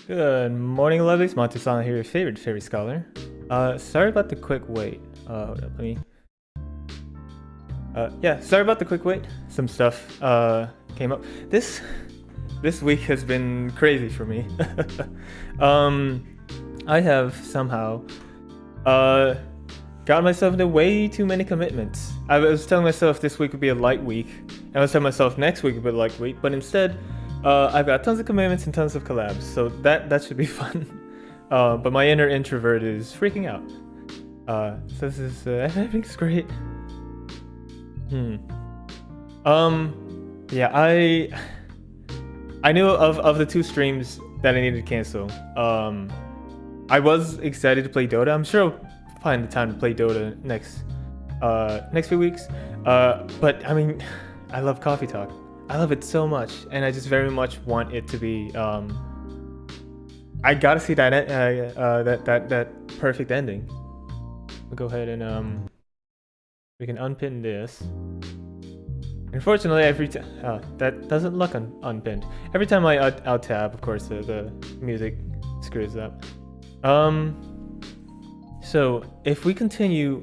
Good morning, lovelies. Monty-san here, your favorite fairy scholar. Sorry about the quick wait. Hold up, let me... yeah, sorry about the quick wait. Some stuff, came up. This week has been crazy for me. I have somehow, got myself into way too many commitments. I was telling myself this week would be a light week, and I was telling myself next week would be a light week, but instead, I've got tons of commitments and tons of collabs, so that should be fun. But my inner introvert is freaking out. So this is everything's great. Yeah, I knew of the two streams that I needed to cancel. I was excited to play Dota. I'm sure I'll find the time to play Dota next few weeks. But I mean, I love Coffee Talk. I love it so much, and I just very much want it to be. I gotta see that that perfect ending. We'll go ahead and we can unpin this. Unfortunately, every time that doesn't look unpinned. Every time I out tab, of course, the music screws up. So if we continue,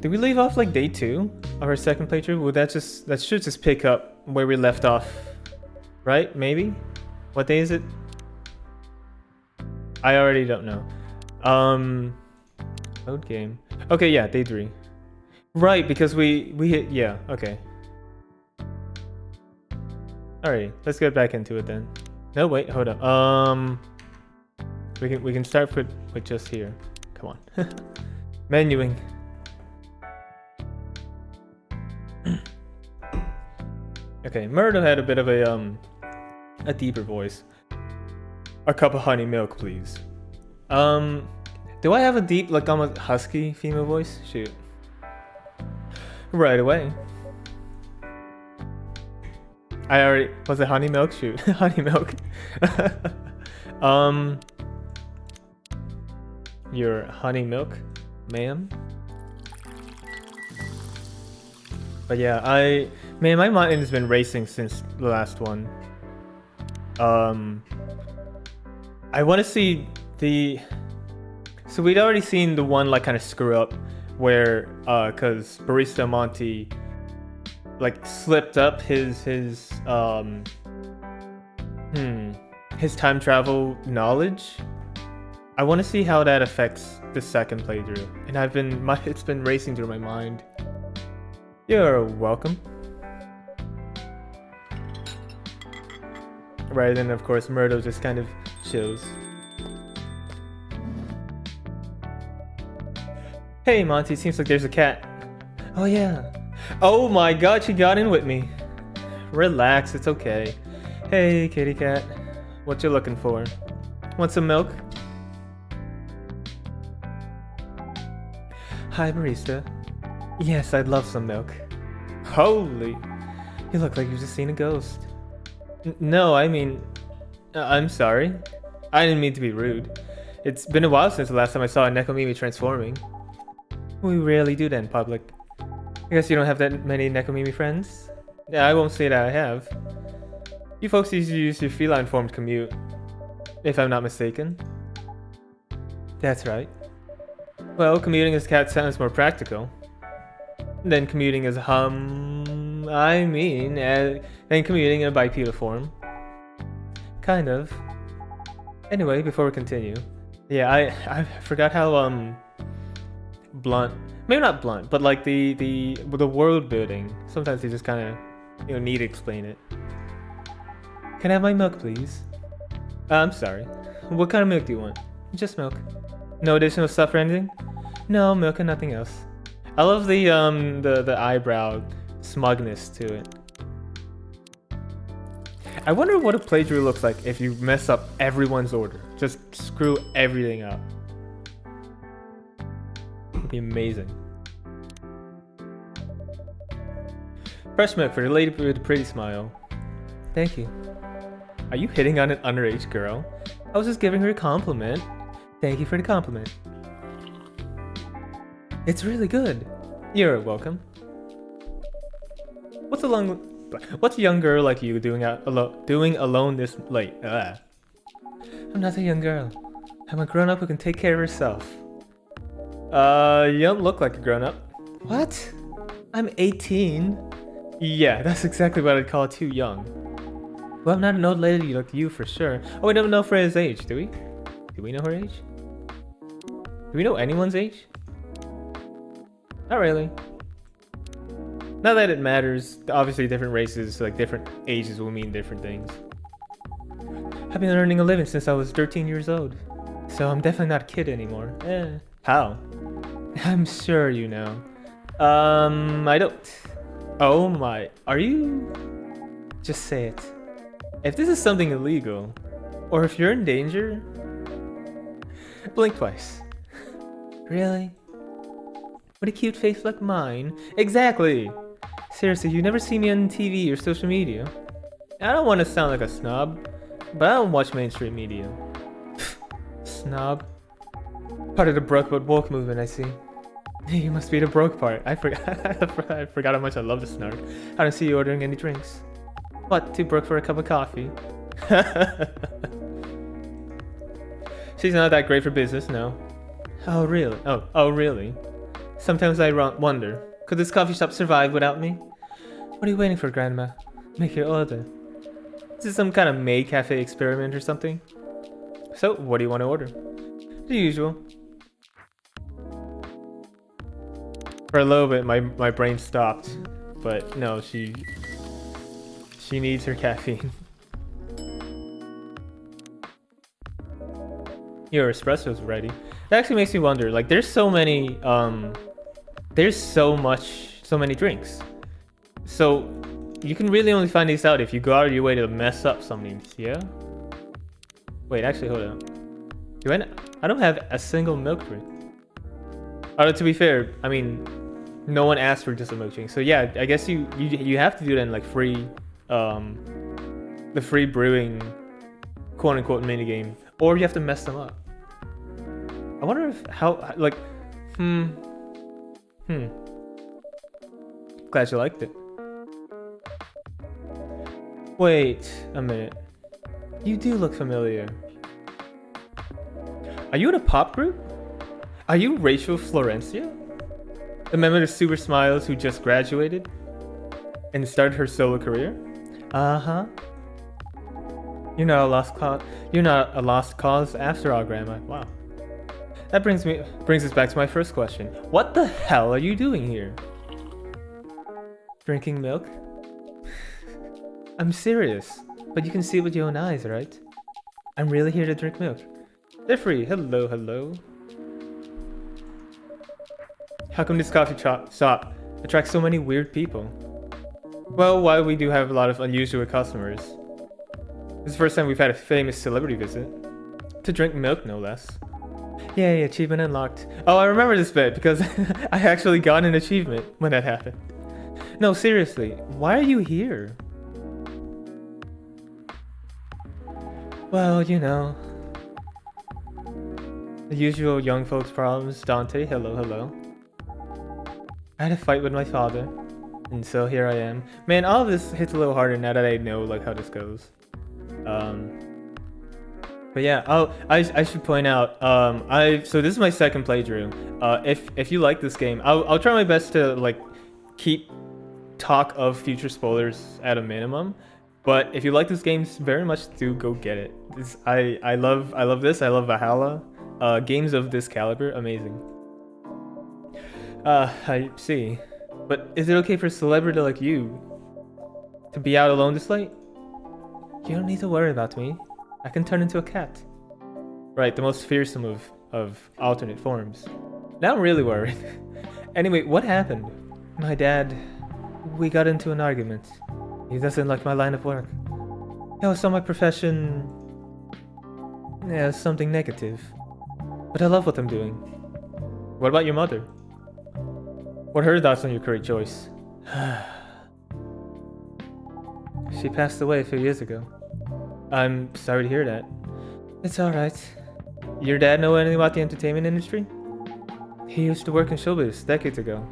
did we leave off like day 2 of our second playthrough? Well, that should just pick up where we left off, right? Maybe. What day is it? I already don't know. Load game. Okay, yeah, day 3. Right, because we hit, yeah, okay. Alright, let's get back into it then. No, wait, hold up. We can start with just here. Come on. Menuing. Okay, Murdo had a bit of a deeper voice. A cup of honey milk, please. Do I have a deep, like almost husky female voice? Shoot. Right away. I already, was it honey milk? Shoot, honey milk. Your honey milk, ma'am. But yeah, man, my mind has been racing since the last one. I want to see the... So we'd already seen the one like kind of screw up where, cause Barista Monty like slipped up his time travel knowledge. I want to see how that affects the second playthrough, and it's been racing through my mind. You're welcome. Right, and of course Murdo just kind of shows. Hey Monty, seems like there's a cat. Oh yeah. Oh my god, she got in with me. Relax, it's okay. Hey kitty cat, what you looking for? Want some milk? Hi barista. Yes, I'd love some milk. Holy, you look like you've just seen a ghost. No, I mean, I'm sorry. I didn't mean to be rude. It's been a while since the last time I saw a Nekomimi transforming. We rarely do that in public. I guess you don't have that many Nekomimi friends? Yeah, I won't say that I have. You folks usually use your feline form to commute, if I'm not mistaken. That's right. Well, commuting as cat sounds more practical than commuting as than commuting in a bipedal form. Kind of. Anyway, before we continue, yeah, I forgot how blunt, maybe not blunt, but like the world building. Sometimes you just kind of need to explain it. Can I have my milk, please? I'm sorry. What kind of milk do you want? Just milk. No additional stuff or anything? No, milk and nothing else. I love the eyebrow smugness to it. I wonder what a playthrough looks like if you mess up everyone's order. Just screw everything up. It'd be amazing. Fresh milk for the lady with the pretty smile. Thank you. Are you hitting on an underage girl? I was just giving her a compliment. Thank you for the compliment. It's really good. You're welcome. What's a young girl like you doing alone this late? I'm not a young girl. I'm a grown-up who can take care of herself. You don't look like a grown-up. What? I'm 18? Yeah, that's exactly what I'd call too young. Well, I'm not an old lady like you for sure. Oh, we don't know Freya's age, do we? Do we know her age? Do we know anyone's age? Not really. Not that it matters. Obviously, different races, like different ages will mean different things. I've been earning a living since I was 13 years old. So I'm definitely not a kid anymore. How? I'm sure you know. I don't. Oh my. Are you? Just say it. If this is something illegal, or if you're in danger, blink twice. Really? With a cute face like mine? Exactly! Seriously, you never see me on TV or social media. I don't want to sound like a snob, but I don't watch mainstream media. Snob? Part of the broke but woke movement, I see. You must be the broke part. I forgot how much I love to snark. I don't see you ordering any drinks. What, too broke for a cup of coffee? She's not that great for business, no. Oh really? Oh really? Sometimes I wonder, could this coffee shop survive without me? What are you waiting for, Grandma? Make your order. Is this some kind of maid cafe experiment or something? So, what do you want to order? The usual. For a little bit, my brain stopped, but no, she needs her caffeine. Your espresso's ready. That actually makes me wonder. Like, there's so many, so many drinks. So you can really only find these out if you go out of your way to mess up something. Yeah. Wait, actually, hold on. I don't have a single milk drink. Oh, to be fair, I mean, no one asked for just a milk drink. So yeah, I guess you have to do that in like free, the free brewing, quote unquote mini game, or you have to mess them up. I wonder if like, Glad you liked it. Wait a minute. You do look familiar. Are you in a pop group? Are you Rachel Florencia? The member of Super Smiles who just graduated and started her solo career? Uh-huh. You're not a lost cause after all, Grandma. Wow. That brings us back to my first question. What the hell are you doing here? Drinking milk? I'm serious, but you can see it with your own eyes, right? I'm really here to drink milk. They're free. Hello, hello. How come this coffee shop attracts so many weird people? Well, while we do have a lot of unusual customers, this is the first time we've had a famous celebrity visit. To drink milk, no less. Yay, achievement unlocked. Oh, I remember this bit because I actually got an achievement when that happened. No, seriously, why are you here? Well, you know, the usual young folks problems. Dante, hello, hello. I had a fight with my father, and so here I am. Man, all of this hits a little harder now that I know like how this goes. But yeah, I should point out, so this is my second playthrough. If you like this game, I'll try my best to like keep talk of future spoilers at a minimum. But if you like this game, very much do go get it. I love this. I love Valhalla. Games of this caliber, amazing. I see. But is it okay for a celebrity like you to be out alone this late? You don't need to worry about me. I can turn into a cat. Right, the most fearsome of alternate forms. Now I'm really worried. Anyway, what happened? My dad, we got into an argument. He doesn't like my line of work. He always saw my profession as something negative. But I love what I'm doing. What about your mother? What are her thoughts on your career choice? She passed away a few years ago. I'm sorry to hear that. It's alright. Your dad know anything about the entertainment industry? He used to work in showbiz decades ago.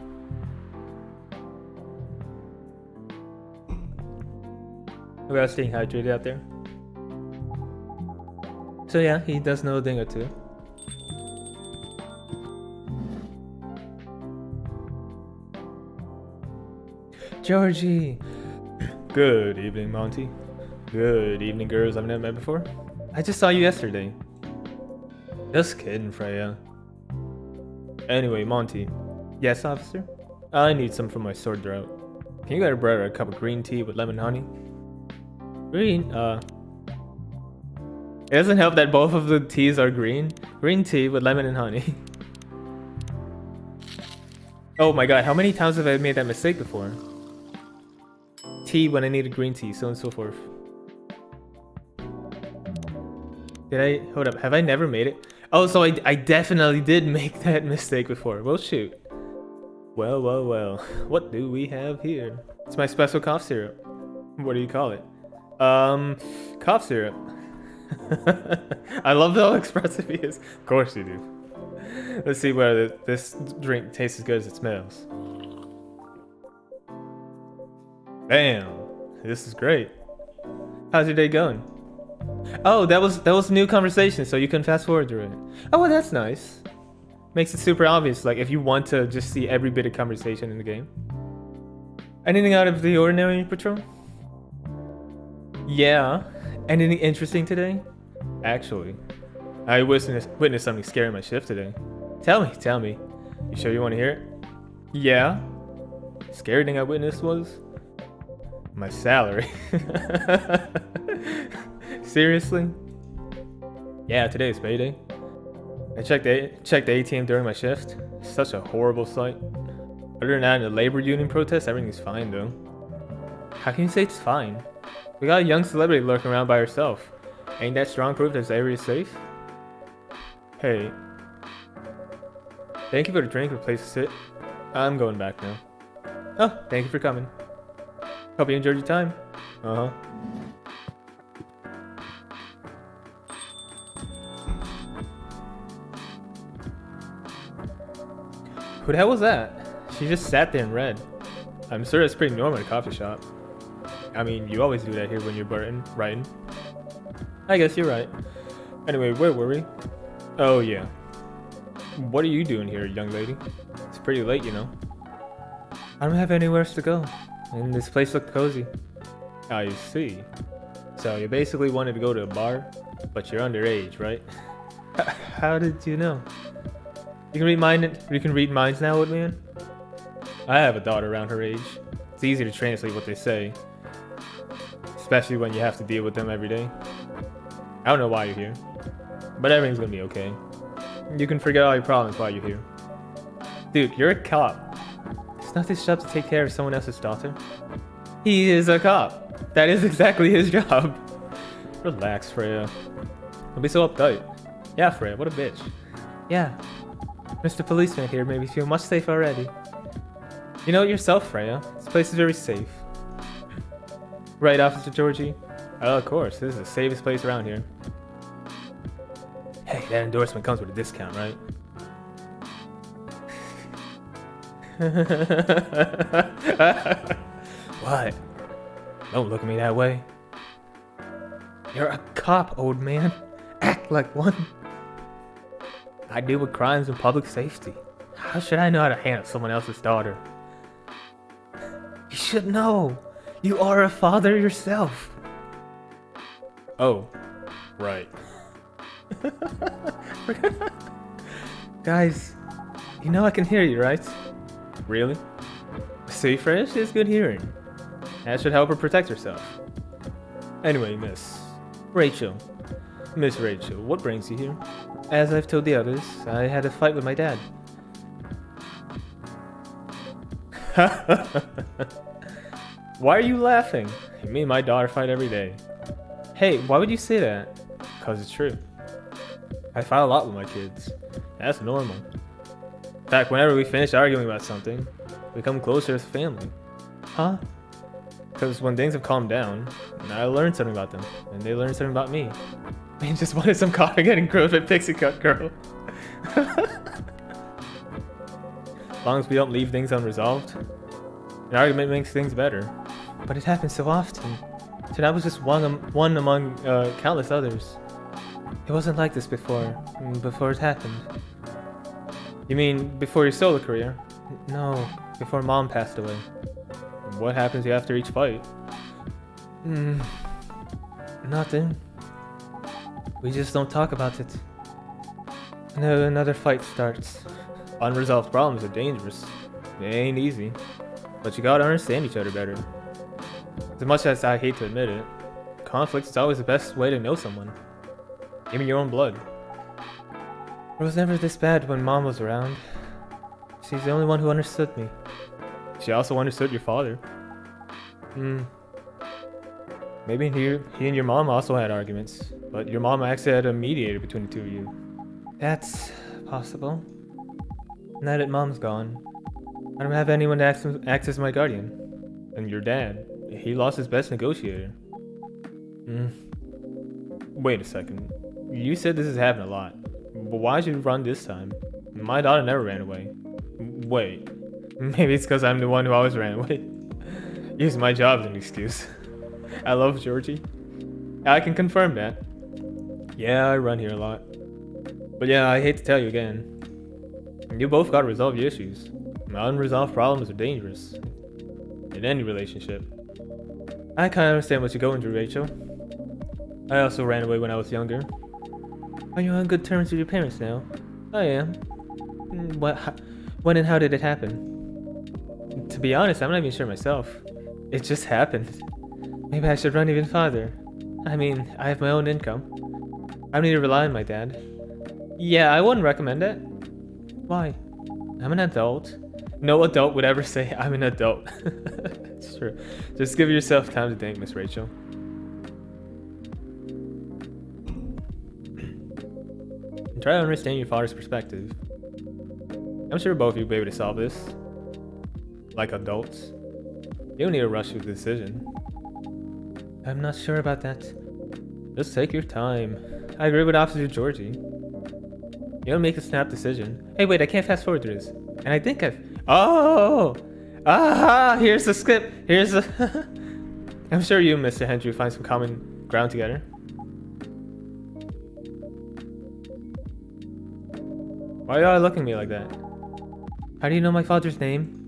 We are staying hydrated out there. So yeah, he does know a thing or two. Georgie! Good evening, Monty. Good evening, girls I've never met before. I just saw you yesterday. Just kidding, Freya. Anyway, Monty. Yes, officer? I need some for my sore throat. Can you get a brother a cup of green tea with lemon honey? Green, It doesn't help that both of the teas are green. Green tea with lemon and honey. Oh my god, how many times have I made that mistake before? Tea when I needed green tea, so on and so forth. Did I? Hold up, have I never made it? Oh, so I definitely did make that mistake before. Well, shoot. Well. What do we have here? It's my special cough syrup. What do you call it? Cough syrup. I love how expressive he is. Of course you do. Let's see whether this drink tastes as good as it smells. Damn, this is great. How's your day going? Oh, that was a new conversation, so you can fast forward through it. Oh, well, that's nice. Makes it super obvious, like if you want to just see every bit of conversation in the game. Anything out of the ordinary, Patrol? Yeah. Anything interesting today? Actually, I witnessed something scary in my shift today. Tell me. You sure you want to hear it? Yeah. Scary thing I witnessed was my salary. Seriously? Yeah, today's payday. I checked the ATM during my shift. Such a horrible sight. Other than that, in the labor union protest, everything's fine though. How can you say it's fine? We got a young celebrity lurking around by herself. Ain't that strong proof this area is safe? Hey. Thank you for the drink and place to sit. I'm going back now. Oh, thank you for coming. Hope you enjoyed your time. Uh-huh. Who the hell was that? She just sat there and read. I'm sure it's pretty normal at a coffee shop. I mean, you always do that here when you're writing. I guess you're right. Anyway, where were we? Oh yeah. What are you doing here, young lady? It's pretty late, you know. I don't have anywhere else to go, and this place looked cozy. I see. So you basically wanted to go to a bar, but you're underage, right? How did you know? You can read minds now, old man? I have a daughter around her age. It's easy to translate what they say, especially when you have to deal with them every day. I don't know why you're here, but everything's gonna be okay. You can forget all your problems while you're here. Dude, you're a cop. It's not his job to take care of someone else's daughter. He is a cop. That is exactly his job. Relax, Freya. Don't be so uptight. Yeah, Freya, what a bitch. Yeah. Mr. Policeman here made me feel much safer already. You know it yourself, Freya. This place is very safe. Right, Officer Georgie? Oh, of course. This is the safest place around here. Hey, that endorsement comes with a discount, right? What? Don't look at me that way. You're a cop, old man. Act like one. I deal with crimes and public safety. How should I know how to handle someone else's daughter? You should know. You are a father yourself. Oh, right. Guys, you know I can hear you, right? Really? See, Freya, she has good hearing. That should help her protect herself. Anyway, Miss Rachel, what brings you here? As I've told the others, I had a fight with my dad. Why are you laughing? Me and my daughter fight every day. Hey, why would you say that? Because it's true. I fight a lot with my kids. That's normal. In fact, whenever we finish arguing about something, we come closer as a family. Huh? Because when things have calmed down, I learned something about them, and they learned something about me. They just wanted some coffee getting grilled by Pixie Cut Girl. As long as we don't leave things unresolved, an argument makes things better. But it happens so often. So that was just one among countless others. It wasn't like this before it happened. You mean before your solo career? No, before Mom passed away. What happens to you after each fight? Nothing. We just don't talk about it. No, another fight starts. Unresolved problems are dangerous. They ain't easy. But you gotta understand each other better. As much as I hate to admit it, conflict is always the best way to know someone. Even your own blood. It was never this bad when Mom was around. She's the only one who understood me. She also understood your father. Maybe he and your mom also had arguments, but your mom actually had a mediator between the two of you. That's possible. Now that Mom's gone, I don't have anyone to act as my guardian. And your dad, he lost his best negotiator. Wait a second. You said this has happened a lot. But why'd you run this time? My daughter never ran away. Wait. Maybe it's because I'm the one who always ran away. Use my job as an excuse. I love Georgie. I can confirm that. Yeah, I run here a lot. But yeah, I hate to tell you again. You both gotta resolve your issues. Unresolved problems are dangerous. In any relationship. I kinda understand what you're going through, Rachel. I also ran away when I was younger. Are you on good terms with your parents now? I am. When and how did it happen? To be honest, I'm not even sure myself. It just happened. Maybe I should run even farther. I mean, I have my own income. I don't need to rely on my dad. Yeah, I wouldn't recommend it. Why? I'm an adult. No adult would ever say I'm an adult. It's true. Just give yourself time to think, Miss Rachel. And try to understand your father's perspective. I'm sure both of you will be able to solve this. Like adults. You don't need to rush to the decision. I'm not sure about that. Just take your time. I agree with Officer Georgie. You don't make a snap decision. Hey, wait, I can't fast forward through this. And I think I've... Oh! Aha! Here's the script. Here's the... I'm sure you and Mr. Hendry find some common ground together. Why are y'all looking at me like that? How do you know my father's name?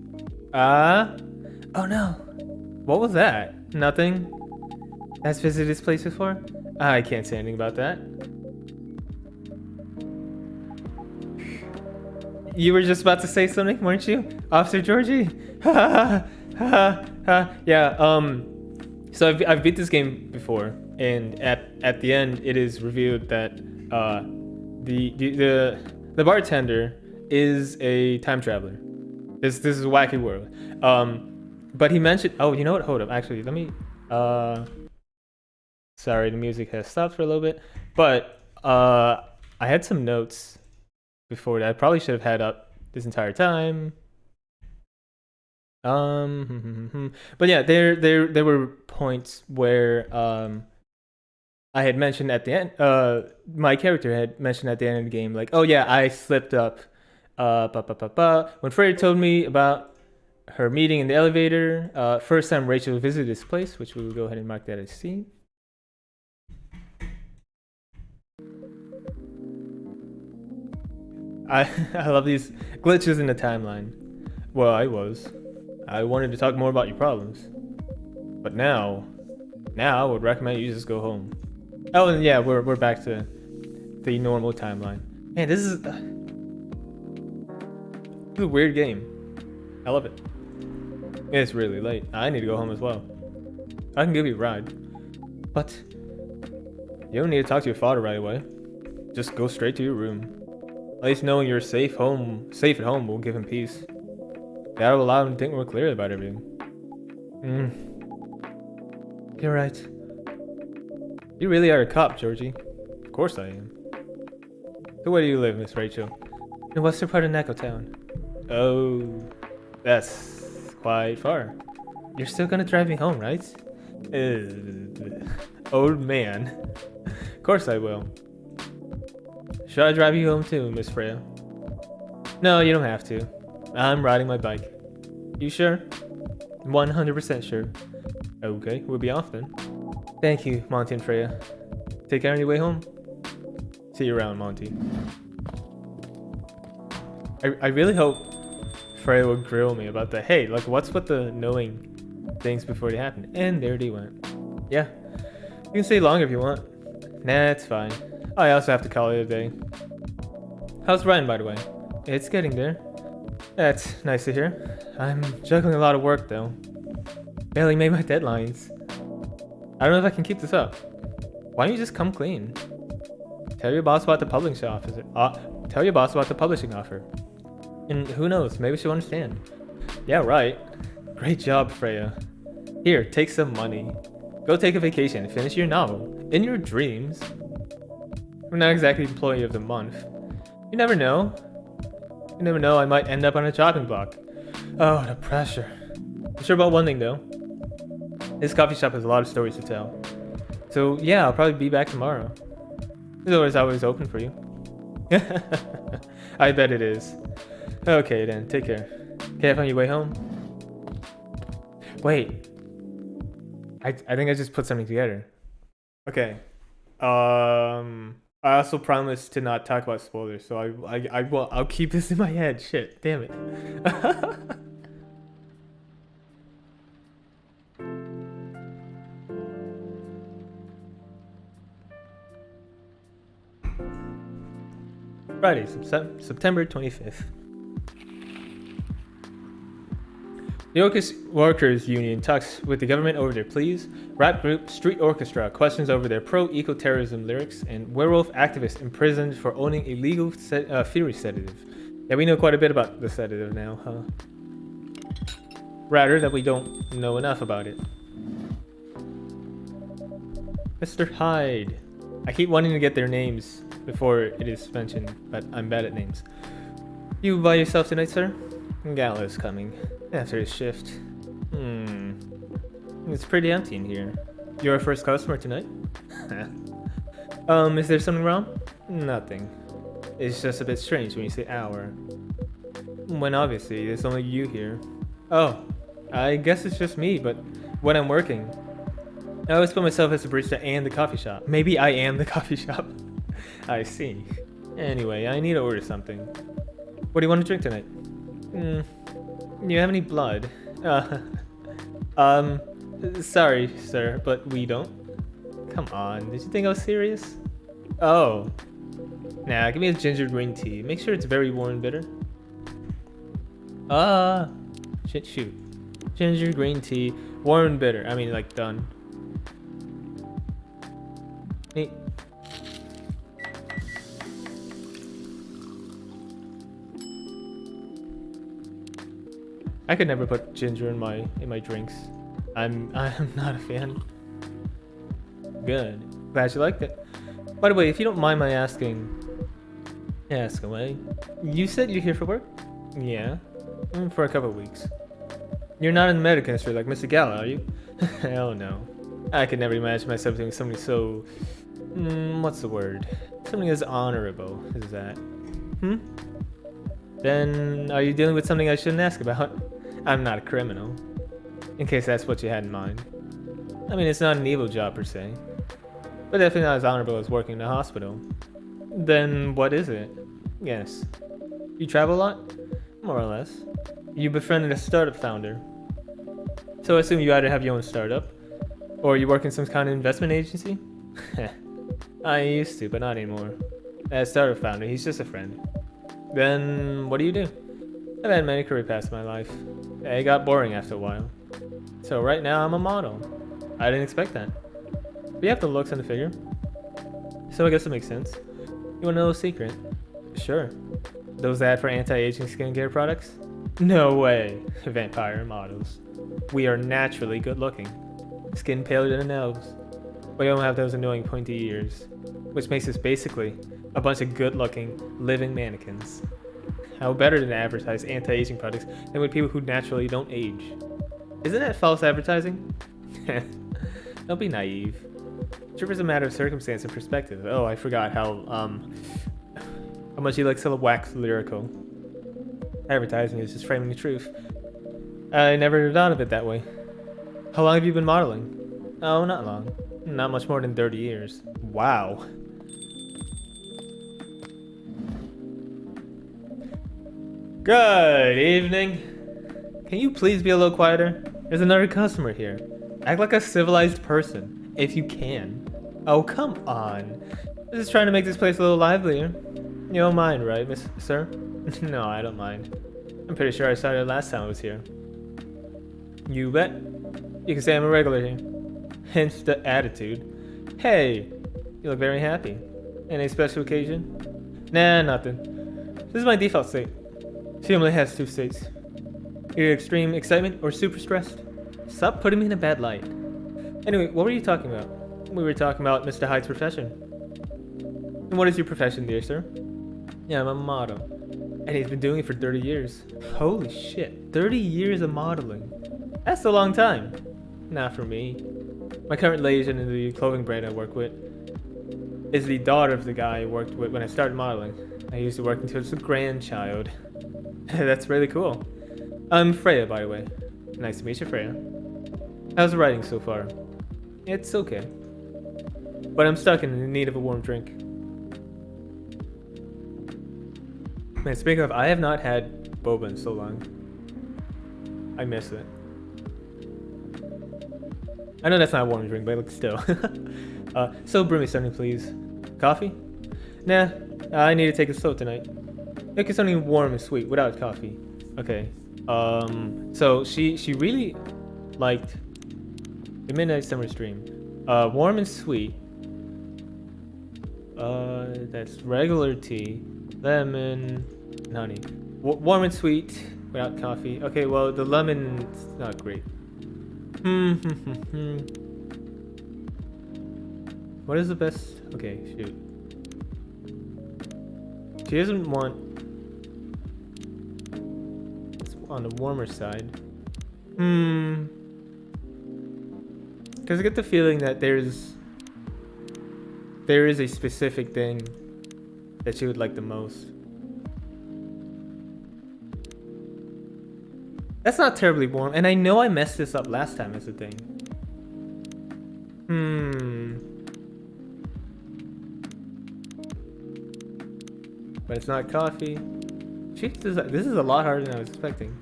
Oh no. What was that? Nothing? Has visited this place before? I can't say anything about that. You were just about to say something, weren't you, Officer Georgie? Yeah. So I've beat this game before, and at the end it is revealed that the bartender is a time traveler. This is a wacky world. But he mentioned. Oh, you know what? Hold up. Actually, let me. Sorry, the music has stopped for a little bit, but I had some notes before that I probably should have had up this entire time. But yeah, there were points where I had mentioned at the end. My character had mentioned at the end of the game, like, oh yeah, I slipped up. When Freya told me about her meeting in the elevator, first time Rachel visited this place, which we will go ahead and mark that as C. I love these glitches in the timeline. Well, I wanted to talk more about your problems. But now I would recommend you just go home. Oh, and yeah, we're back to the normal timeline. Man, this is a weird game. I love it. It's really late. I need to go home as well. I can give you a ride. But you don't need to talk to your father right away. Just go straight to your room. At least knowing you're safe at home will give him peace. That'll allow him to think more clearly about everything. You're right. You really are a cop, Georgie. Of course I am. So where do you live, Miss Rachel? In the western part of Neko Town. Oh, that's quite far. You're still gonna drive me home, right? Old man. Of course I will. Should I drive you home too, Miss Freya? No, you don't have to. I'm riding my bike. You sure? 100% sure. Okay, we'll be off then. Thank you, Monty and Freya. Take care on your way home. See you around, Monty. I really hope Freya will grill me about the, hey, like, what's with the knowing things before they happen? And there they went. Yeah, you can stay longer if you want. Nah, it's fine. I also have to call it a day. How's Ryan, by the way? It's getting there. That's nice to hear. I'm juggling a lot of work, though. Barely made my deadlines. I don't know if I can keep this up. Why don't you just come clean? Tell your boss about the publishing offer. Tell your boss about the publishing offer. And who knows, maybe she'll understand. Yeah, right. Great job, Freya. Here, take some money. Go take a vacation and finish your novel. In your dreams. I'm not exactly employee of the month. You never know. You never know, I might end up on a chopping block. Oh, the pressure. I'm sure about one thing, though. This coffee shop has a lot of stories to tell. So, yeah, I'll probably be back tomorrow. The door is always open for you. I bet it is. Okay, then. Take care. Okay, have on your way home. Wait. I think I just put something together. Okay. I also promised to not talk about spoilers, so I'll keep this in my head. Shit, damn it. Friday, September 25th. The Workers Union talks with the government over their pleas. Rap group Street Orchestra questions over their pro-eco-terrorism lyrics, and werewolf activist imprisoned for owning illegal theory sedative. Yeah, we know quite a bit about the sedative now, huh? Rather that we don't know enough about it. Mr. Hyde. I keep wanting to get their names before it is mentioned, but I'm bad at names. You by yourself tonight, sir? Gallo's coming after his shift. It's pretty empty in here. You're our first customer tonight? Is there something wrong? Nothing. It's just a bit strange when you say our. When obviously there's only you here. Oh, I guess it's just me, but when I'm working, I always put myself as a barista and the coffee shop. Maybe I am the coffee shop. I see. Anyway, I need to order something. What do you want to drink tonight? Do you have any blood? Sorry, sir, but we don't. Come on, did you think I was serious? Oh. Nah, give me a ginger green tea. Make sure it's very warm and bitter. Shoot. Ginger green tea, warm and bitter. I mean, like, done. Neat. I could never put ginger in my drinks. I'm not a fan. Good. Glad you liked it. By the way, if you don't mind my asking, ask away. You said you're here for work? Yeah. For a couple of weeks. You're not in the medical industry like Mr. Gallo, are you? Hell no. I could never imagine myself doing something so... what's the word? Something as honorable as that. Then, are you dealing with something I shouldn't ask about? I'm not a criminal. In case that's what you had in mind. I mean, it's not an evil job per se. But definitely not as honorable as working in a hospital. Then, what is it? Yes. You travel a lot? More or less. You befriended a startup founder. So I assume you either have your own startup, or you work in some kind of investment agency? I used to, but not anymore. That startup founder, he's just a friend. Then, what do you do? I've had many career paths in my life. It got boring after a while. So right now, I'm a model. I didn't expect that. But you have the looks and the figure. So I guess it makes sense. You wanna know a secret? Sure. Those ad for anti-aging skincare products? No way. Vampire models. We are naturally good looking. Skin paler than a nose. We don't have those annoying pointy ears. Which makes us basically a bunch of good looking, living mannequins. How better than advertise anti-aging products than with people who naturally don't age? Isn't that false advertising? Don't be naive. Truth is a matter of circumstance and perspective. Oh, I forgot how much you like to wax lyrical. Advertising is just framing the truth. I never thought of it that way. How long have you been modeling? Oh, not long. Not much more than 30 years. Wow. Good evening. Can you please be a little quieter? There's another customer here. Act like a civilized person, if you can. Oh, come on. I'm just trying to make this place a little livelier. You don't mind, right, sir? No, I don't mind. I'm pretty sure I saw it last time I was here. You bet. You can say I'm a regular here. Hence the attitude. Hey, you look very happy. Any special occasion? Nah, nothing. This is my default state. She only has 2 states. Either extreme excitement or super stressed. Stop putting me in a bad light. Anyway, what were you talking about? We were talking about Mr. Hyde's profession. And what is your profession, dear sir? Yeah, I'm a model. And he's been doing it for 30 years. Holy shit, 30 years of modeling. That's a long time. Not for me. My current liaison in the clothing brand I work with is the daughter of the guy I worked with when I started modeling. I used to work until I was a grandchild. That's really cool. I'm Freya, by the way. Nice to meet you, Freya. How's the writing so far? It's okay. But I'm stuck in need of a warm drink. Man, speaking of, I have not had boba in so long. I miss it. I know that's not a warm drink, but still. So brew me something, please. Coffee? Nah, I need to take it slow tonight. Make it something warm and sweet without coffee. Okay. So she really liked the Midnight Summer Stream. Warm and sweet. That's regular tea, lemon, and honey. Warm and sweet without coffee. Okay, well the lemon's not great. What is the best? Okay, shoot. She doesn't want. It's on the warmer side. Because I get the feeling that there is a specific thing that she would like the most. That's not terribly warm, and I know I messed this up last time as a thing. But it's not coffee. Jesus, this is a lot harder than I was expecting.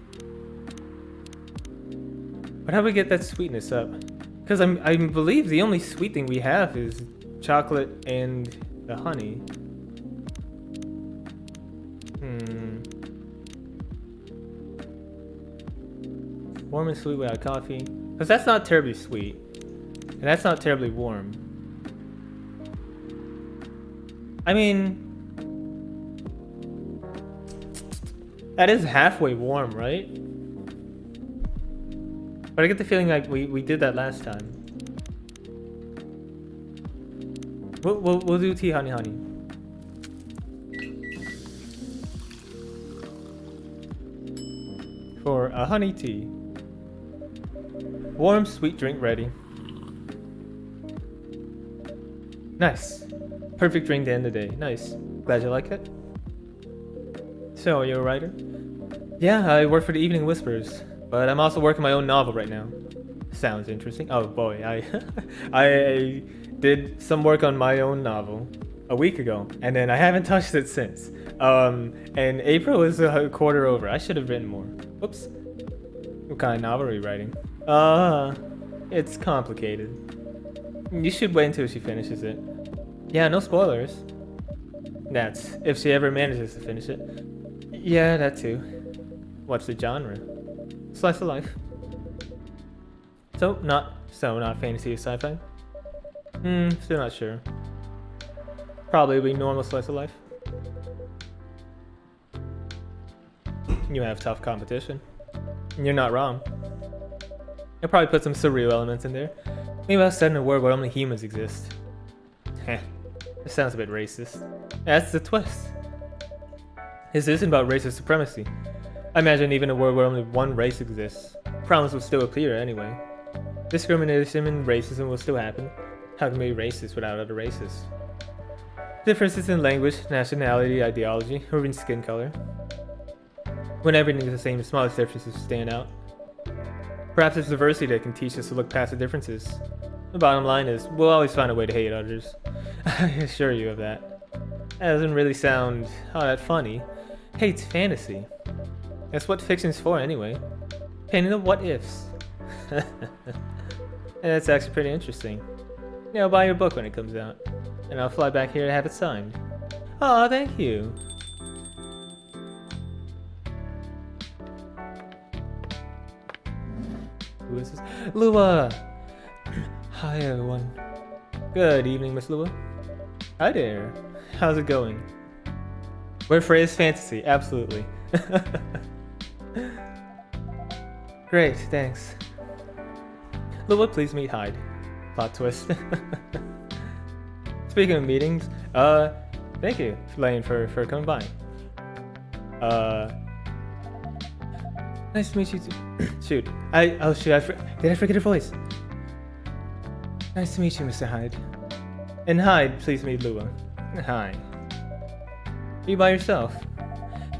But how do we get that sweetness up? Because I believe the only sweet thing we have is chocolate and the honey. Warm and sweet without coffee. Because that's not terribly sweet. And that's not terribly warm. I mean, that is halfway warm, right? But I get the feeling like we did that last time. We'll do tea, honey. For a honey tea. Warm, sweet drink ready. Nice. Perfect drink to end the day. Nice. Glad you like it. So, you're a writer? Yeah, I work for the Evening Whispers, but I'm also working my own novel right now. Sounds interesting. Oh boy, I did some work on my own novel a week ago, and then I haven't touched it since. And April is a quarter over. I should have written more. Whoops. What kind of novel are you writing? It's complicated. You should wait until she finishes it. Yeah, no spoilers. That's if she ever manages to finish it. Yeah, that too. What's the genre? Slice of life. So not fantasy or sci-fi? Still not sure. Probably be normal slice of life. You have tough competition. You're not wrong. You'll probably put some surreal elements in there. Maybe I'll set in a world where only humans exist. Heh. This sounds a bit racist. That's the twist. This isn't about racist supremacy. I imagine even a world where only one race exists, problems will still appear anyway. Discrimination and racism will still happen. How can we be racist without other races? Differences in language, nationality, ideology, or even skin color. When everything is the same, the smallest differences stand out. Perhaps it's diversity that can teach us to look past the differences. The bottom line is, we'll always find a way to hate others. I assure you of that. That doesn't really sound all that funny. Hate's fantasy. That's what fiction's for anyway. Painting the what ifs. And that's actually pretty interesting. Yeah, I'll buy your book when it comes out. And I'll fly back here to have it signed. Oh, thank you. Who is this? Lua! Hi, everyone. Good evening, Miss Lua. Hi there. How's it going? We're Freya's fantasy, absolutely. Great, thanks. Lua, please meet Hyde. Plot twist. Speaking of meetings, thank you, Lane, for coming by. Nice to meet you too. Shoot, did I forget her voice? Nice to meet you, Mr. Hyde. And Hyde, please meet Lua. Hi. Are you by yourself?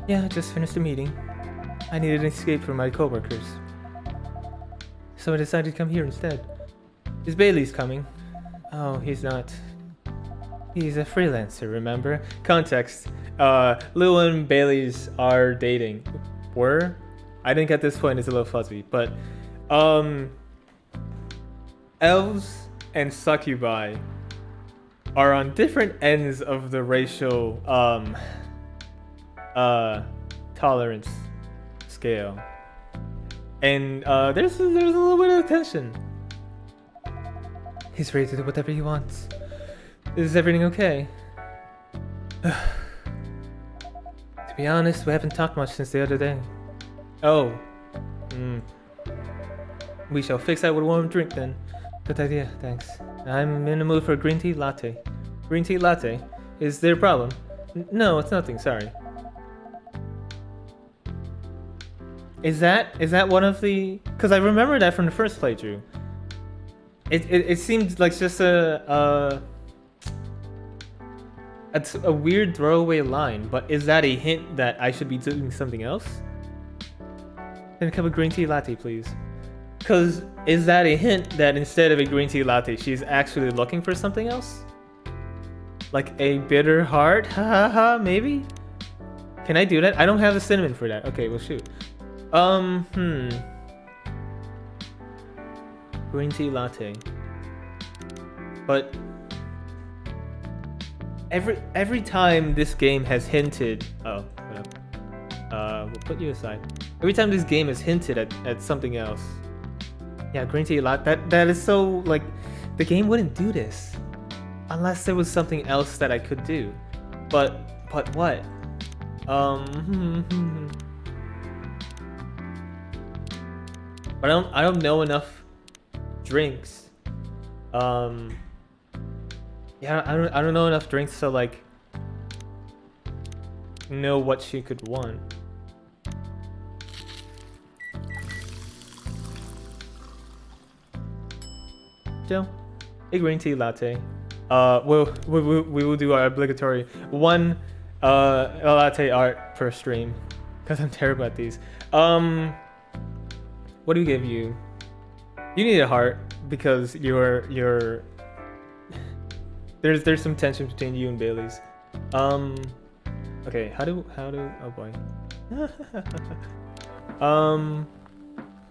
Yeah, I just finished a meeting. I needed an escape from my coworkers, so I decided to come here instead. Is Bailey's coming? Oh, he's not. He's a freelancer, remember? Context. Lua and Bailey's are dating. Were? I think at this point it's a little fuzzy, but elves and succubi are on different ends of the racial tolerance scale. And there's a little bit of tension. He's ready to do whatever he wants. Is everything okay? To be honest, we haven't talked much since the other day. Oh. We shall fix that with a warm drink then. Good idea, thanks. I'm in the mood for a green tea latte. Green tea latte? Is there a problem? No, it's nothing, sorry. Is that one of the... Because I remember that from the first playthrough. It seemed like just a weird throwaway line, but is that a hint that I should be doing something else? Then a cup of green tea latte, please. Because is that a hint that instead of a green tea latte, she's actually looking for something else? Like a bitter heart? Ha ha ha, maybe? Can I do that? I don't have the cinnamon for that. Okay, well shoot. Green tea latte. But every time this game has hinted... Oh, whatever. We'll put you aside. Every time this game has hinted at something else. Yeah, green tea latte. That is so, like, the game wouldn't do this unless there was something else that I could do. But what? But I don't know enough drinks. Yeah, I don't know enough drinks to like know what she could want. Joe, a green tea latte. We will do our obligatory one latte art per stream because I'm terrible at these. What do we give you? You need a heart because you're there's some tension between you and Bailey's. Okay, how do oh boy.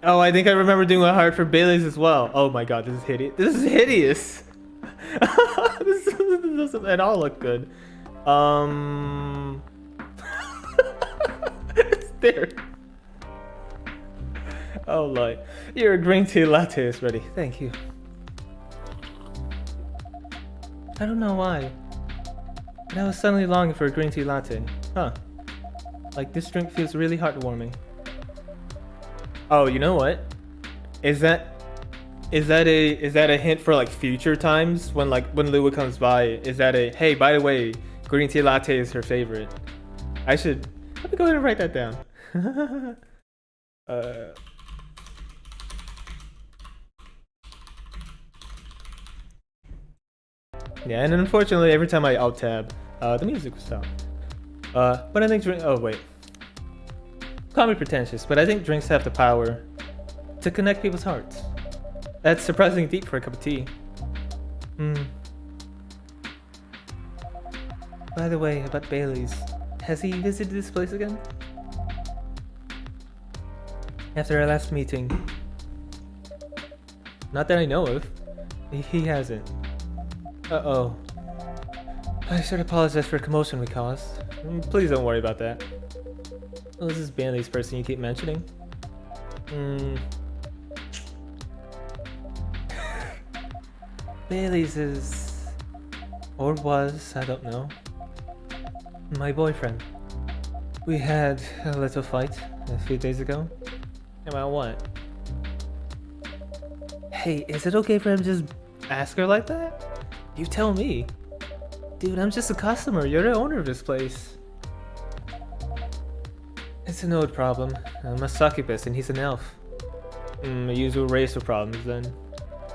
Oh, I think I remember doing a heart for Bailey's as well. Oh my god, this is hideous. This is hideous. This doesn't at all look good. It's there. Oh, Lord. Your green tea latte is ready. Thank you. I don't know why, but I was suddenly longing for a green tea latte. Huh. Like, this drink feels really heartwarming. Oh, you know what? Is that a hint for like future times when Lua comes by? Is that a hey, by the way, green tea latte is her favorite? Let me go ahead and write that down. Yeah, and unfortunately, every time I alt tab, the music will stop. But I think oh wait. Call me pretentious, but I think drinks have the power to connect people's hearts. That's surprisingly deep for a cup of tea. By the way, about Bailey's, has he visited this place again? After our last meeting. Not that I know of. He hasn't. Uh-oh. I should apologize for the commotion we caused. Please don't worry about that. Oh, this is Bailey's person you keep mentioning. Bailey's is... or was, I don't know. My boyfriend. We had a little fight a few days ago. About what? Hey, is it okay for him to just ask her like that? You tell me. Dude, I'm just a customer. You're the owner of this place. It's an old problem. I'm a succubus and he's an elf. Usual racial problems then.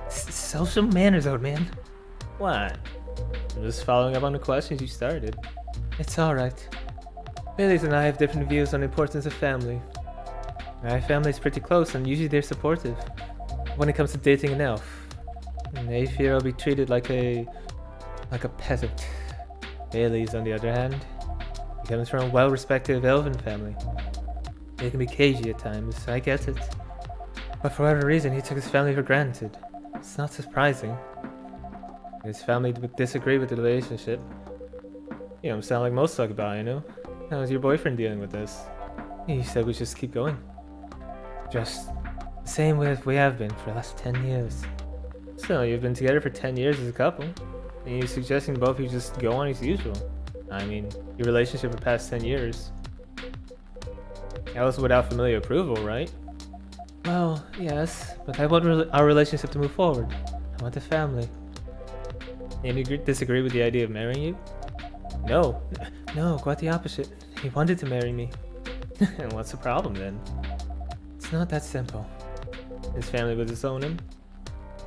Social manners, old man. What? I'm just following up on the questions you started. It's alright. Bailey's and I have different views on the importance of family. My family's pretty close and usually they're supportive. When it comes to dating an elf, they fear I'll be treated like a peasant. Bailey's, on the other hand, he comes from a well-respected elven family. They can be cagey at times, I get it. But for whatever reason, he took his family for granted. It's not surprising. His family would disagree with the relationship. You don't sound like most talk about it, you know? How's your boyfriend dealing with this? He said we just keep going. Just the same way as we have been for the last 10 years. So, you've been together for 10 years as a couple, and you're suggesting both of you just go on as usual. I mean, your relationship for the past 10 years. That was without familiar approval, right? Well, yes, but I want our relationship to move forward. I want a family. And you disagree with the idea of marrying you? No, quite the opposite. He wanted to marry me. And what's the problem then? It's not that simple. His family would disown him?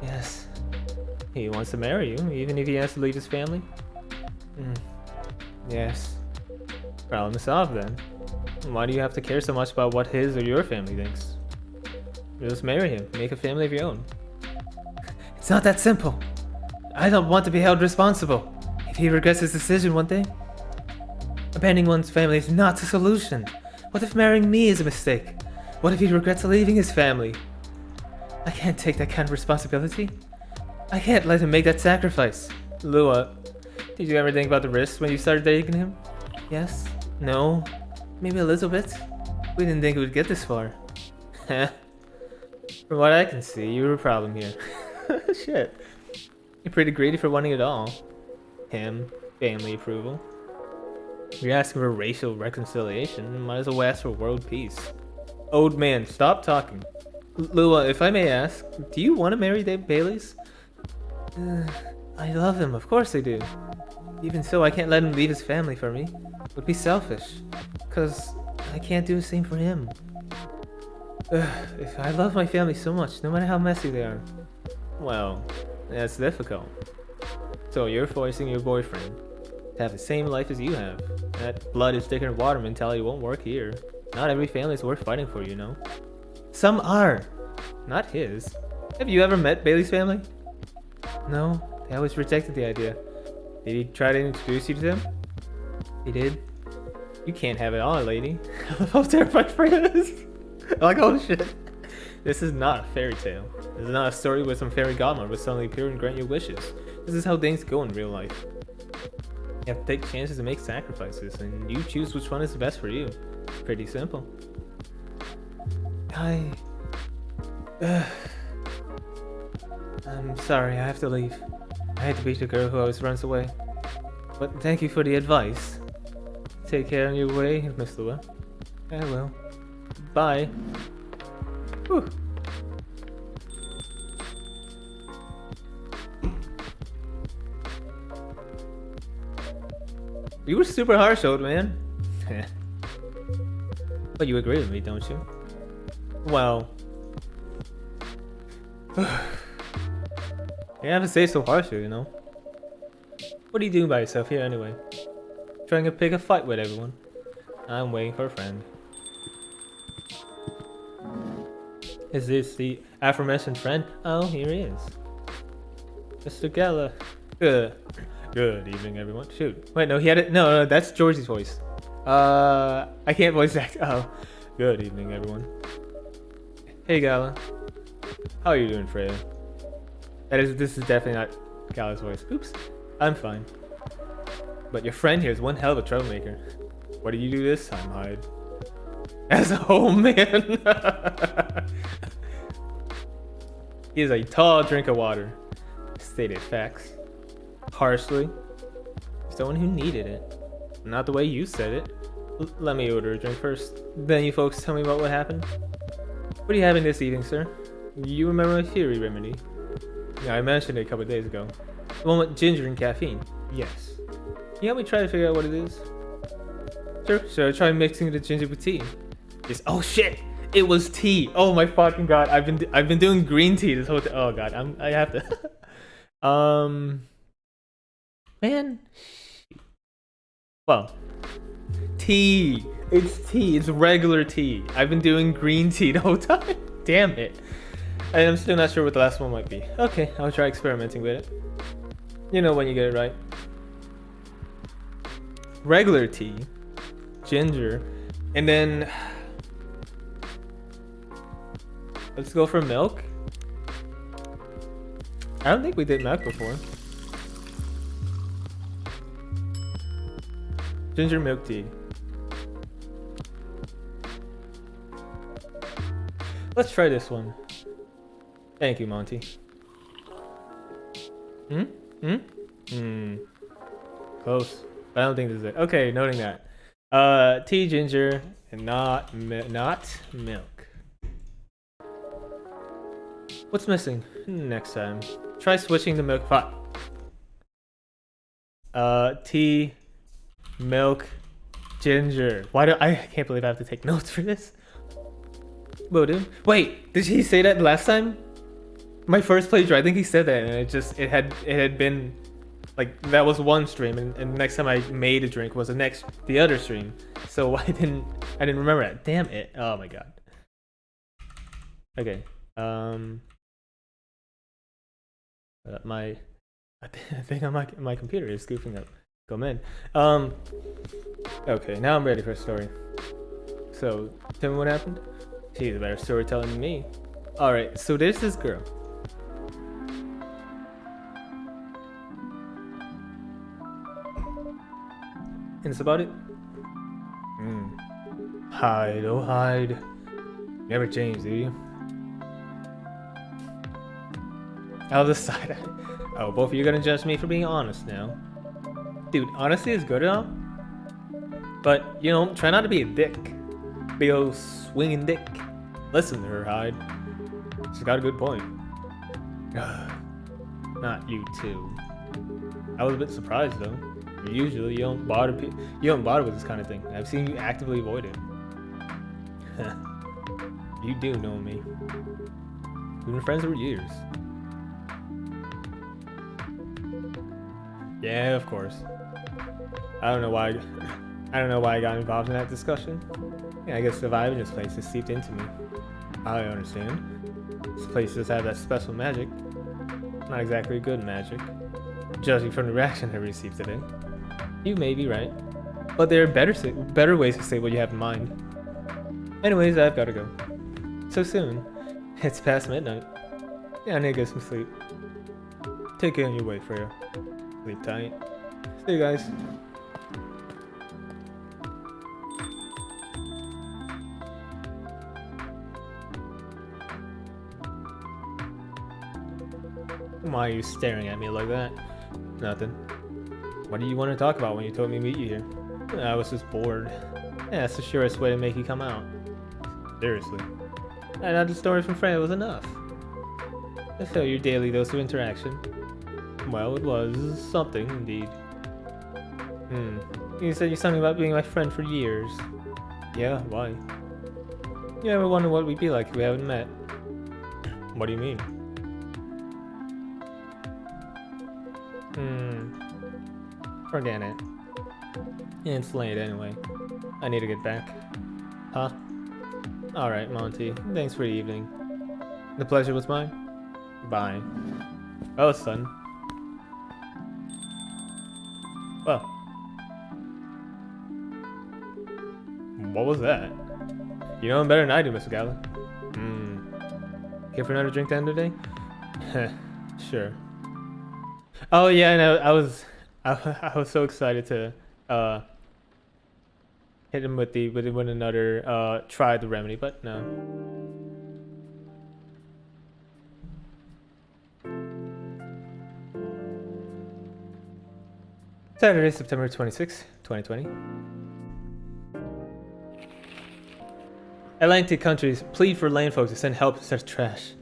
Yes. He wants to marry you, even if he has to leave his family? Yes. Problem solved then. Why do you have to care so much about what his or your family thinks? Just marry him, make a family of your own. It's not that simple. I don't want to be held responsible if he regrets his decision one day. Abandoning one's family is not the solution. What if marrying me is a mistake? What if he regrets leaving his family? I can't take that kind of responsibility. I can't let him make that sacrifice. Lua, did you ever think about the risks when you started dating him? Yes? No? Maybe a little bit? We didn't think it would get this far. From what I can see, you were a problem here. Shit. You're pretty greedy for wanting it all. Him, family approval. You're asking for racial reconciliation, might as well ask for world peace. Old man, stop talking. Lua, if I may ask, do you want to marry Dave Bailey's? I love him, of course I do. Even so, I can't let him leave his family for me. It would be selfish. Cause I can't do the same for him. If I love my family so much, no matter how messy they are. Well, that's difficult. So you're forcing your boyfriend to have the same life as you have. That blood is thicker than water mentality won't work here. Not every family is worth fighting for, you know? Some are. Not his. Have you ever met Bailey's family? No, they always rejected the idea. Did he try to introduce you to them? He did. You can't have it all, lady. How terrified for this. Like, oh shit. This is not a fairy tale. This is not a story where some fairy godmother will suddenly appear and grant your wishes. This is how things go in real life. You have to take chances and make sacrifices, and you choose which one is the best for you. Pretty simple. I'm sorry, I have to leave. I hate to be the girl who always runs away. But thank you for the advice. Take care on your way, Miss Lua. I will. Bye. Whew. You were super harsh, old man. But you agree with me, don't you? Well... you haven't say so harsh, you know? What are you doing by yourself here anyway? Trying to pick a fight with everyone. I'm waiting for a friend. Is this the aforementioned friend? Oh, here he is. Mr. Gala. Good evening, everyone. Shoot. Wait, no, he had it. No, that's Georgie's voice. I can't voice act. Oh, good evening, everyone. Hey Gala. How are you doing, Freya? This is definitely not Gala's voice. Oops. I'm fine. But your friend here is one hell of a troublemaker. What did you do this time, Hyde? As a whole man. He is a tall drink of water. Stated facts. Harshly. Someone who needed it. Not the way you said it. Let me order a drink first. Then you folks tell me about what happened. What are you having this evening, sir? You remember my theory remedy? Yeah, I mentioned it a couple of days ago. The one with ginger and caffeine. Yes. Can you help me try to figure out what it is? Sure. Should I try mixing the ginger with tea? Yes. Oh shit! It was tea. Oh my fucking god! I've been doing green tea this whole time. Oh god, I have to. Man. Well, tea. It's tea. It's regular tea. I've been doing green tea the whole time. Damn it. And I'm still not sure what the last one might be. Okay, I'll try experimenting with it. You know when you get it right. Regular tea, ginger, and then let's go for milk. I don't think we did milk before. Ginger milk tea. Let's try this one. Thank you, Monty. Close. But I don't think this is it. Okay, noting that. Tea, ginger, and not milk. What's missing? Next time. Try switching the milk pot. Tea, milk, ginger. I can't believe I have to take notes for this. Will do. Wait, did he say that last time? My first playthrough, I think he said that, and it had been like that was one stream, and the next time I made a drink was the other stream. So I didn't remember that. Damn it! Oh my god. Okay. I think my computer is goofing up. Go man. Okay, now I'm ready for a story. So tell me what happened. She's a better storyteller than me. All right. So there's this girl. And it's about it. Hide, oh hide. Never change, do you? I'll decide. Oh, both of you are gonna judge me for being honest now. Dude, honesty is good enough. But, you know, try not to be a dick. Big old swinging dick. Listen to her, Hyde. She's got a good point. Not you too. I was a bit surprised though. Usually you don't bother with this kind of thing. I've seen you actively avoid it. You do know me. We've been friends for years. Yeah, of course. I don't know why I got involved in that discussion. Yeah, I guess the vibe in this place has seeped into me. I understand. This place does have that special magic. Not exactly good magic, judging from the reaction I received today. You may be right, but there are better ways to say what you have in mind. Anyways, I've got to go. So soon. It's past midnight. Yeah, I need to get some sleep. Take care on your way, Freya. Sleep tight. See you guys. Why are you staring at me like that? Nothing. What do you want to talk about when you told me to meet you here? I was just bored. Yeah, that's the surest way to make you come out. Seriously. I thought the story from Freya was enough. To fill your daily dose of interaction. Well, it was something, indeed. You said something about being my friend for years. Yeah, why? You ever wonder what we'd be like if we haven't met? What do you mean? Forget it. It's late anyway. I need to get back. Huh? Alright, Monty. Thanks for the evening. The pleasure was mine. Bye. Oh, son. Well. What was that? You know him better than I do, Mr. Gallagher. Care for another drink to end the day? Sure. Oh yeah, no, I was so excited to hit him with another try the remedy, but no. Saturday, September 26, 2020. Atlantic countries plead for land folks to send help to such trash.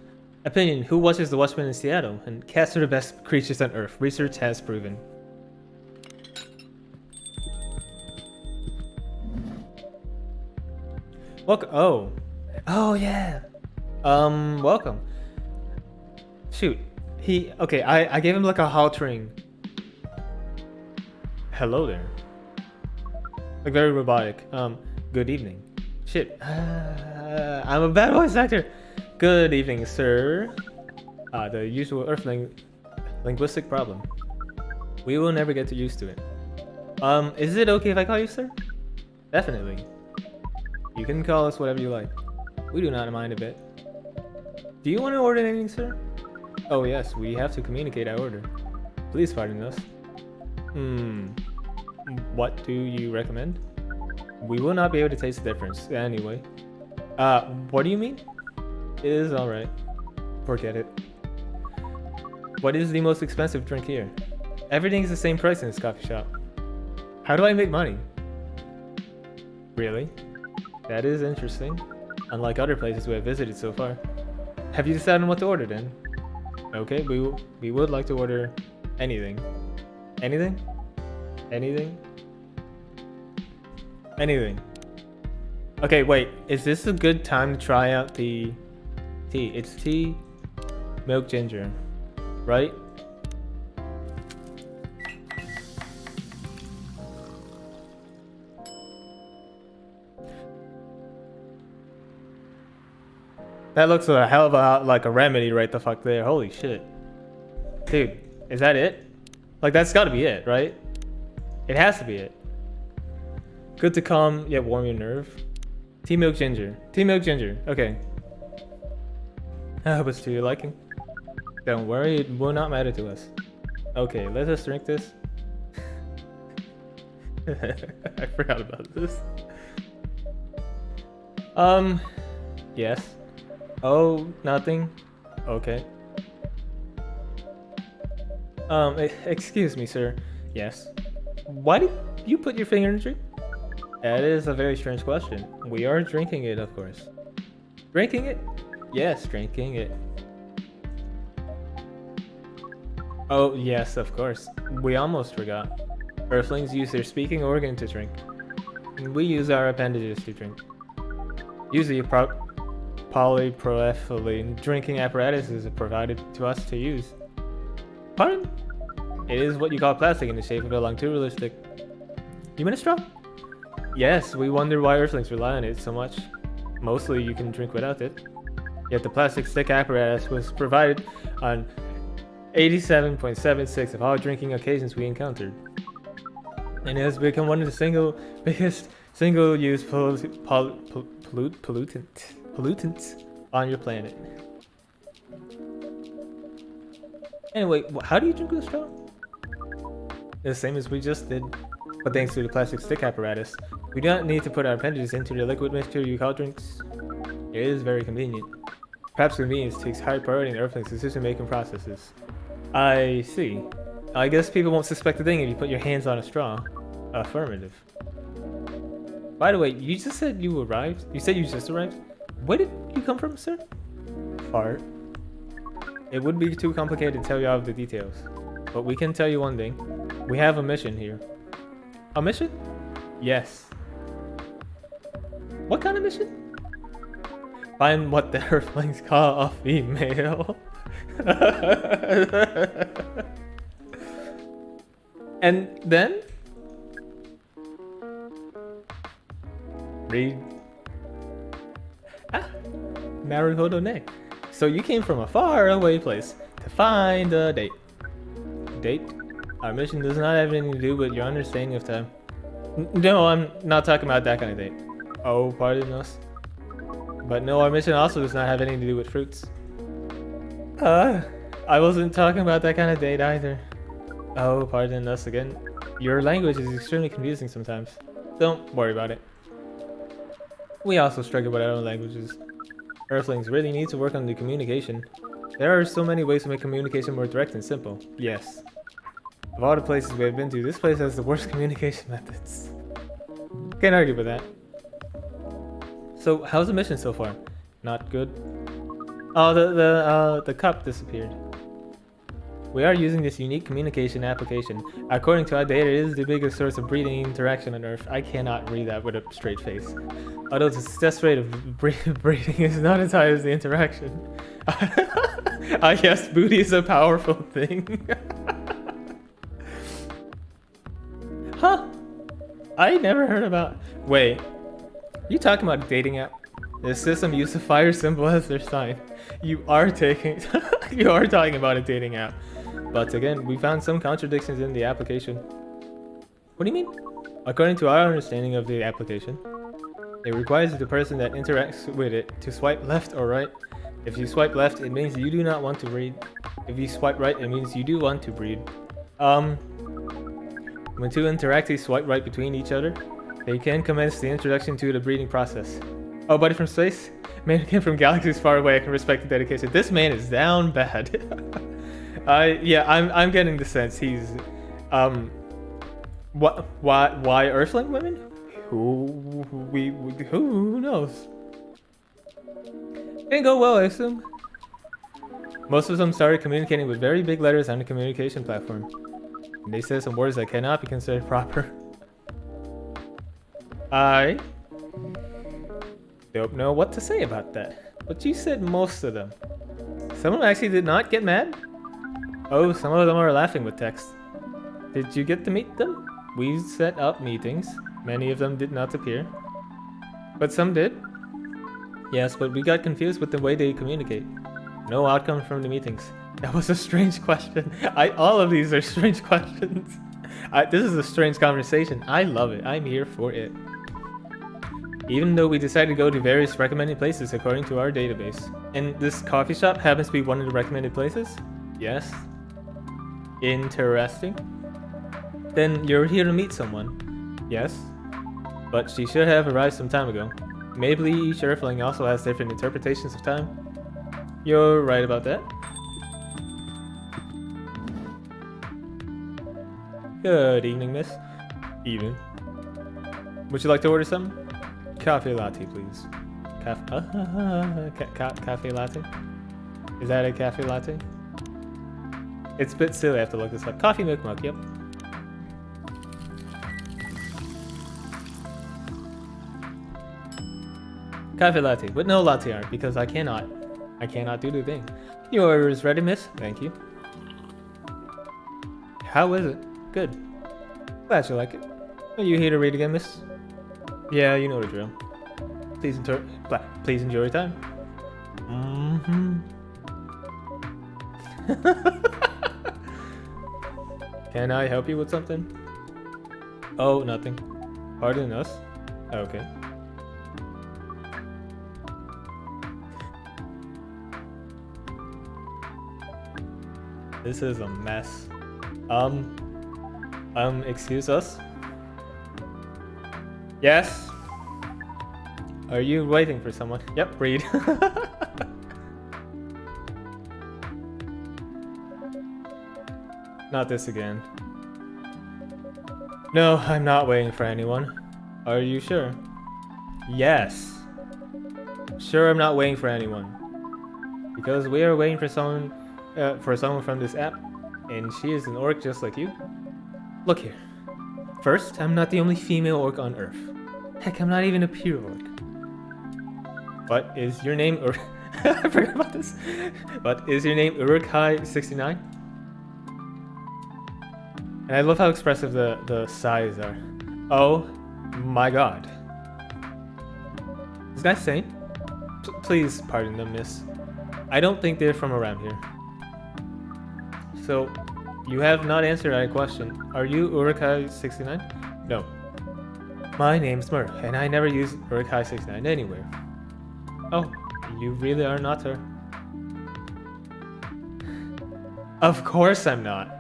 Opinion: who watches the Watchmen in Seattle? And cats are the best creatures on Earth. Research has proven. Welcome. Oh yeah. Welcome. Shoot. Okay. I gave him like a haltering. Hello there. Like very robotic. Good evening. Shit. I'm a bad voice actor. Good evening, sir. The usual Earthling linguistic problem. We will never get used to it. Is it okay if I call you sir? Definitely. You can call us whatever you like. We do not mind a bit. Do you want to order anything, sir? Oh yes, we have to communicate our order. Please pardon us. What do you recommend? We will not be able to taste the difference. Anyway. What do you mean? It is alright. Forget it. What is the most expensive drink here? Everything is the same price in this coffee shop. How do I make money? Really? That is interesting. Unlike other places we have visited so far. Have you decided on what to order then? Okay, we would like to order anything. Anything? Anything? Anything. Okay, wait. Is this a good time to try out the tea? It's tea, milk, ginger, right? That looks a hell of a like a remedy right the fuck there. Holy shit. Dude, is that it? Like that's gotta be it, right? It has to be it. Good to calm yet warm your nerve. Tea milk ginger. Tea milk ginger. Okay. I hope it's to your liking. Don't worry, it will not matter to us. Okay, let us drink this. I forgot about this. Yes. Oh, nothing. Okay. Excuse me, sir. Yes. Why did you put your finger in the drink? That is a very strange question. We are drinking it, of course. Drinking it? Yes, drinking it. Oh, yes, of course. We almost forgot. Earthlings use their speaking organ to drink. We use our appendages to drink. Usually, polypropylene drinking apparatuses are provided to us to use. Pardon? It is what you call plastic in the shape of a longitudinal stick. You mean a straw? Yes, we wonder why Earthlings rely on it so much. Mostly you can drink without it. Yet the plastic stick apparatus was provided on 87.76 of all drinking occasions we encountered. And it has become one of the biggest single-use pollutants on your planet. Anyway, how do you drink with a straw? The same as we just did. But thanks to the plastic stick apparatus, we do not need to put our appendages into the liquid mixture you call drinks. It is very convenient. Perhaps convenience takes high priority in Earthling's decision-making processes. I see. I guess people won't suspect a thing if you put your hands on a straw. Affirmative. By the way, you just said you arrived? You said you just arrived? Where did you come from, sir? Fart. It would be too complicated to tell you all of the details. But we can tell you one thing. We have a mission here. A mission? Yes. What kind of mission? Find what the Earthlings call a female. And then? Read. Naruhodo ne. So you came from a far away place to find a date. Date? Our mission does not have anything to do with your understanding of time. No, I'm not talking about that kind of date. Oh, pardon us. But no, our mission also does not have anything to do with fruits. I wasn't talking about that kind of date either. Oh, pardon us again. Your language is extremely confusing sometimes. Don't worry about it. We also struggle with our own languages. Earthlings really need to work on the communication. There are so many ways to make communication more direct and simple. Yes. Of all the places we have been to, this place has the worst communication methods. Can't argue with that. So, how's the mission so far? Not good. Oh, the cup disappeared. We are using this unique communication application. According to our data, it is the biggest source of breeding interaction on Earth. I cannot read that with a straight face. Although the success rate of breeding is not as high as the interaction. Yes, booty is a powerful thing. Huh? I never heard about... Wait. You talking about a dating app? The system used a fire symbol as their sign. You are taking... you are talking about a dating app. But again, we found some contradictions in the application. What do you mean? According to our understanding of the application, it requires the person that interacts with it to swipe left or right. If you swipe left, it means you do not want to breed. If you swipe right, it means you do want to breed. When two interactees swipe right between each other, they can commence the introduction to the breeding process. Oh, buddy from space? Man came from galaxies far away. I can respect the dedication. This man is down bad. Yeah, I'm getting the sense he's, why Earthling women? Who knows? Didn't go well, I assume. Most of them started communicating with very big letters on the communication platform. And they said some words that cannot be considered proper. I don't know what to say about that. But you said most of them. Some of them actually did not get mad? Oh, some of them are laughing with text. Did you get to meet them? We set up meetings. Many of them did not appear. But some did. Yes, but we got confused with the way they communicate. No outcome from the meetings. That was a strange question. All of these are strange questions. This is a strange conversation. I love it. I'm here for it. Even though we decided to go to various recommended places according to our database. And this coffee shop happens to be one of the recommended places? Yes. Interesting. Then you're here to meet someone. Yes. But she should have arrived some time ago. Maybe each Earthling also has different interpretations of time. You're right about that. Good evening, miss. Evening. Would you like to order something? Coffee latte, please. Cafe latte? Is that a cafe latte? It's a bit silly, I have to look this up. Coffee milk mug, yep. Cafe latte, with no latte art, because I cannot do the thing. Your order is ready, miss. Thank you. How is it? Good. Glad you like it. Are you here to read again, miss? Yeah, you know the drill. Please enjoy your time. Can I help you with something? Oh, nothing. Pardon us? Okay. This is a mess. Excuse us? Yes? Are you waiting for someone? Yep, read. Not this again. No, I'm not waiting for anyone. Are you sure? Yes. Sure, I'm not waiting for anyone. Because we are waiting for someone from this app, and she is an orc just like you. Look here. First, I'm not the only female orc on Earth. Heck, I'm not even a pure orc. What is your name? I forgot about this. What is your name? Uruk-hai69? And I love how expressive the sighs are. Oh my god. This guy's sane? Please pardon them, miss. I don't think they're from around here. So, you have not answered my question. Are you Uruk-hai69? No. My name's Mur, and I never use Uruk-hai69 anywhere. Oh, you really are not her. Of course I'm not.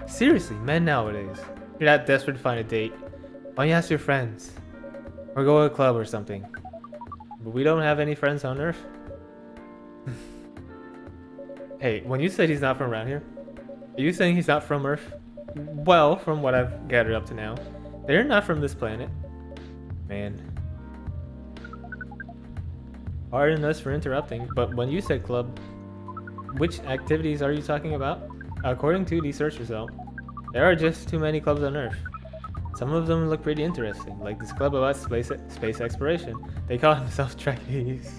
Seriously, men nowadays. You're not desperate to find a date. Why don't you ask your friends? Or go to a club or something. But we don't have any friends on Earth. Hey, when you said he's not from around here, are you saying he's not from Earth? Well, from what I've gathered up to now, they're not from this planet. Man. Pardon us for interrupting, but when you said club, which activities are you talking about? According to the search result, there are just too many clubs on Earth. Some of them look pretty interesting, like this club about space exploration. They call themselves Trekkies.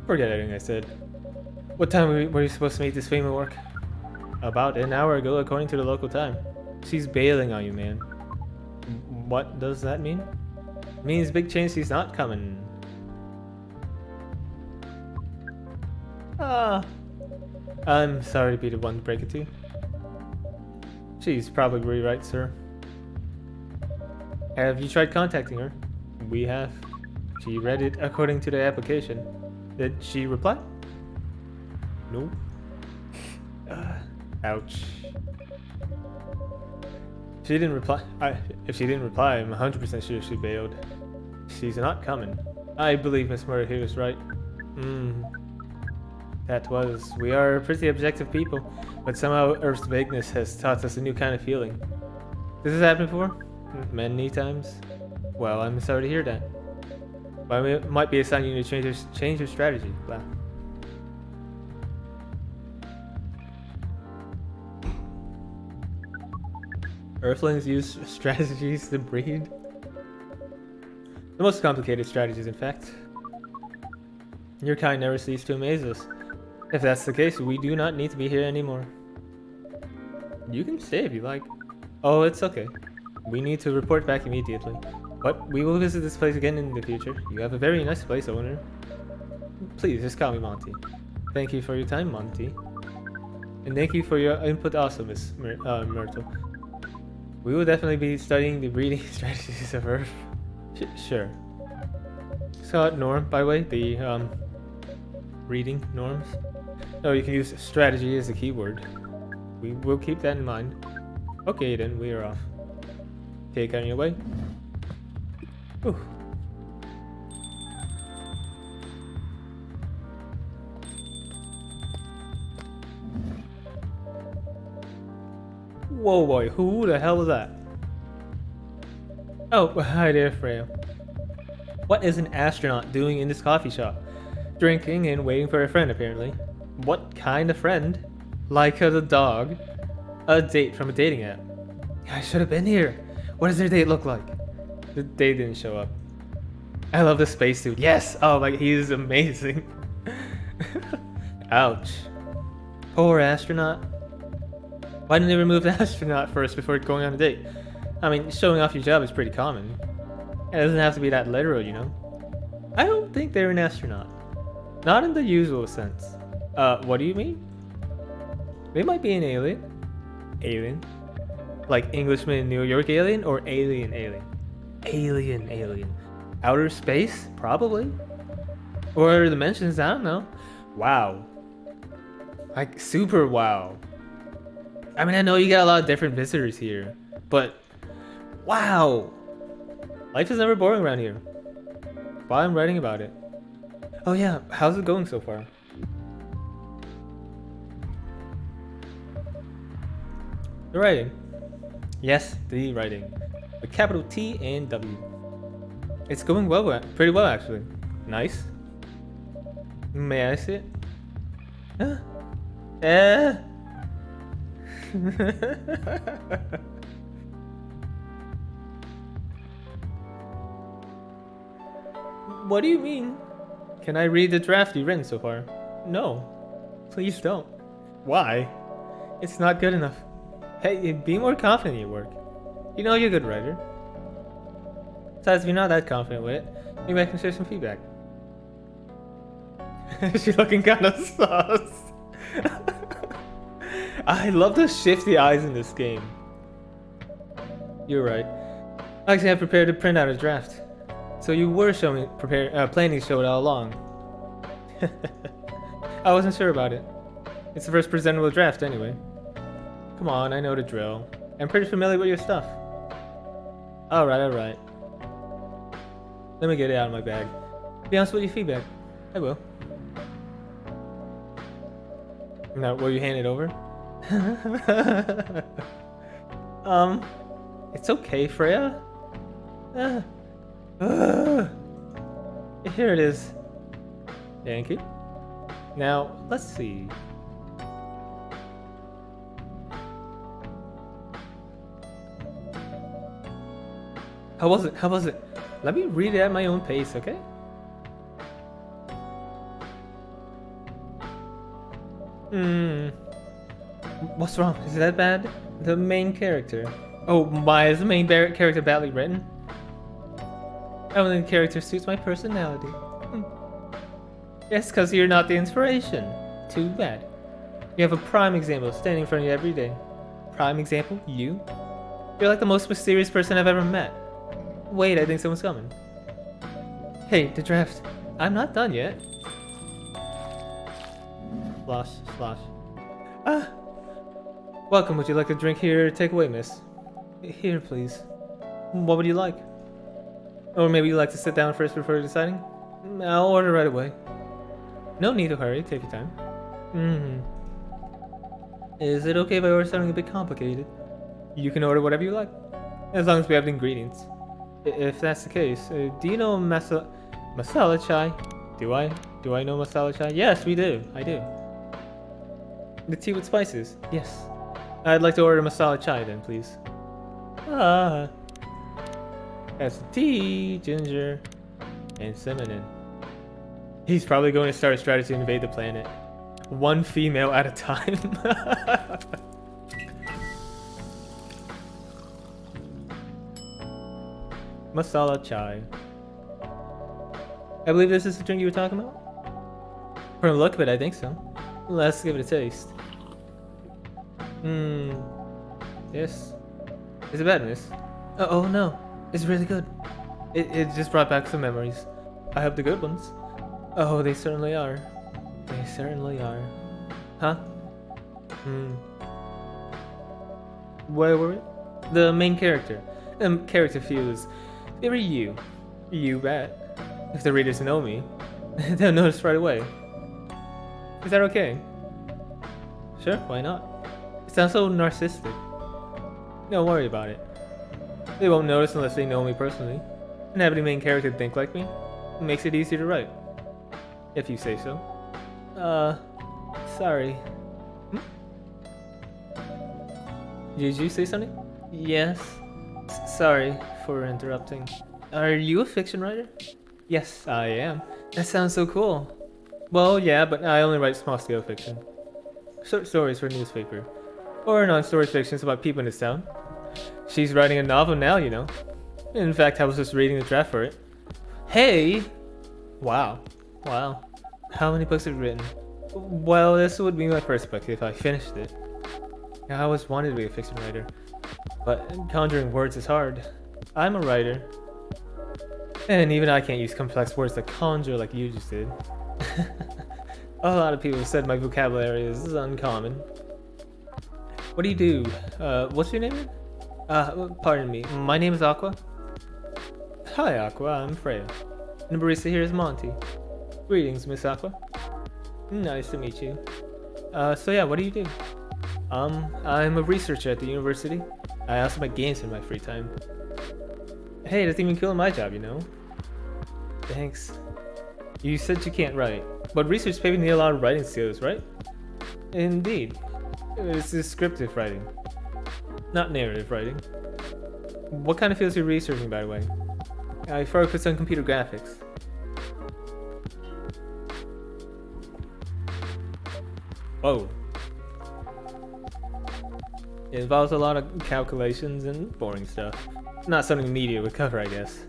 Forget everything I said. What time were you supposed to make this famous work? About an hour ago, according to the local time. She's bailing on you, man. What does that mean? It means big change she's not coming. I'm sorry to be the one to break it to you. She's probably right, sir. Have you tried contacting her? We have. She read it according to the application. Did she reply? No. Ouch. If she didn't reply, I'm 100% sure she bailed. She's not coming. I believe Miss Murray here is right. We are pretty objective people, but somehow Earth's vagueness has taught us a new kind of feeling. This has happened before? Many times? Well, I'm sorry to hear that. But it might be a sign you need to change your strategy. Wow. Earthlings use strategies to breed? The most complicated strategies, in fact. Your kind never ceases to amaze us. If that's the case, we do not need to be here anymore. You can stay if you like. Oh, it's okay. We need to report back immediately. But we will visit this place again in the future. You have a very nice place, owner. Please, just call me Monty. Thank you for your time, Monty. And thank you for your input also, Miss Myrtle. We will definitely be studying the breeding strategies of Earth. Sure. So, norm, by the way, the reading norms. Oh, you can use strategy as a keyword. We will keep that in mind. Okay, then we are off. Take on your way. Whew. Whoa, boy, who the hell was that? Oh, hi there, Freya. What is an astronaut doing in this coffee shop? Drinking and waiting for a friend, apparently. What kind of friend? Like a dog? A date from a dating app. I should have been here. What does their date look like? The date didn't show up. I love the spacesuit. Yes! Oh my, he is amazing. Ouch. Poor astronaut. Why didn't they remove the astronaut first before going on a date? I mean, showing off your job is pretty common. It doesn't have to be that literal, you know? I don't think they're an astronaut. Not in the usual sense. What do you mean? They might be an alien. Alien? Like Englishman in New York alien or alien alien? Alien alien. Outer space? Probably. Or dimensions, I don't know. Wow. Like super wow. I mean, I know you got a lot of different visitors here, but wow. Life is never boring around here. Why I'm writing about it. Oh yeah, how's it going so far? The writing. Yes, the writing. With capital T and W. It's going well, pretty well actually. Nice. May I see it? What do you mean? Can I read the draft you've written so far? No. Please don't. Why? It's not good enough. Hey, be more confident in your work. You know you're a good writer. Besides, if you're not that confident with it, maybe I can share some feedback. She's looking kind of sus. I love the shifty eyes in this game. You're right. Actually, I prepared to print out a draft. So you were planning to show it all along. I wasn't sure about it. It's the first presentable draft anyway. Come on, I know the drill. I'm pretty familiar with your stuff. Alright. Let me get it out of my bag. Be honest with your feedback. I will. Now, will you hand it over? It's okay, Freya. Here it is. Thank you. Now, let's see. How was it? Let me read it at my own pace, okay? What's wrong? Is that bad? The main character. Oh my, is the main character badly written? I don't think the character suits my personality. Yes, because you're not the inspiration. Too bad. You have a prime example standing in front of you every day. Prime example? You? You're like the most mysterious person I've ever met. Wait, I think someone's coming. Hey, the draft. I'm not done yet. Slosh. Welcome, would you like a drink here? Take away, miss. Here, please. What would you like? Or maybe you'd like to sit down first before deciding? I'll order right away. No need to hurry, take your time. Is it okay if I order something a bit complicated? You can order whatever you like, as long as we have the ingredients. If that's the case, do you know masala chai? Do I know masala chai? Yes, we do. I do. The tea with spices? Yes. I'd like to order masala chai then, please. That's tea, ginger, and cinnamon. He's probably going to start a strategy to invade the planet. One female at a time. Masala chai. I believe this is the drink you were talking about? From the look of it, I think so. Let's give it a taste. Yes. Is it bad, miss? Oh no, it's really good. It just brought back some memories. I hope the good ones. Oh, they certainly are. They certainly are. Huh? Where were we? The main character. Character feels very you. You bet. If the readers know me, they'll notice right away. Is that okay? Sure, why not? It sounds so narcissistic. Don't worry about it. They won't notice unless they know me personally. And having the main character think like me makes it easier to write. If you say so. Sorry. Did you say something? Yes. Sorry for interrupting. Are you a fiction writer? Yes, I am. That sounds so cool. Well, yeah, but I only write small-scale fiction. Short stories for a newspaper. Or non-story fictions about people in this town. She's writing a novel now, you know. In fact, I was just reading the draft for it. Hey! Wow. How many books have you written? Well, this would be my first book if I finished it. I always wanted to be a fiction writer. But conjuring words is hard. I'm a writer. And even I can't use complex words to conjure like you just did. A lot of people have said my vocabulary is uncommon. What do you do? What's your name? Pardon me. My name is Aqua. Hi, Aqua. I'm Freya. And the barista here is Monty. Greetings, Miss Aqua. Nice to meet you. So yeah, what do you do? I'm a researcher at the university. I also make games in my free time. Hey, that's even cooler than my job, you know? Thanks. You said you can't write, but research papers need a lot of writing skills, right? Indeed. It's descriptive writing, not narrative writing. What kind of fields are you researching, by the way? I focus on computer graphics. Whoa. It involves a lot of calculations and boring stuff. Not something media would cover, I guess.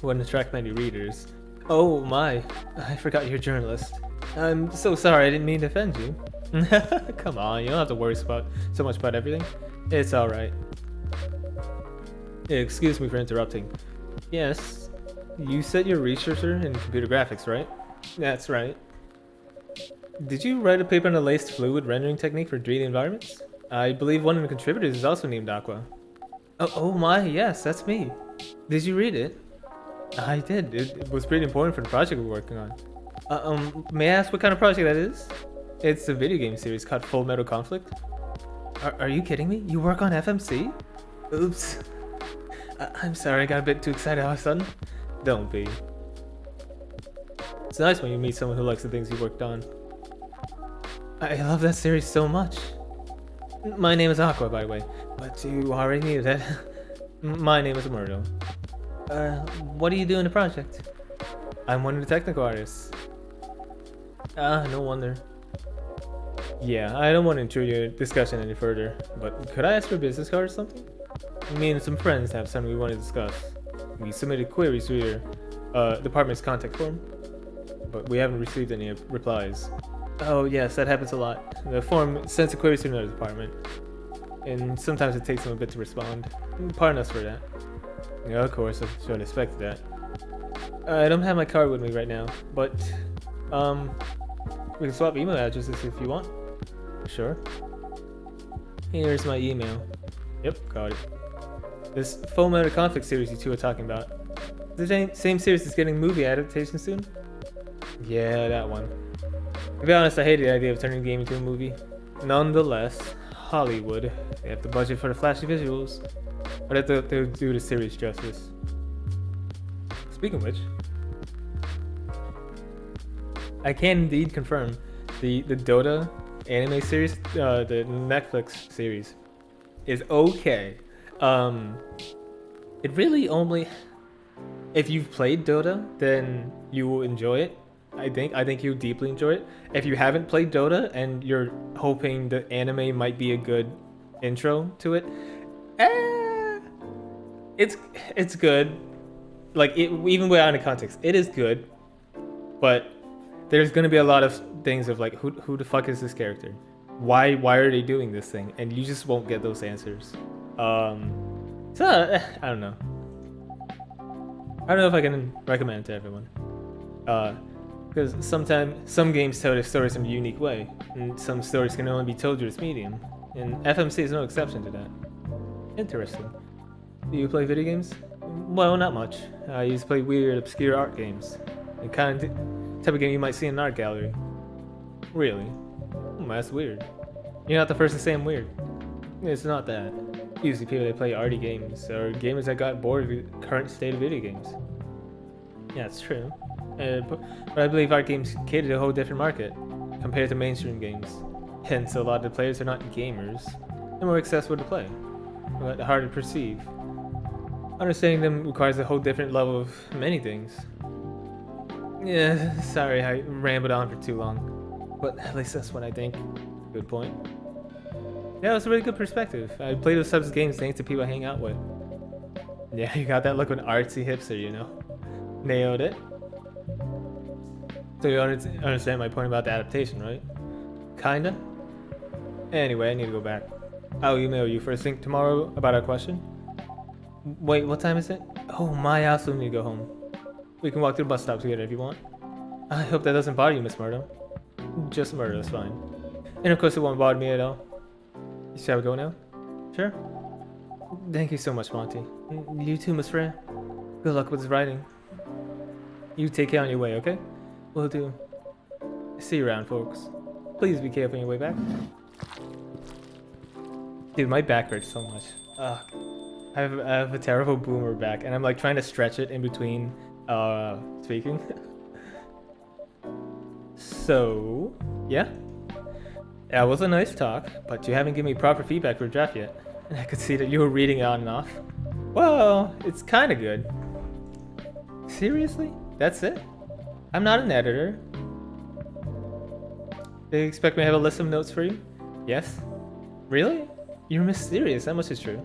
Wouldn't attract many readers. Oh my, I forgot you're a journalist. I'm so sorry, I didn't mean to offend you. Come on, you don't have to worry so much about everything. It's alright. Excuse me for interrupting. Yes. You said you're a researcher in computer graphics, right? That's right. Did you write a paper on the laced fluid rendering technique for 3D environments? I believe one of the contributors is also named Aqua. Oh my, yes, that's me. Did you read it? I did. It was pretty important for the project we're working on. May I ask what kind of project that is? It's a video game series called Full Metal Conflict. Are you kidding me? You work on FMC? Oops. I'm sorry, I got a bit too excited all of a sudden. Don't be. It's nice when you meet someone who likes the things you worked on. I love that series so much. My name is Aqua, by the way, but you already knew that. My name is Murdo. What do you do in the project? I'm one of the technical artists. No wonder. Yeah, I don't want to intrude your discussion any further, but could I ask for a business card or something? Me and some friends have something we want to discuss. We submitted queries through your department's contact form, but we haven't received any replies. Oh yes, that happens a lot. The form sends the queries to another department, and sometimes it takes them a bit to respond. Pardon us for that. Yeah, of course, I should have expected that. I don't have my card with me right now, but we can swap email addresses if you want. Sure. Here's my email. Yep, got it. This Full Metal Conflict series you two are talking about. The same series is getting movie adaptation soon? Yeah, that one. To be honest, I hate the idea of turning the game into a movie. Nonetheless, Hollywood, they have the budget for the flashy visuals, but they'll do the series justice. Speaking of which, I can indeed confirm the Dota anime series, the Netflix series, is okay. It really only, if you've played Dota, then you will enjoy it. I think you'll deeply enjoy it. If you haven't played Dota and you're hoping the anime might be a good intro to it, it's good. Like even without any context, it is good. But there's gonna be a lot of things of like, who the fuck is this character? Why are they doing this thing? And you just won't get those answers. So I don't know. I don't know if I can recommend it to everyone. Because sometimes some games tell their stories in a unique way, and some stories can only be told through this medium, and FMC is no exception to that. Interesting. Do you play video games? Well, not much. I used to play weird, obscure art games. The kind of type of game you might see in an art gallery. Really? That's weird. You're not the first to say I'm weird. It's not that. Usually people that play arty games are gamers that got bored of the current state of video games. Yeah, it's true. But I believe art games cater to a whole different market compared to mainstream games. Hence, a lot of the players are not gamers. They're more accessible to play, but hard to perceive. Understanding them requires a whole different level of many things. Yeah, sorry I rambled on for too long, but at least that's what I think. Good point. Yeah, it's a really good perspective. I play those types of games thanks to people I hang out with. Yeah, you got that look of an artsy hipster, you know? Nailed it. So you understand my point about the adaptation, right? Kinda? Anyway, I need to go back. I'll email you first thing tomorrow about our question. Wait, what time is it? Oh my, I also need to go home. We can walk to the bus stop together if you want. I hope that doesn't bother you, Miss Murdo. Just Murdo is fine. And of course it won't bother me at all. Shall we go now? Sure. Thank you so much, Monty. You too, Miss Freya. Good luck with his writing. You take care on your way, okay? Will do. See you around, folks. Please be careful on your way back. Dude, my back hurts so much. I have a terrible boomer back, and I'm like trying to stretch it in between speaking. So, yeah. That was a nice talk, but you haven't given me proper feedback for a draft yet. And I could see that you were reading it on and off. Well, it's kind of good. Seriously? That's it? I'm not an editor. They expect me to have a list of notes for you? Yes? Really? You're mysterious, that much is true.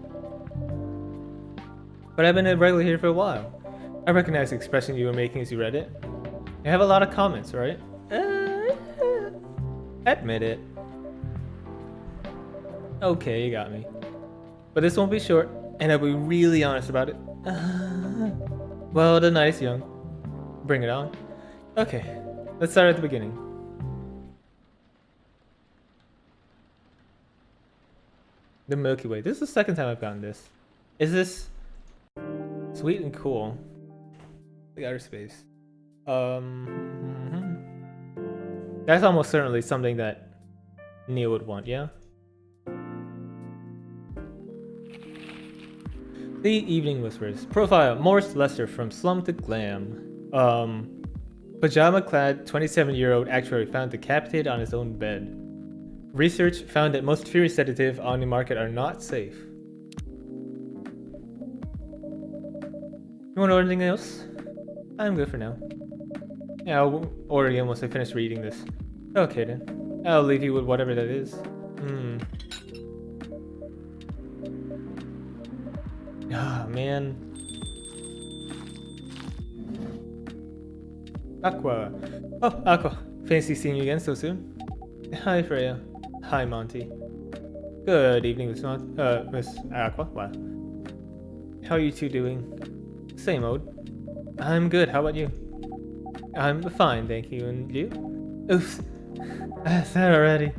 But I've been a regular here for a while. I recognize the expression you were making as you read it. You have a lot of comments, right? Admit it. Okay, you got me. But this won't be short, and I'll be really honest about it. Well, the night is young. Bring it on. Okay, let's start at the beginning. The Milky Way. This is the second time I've gotten this. Is this sweet and cool? The outer space. That's almost certainly something that Neil would want, yeah? The Evening Whispers. Profile, Morris Lester from Slum to Glam. Pajama-clad 27-year-old actuary found decapitated on his own bed. Research found that most fury sedatives on the market are not safe. You want to order anything else? I'm good for now. Yeah, I'll order again once I finish reading this. Okay then. I'll leave you with whatever that is. Ah, man. Aqua. Oh, Aqua. Fancy seeing you again so soon. Hi, Freya. Hi, Monty. Good evening, Miss Aqua. Wow. How are you two doing? Same old. I'm good. How about you? I'm fine, thank you. And you? Oops. I said already.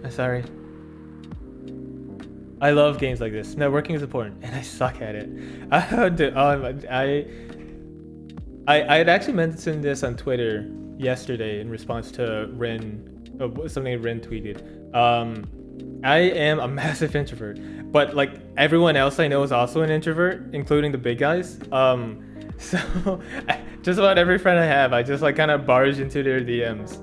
I'm sorry. I love games like this. Networking is important, and I suck at it. I had actually mentioned this on Twitter yesterday in response to something Ren tweeted. I am a massive introvert, but like everyone else I know is also an introvert, including the big guys. So just about every friend I have, I just like kind of barge into their DMs.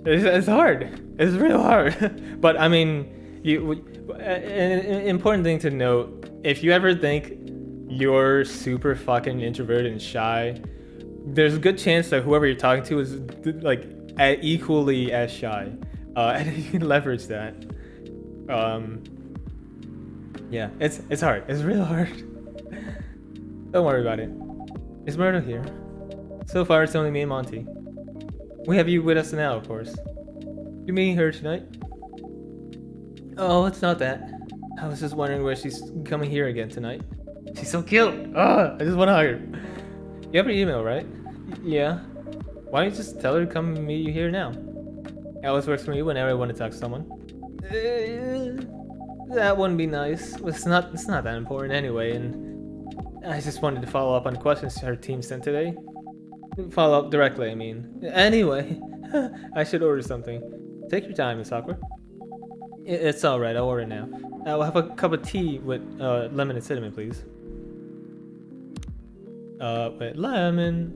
It's hard. It's real hard. But I mean, an important thing to note: if you ever think you're super fucking introverted and shy, there's a good chance that whoever you're talking to is like equally as shy, and you can leverage that. Yeah, it's hard. It's real hard. Don't worry about it. Is Myrtle here? So far, it's only me and Monty. We have you with us now, of course. You meeting her tonight? Oh, it's not that. I was just wondering where she's coming here again tonight. She's so cute. I just want to hug her. You have her email, right? Yeah. Why don't you just tell her to come meet you here now? It always works for me whenever I want to talk to someone. That wouldn't be nice. It's not that important anyway, and I just wanted to follow up on questions her team sent today. Follow up directly, I mean. Anyway, I should order something. Take your time, Miss Aqua. It's alright, I'll order now. I'll have a cup of tea with lemon and cinnamon, please. Wait, lemon,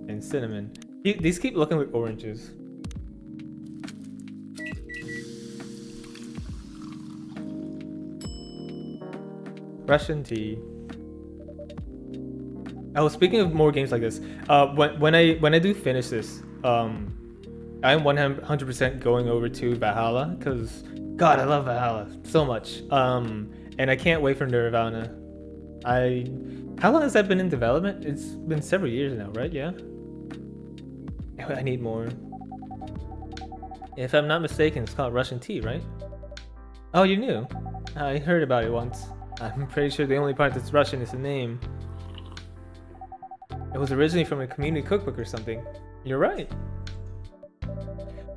and cinnamon. These keep looking like oranges. Russian tea. Oh, speaking of more games like this, when I do finish this, I'm 100% going over to Valhalla because God, I love Valhalla so much. And I can't wait for Nirvana. How long has that been in development? It's been several years now, right? Yeah. I need more. If I'm not mistaken, it's called Russian tea, right? Oh, you knew? I heard about it once. I'm pretty sure the only part that's Russian is the name. It was originally from a community cookbook or something. You're right.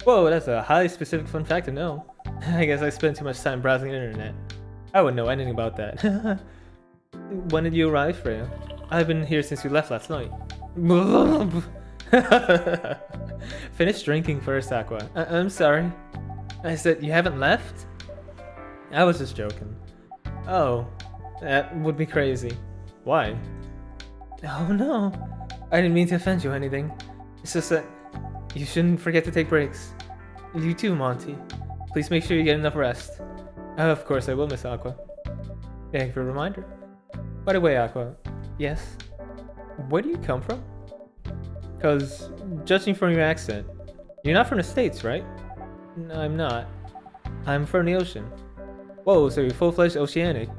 Whoa, that's a highly specific fun fact to know. I guess I spent too much time browsing the internet. I wouldn't know anything about that. When did you arrive, Freya? I've been here since you left last night. Finish drinking first, Aqua. I'm sorry. I said you haven't left? I was just joking. Oh, that would be crazy. Why? Oh no, I didn't mean to offend you or anything. It's just that you shouldn't forget to take breaks. You too, Monty. Please make sure you get enough rest. Of course I will, Miss Aqua. Thank you for the reminder. By the way, Aqua. Yes? Where do you come from? Because, judging from your accent, you're not from the States, right? No, I'm not. I'm from the ocean. Whoa, so you're full-fledged oceanic.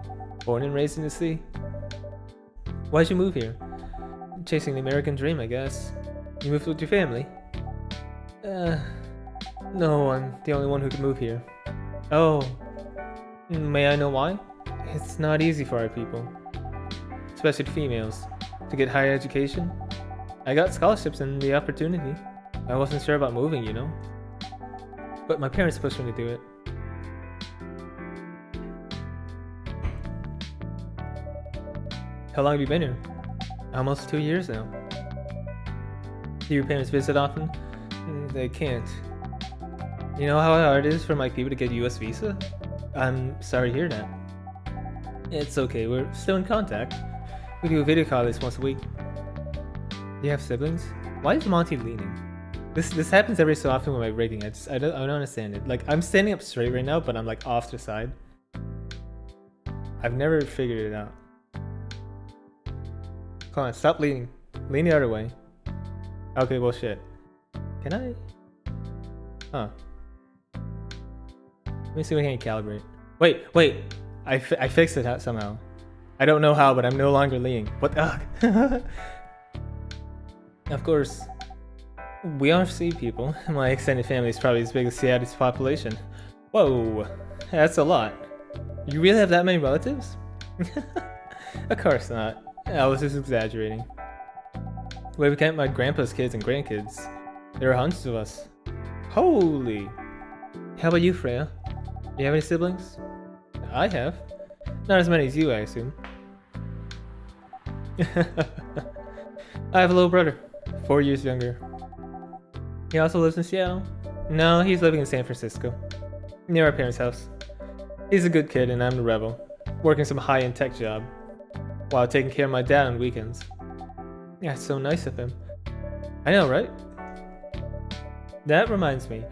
Born and raised in the sea. Why'd you move here? Chasing the American dream, I guess. You moved with your family? No, I'm the only one who can move here. Oh. May I know why? It's not easy for our people. especially to females, to get higher education. I got scholarships and the opportunity. I wasn't sure about moving, you know? But my parents pushed me to do it. How long have you been here? Almost 2 years now. Do your parents visit often? They can't. You know how hard it is for my people to get a US visa? I'm sorry to hear that. It's okay, we're still in contact. We do a video call at least once a week. Do you have siblings? Why is Monty leaning? This happens every so often with my rigging. I don't understand it. Like, I'm standing up straight right now, but I'm like off to the side. I've never figured it out. Come on, stop leaning. Lean the other way. Okay, well shit. Can I? Huh. Let me see if I can calibrate. Wait. I fixed it out somehow. I don't know how, but I'm no longer leaning. What the? Of course. We are sea people. My extended family is probably as big as Seattle's population. Whoa, that's a lot. You really have that many relatives? Of course not. I was just exaggerating. Wait, we count my grandpa's kids and grandkids. There are hundreds of us. Holy! How about you, Freya? Do you have any siblings? I have. Not as many as you, I assume. I have a little brother, 4 years younger. He also lives in Seattle. No, he's living in San Francisco, near our parents' house. He's a good kid and I'm the rebel, working some high-end tech job, while taking care of my dad on weekends. Yeah, it's so nice of him. I know, right? That reminds me.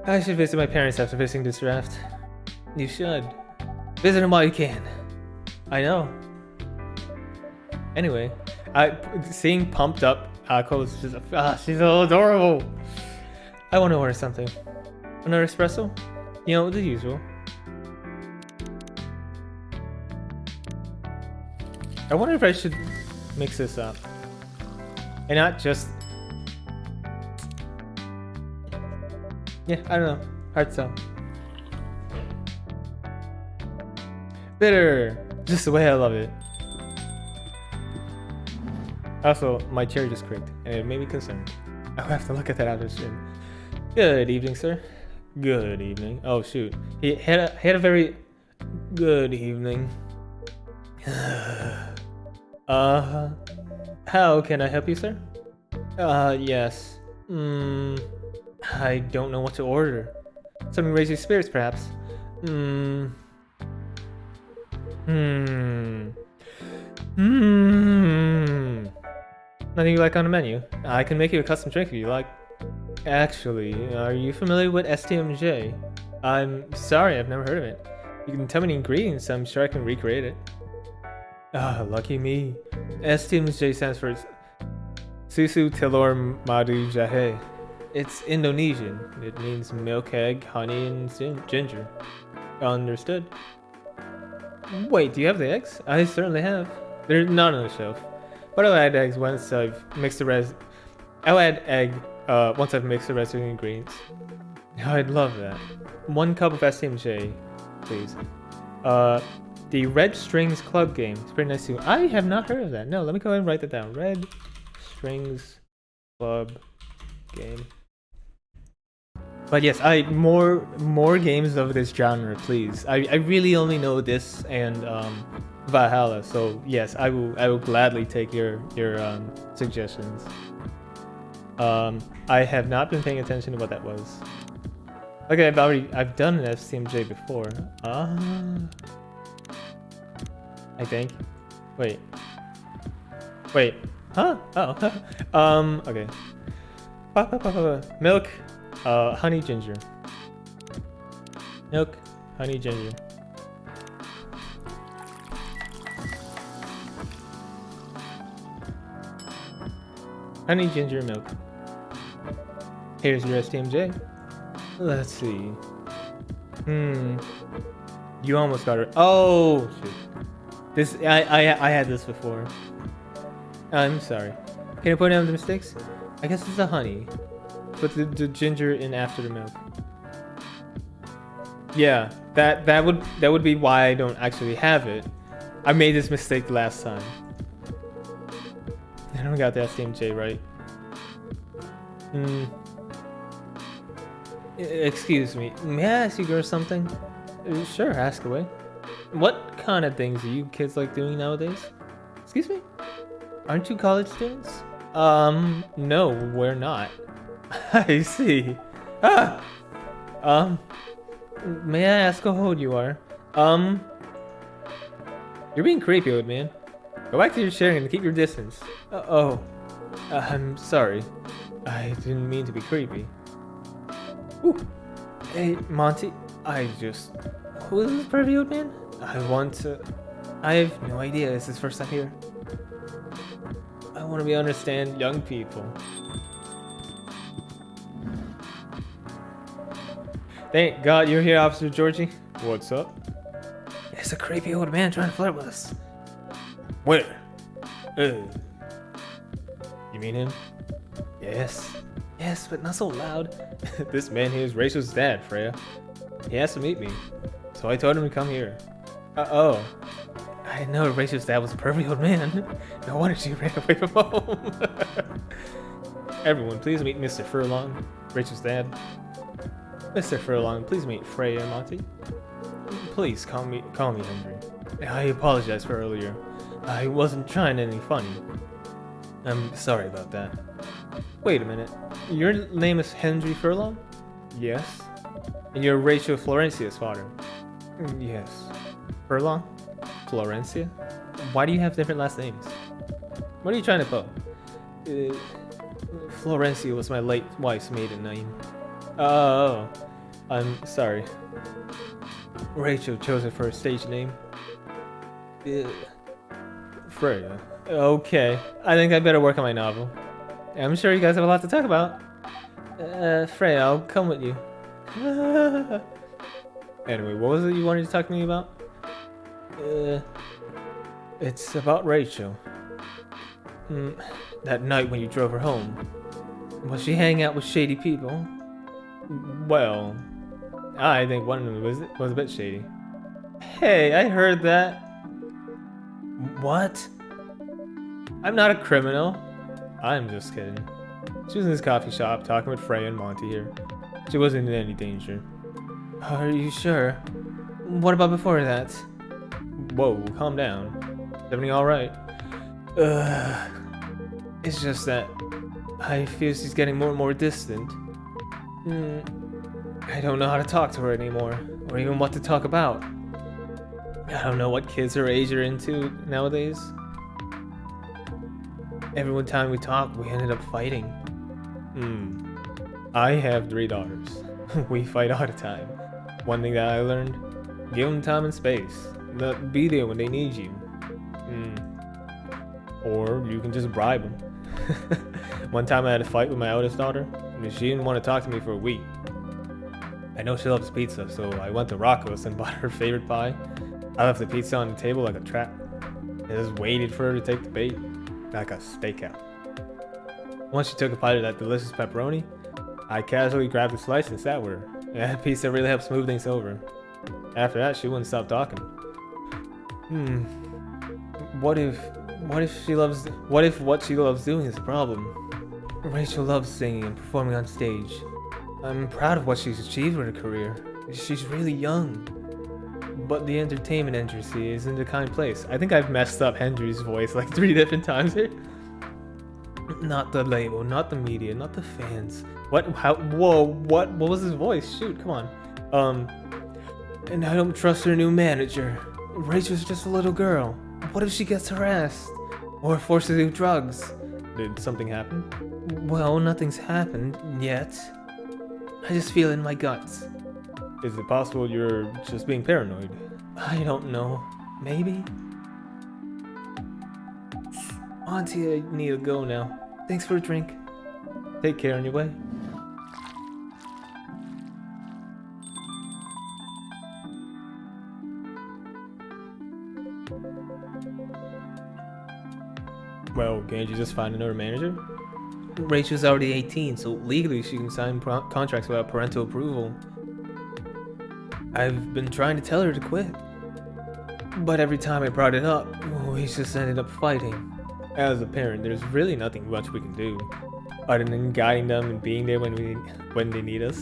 I should visit my parents after visiting this draft. You should. Visit them while you can. I know. Anyway, seeing pumped up Akko is just she's so adorable. I want to order something. Another espresso? You know, the usual. I wonder if I should mix this up. And not just... Yeah, I don't know. Hard to tell. Bitter! Just the way I love it. Also, my chair just creaked, and it made me concerned. I'll have to look at that after the stream. Good evening, sir. Good evening. Oh, shoot. He had a very good evening. How can I help you, sir? Yes. I don't know what to order. Something to raise your spirits, perhaps. Nothing you like on the menu? I can make you a custom drink if you like. Actually, are you familiar with STMJ? I'm sorry, I've never heard of it. You can tell me the ingredients, I'm sure I can recreate it. Lucky me. STMJ stands for Susu Telur Madu Jahe. It's Indonesian. It means milk, egg, honey, and ginger. Understood. Wait, do you have the eggs? I certainly have. They're not on the shelf. But I'll add eggs once I've mixed the rest. I'll add egg once I've mixed the rest of the ingredients. I'd love that. 1 cup of STMJ, please. The Red Strings Club game. It's pretty nice too. I have not heard of that. No, let me go ahead and write that down. Red Strings Club game. But yes, more games of this genre, please. I really only know this and Valhalla, so yes, I will gladly take your suggestions. I have not been paying attention to what that was. Okay, I've done an STMJ before. I think. Wait. Huh? Oh. Okay. Milk, honey, ginger. Milk, honey, ginger. Honey, ginger, milk. Here's your STMJ. Let's see. You almost got it. Oh shit. This I had this before. I'm sorry. Can you point out the mistakes? I guess it's the honey. Put the ginger in after the milk. Yeah, that would be why I don't actually have it. I made this mistake last time. I don't got that same J right. Excuse me, may I ask you girls something? Sure, ask away. What kind of things do you kids like doing nowadays? Excuse me? Aren't you college students? No, we're not. I see. Ah! May I ask how old you are? You're being creepy, old man. Go back to your sharing and keep your distance. I'm sorry. I didn't mean to be creepy. Ooh. Hey, Monty, who is this pervy old man? I have no idea, it's his first time here. I want to understand young people. Thank God you're here, Officer Georgie. What's up? It's a creepy old man trying to flirt with us. Where? You mean him? Yes. Yes, but not so loud. This man here is Rachel's dad, Freya. He asked to meet me, so I told him to come here. Oh. I didn't know Rachel's dad was a pervy old man. No wonder she ran away from home. Everyone, please meet Mr. Furlong, Rachel's dad. Mr. Furlong, please meet Freya and Monty. Please call me Henry. I apologize for earlier. I wasn't trying any funny. I'm sorry about that. Wait a minute. Your name is Henry Furlong? Yes. And you're Rachel Florencia's father? Yes. Furlong? Florencia? Why do you have different last names? What are you trying to pull? Florencia was my late wife's maiden name. Oh, I'm sorry. Rachel chose it for a stage name. Freya. Okay, I think I better work on my novel. I'm sure you guys have a lot to talk about. Freya, I'll come with you. Anyway, what was it you wanted to talk to me about? It's about Rachel. That night when you drove her home. Was she hanging out with shady people? Well, I think one of them was a bit shady. Hey, I heard that. What? I'm not a criminal. I'm just kidding. She was in this coffee shop talking with Freya and Monty here. She wasn't in any danger. Are you sure? What about before that? Whoa, calm down. Is everything alright? It's just that I feel she's getting more and more distant. I don't know how to talk to her anymore, or even what to talk about. I don't know what kids her age are into nowadays. Every time we talked, we ended up fighting. I have 3 daughters. We fight all the time. One thing that I learned, give them time and space. Be there when they need you. Or you can just bribe them. One time I had a fight with my eldest daughter, and she didn't want to talk to me for a week. I know she loves pizza, so I went to Rocco's and bought her favorite pie. I left the pizza on the table like a trap. I just waited for her to take the bait, like a stakeout. Once she took a bite of that delicious pepperoni, I casually grabbed a slice and sat with her. That pizza really helped smooth things over. After that, she wouldn't stop talking. What if what she loves doing is a problem? Rachel loves singing and performing on stage. I'm proud of what she's achieved with her career. She's really young. But the entertainment industry is in a kind place. I think I've messed up Henry's voice like 3 different times here. Not the label, not the media, not the fans. What was his voice? Shoot, come on. And I don't trust her new manager. Rachel's just a little girl. What if she gets harassed? Or forced to do drugs? Did something happen? Well, nothing's happened yet. I just feel it in my guts. Is it possible you're just being paranoid? I don't know. Maybe? Auntie, I need to go now. Thanks for a drink. Take care on your way. Well, can't you just find another manager? Rachel's already 18, so legally she can sign contracts without parental approval. I've been trying to tell her to quit. But every time I brought it up, we just ended up fighting. As a parent, there's really nothing much we can do, other than guiding them and being there when they need us.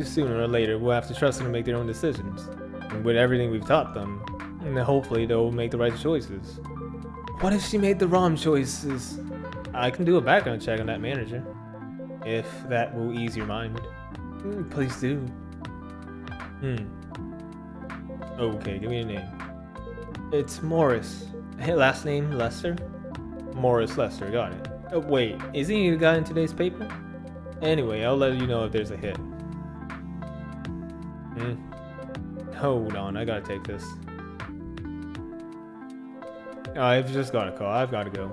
Sooner or later, we'll have to trust them to make their own decisions. And with everything we've taught them, and hopefully they'll make the right choices. What if she made the wrong choices? I can do a background check on that manager, if that will ease your mind. Please do. Okay, give me a name. It's Morris. Last name Lester? Morris Lester, got it. Wait, isn't he the guy in today's paper? Anyway, I'll let you know if there's a hit. Hold on, I gotta take this. I've just got a call, I've gotta go.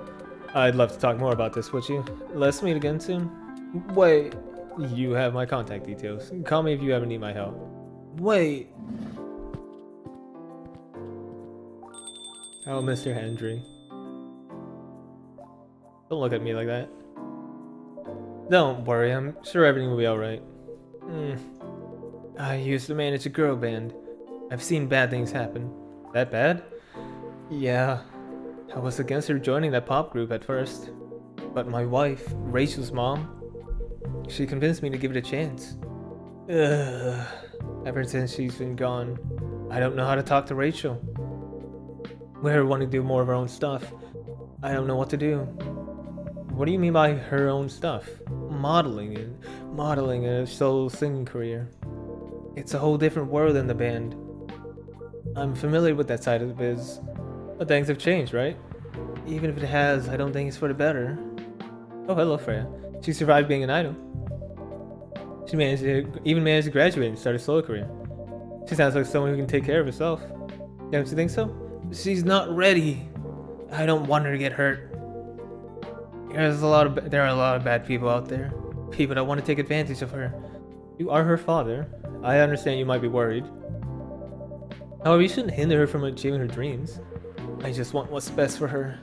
I'd love to talk more about this with you. Let's meet again soon. Wait, you have my contact details. Call me if you ever need my help. Wait. Oh, Mr. Hendry. Don't look at me like that. Don't worry, I'm sure everything will be alright. I used to manage a girl band. I've seen bad things happen. That bad? Yeah. I was against her joining that pop group at first. But my wife, Rachel's mom, she convinced me to give it a chance. Ever since she's been gone, I don't know how to talk to Rachel. We're wanting to do more of our own stuff. I don't know what to do. What do you mean by her own stuff? Modeling a solo singing career. It's a whole different world than the band. I'm familiar with that side of the biz. But things have changed, right? Even if it has, I don't think it's for the better. Oh, hello, Freya. She survived being an idol. She even managed to graduate and start a solo career. She sounds like someone who can take care of herself. Don't you think so? She's not ready. I don't want her to get hurt. There are a lot of bad people out there. People that want to take advantage of her. You are her father. I understand you might be worried. However, you shouldn't hinder her from achieving her dreams. I just want what's best for her.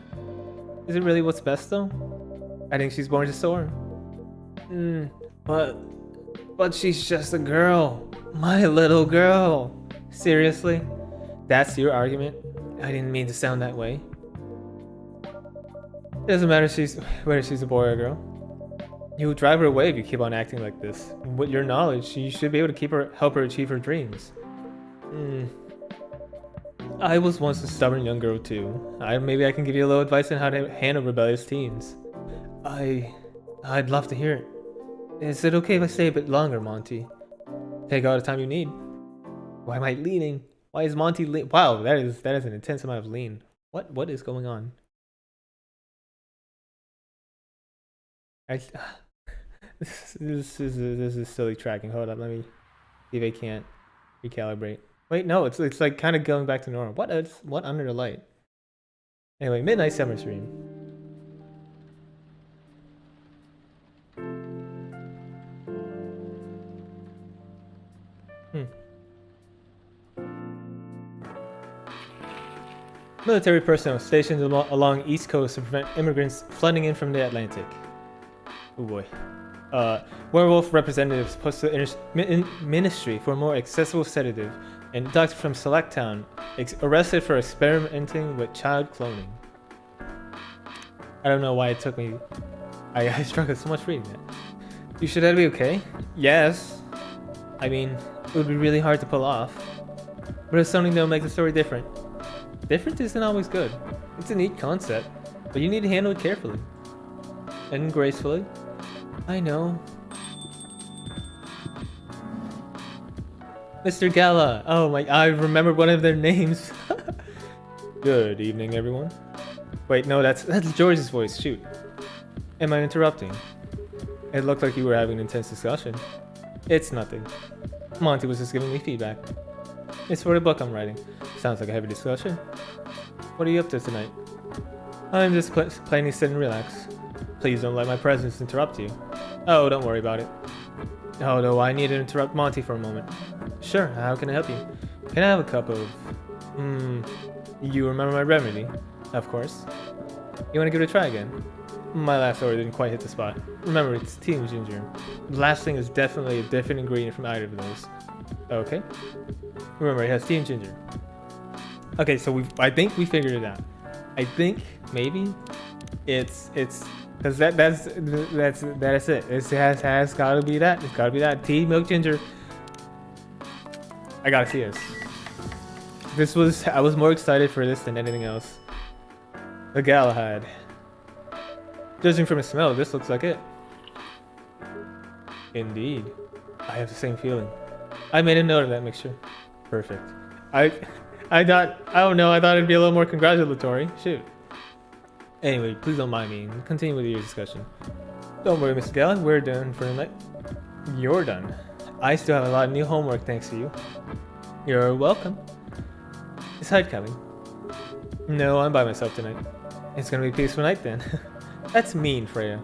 Is it really what's best though? I think she's born to soar. But she's just a girl. My little girl. Seriously? That's your argument? I didn't mean to sound that way. It doesn't matter whether she's a boy or a girl. You'll drive her away if you keep on acting like this. With your knowledge, you should be able to help her achieve her dreams. I was once a stubborn young girl too. Maybe I can give you a little advice on how to handle rebellious teens. I'd love to hear it. Is it okay if I stay a bit longer, Monty? Take all the time you need. Why am I leaning? Why is Monty lean? Wow, that is an intense amount of lean. What is going on? This is silly tracking. Hold up, let me see if I can't recalibrate. Wait, no, it's like kind of going back to normal. What under the light? Anyway, midnight summer stream. Military personnel stationed along East Coast to prevent immigrants flooding in from the Atlantic. Oh boy. Werewolf representatives post to Ministry for a more accessible sedative, and a doctor from Select Town arrested for experimenting with child cloning. I don't know why it took me. I struggled so much reading that. Should that be okay? Yes. I mean, it would be really hard to pull off. But it's something that'll make the story different. Different isn't always good. It's a neat concept, but you need to handle it carefully. And gracefully. I know. Mr. Gala. Oh my, I remember one of their names. Good evening, everyone. Wait, no, that's George's voice. Shoot. Am I interrupting? It looked like you were having an intense discussion. It's nothing. Monty was just giving me feedback. It's for the book I'm writing. Sounds like a heavy discussion. What are you up to tonight? I'm just plainly sit and relax. Please don't let my presence interrupt you. Oh, don't worry about it. Oh, no, I need to interrupt Monty for a moment. Sure, how can I help you? Can I have a cup of... You remember my remedy? Of course. You want to give it a try again? My last order didn't quite hit the spot. Remember, it's tea and ginger. The last thing is definitely a different ingredient from either of those. Okay. Remember, it has tea and ginger. Okay, so I think we figured it out. I think, maybe, It's because that's it. It has gotta be that. It's gotta be that tea, milk, ginger. I gotta see this. I was more excited for this than anything else. The Galahad. Judging from the smell, this looks like it. Indeed. I have the same feeling. I made a note of that mixture. Perfect. I don't know, I thought it'd be a little more congratulatory. Shoot. Anyway, please don't mind me. Continue with your discussion. Don't worry, Mr. Galahad, we're done for the night. You're done. I still have a lot of new homework thanks to you. You're welcome. Is Hyde coming? No, I'm by myself tonight. It's gonna be a peaceful night then. That's mean, Freya.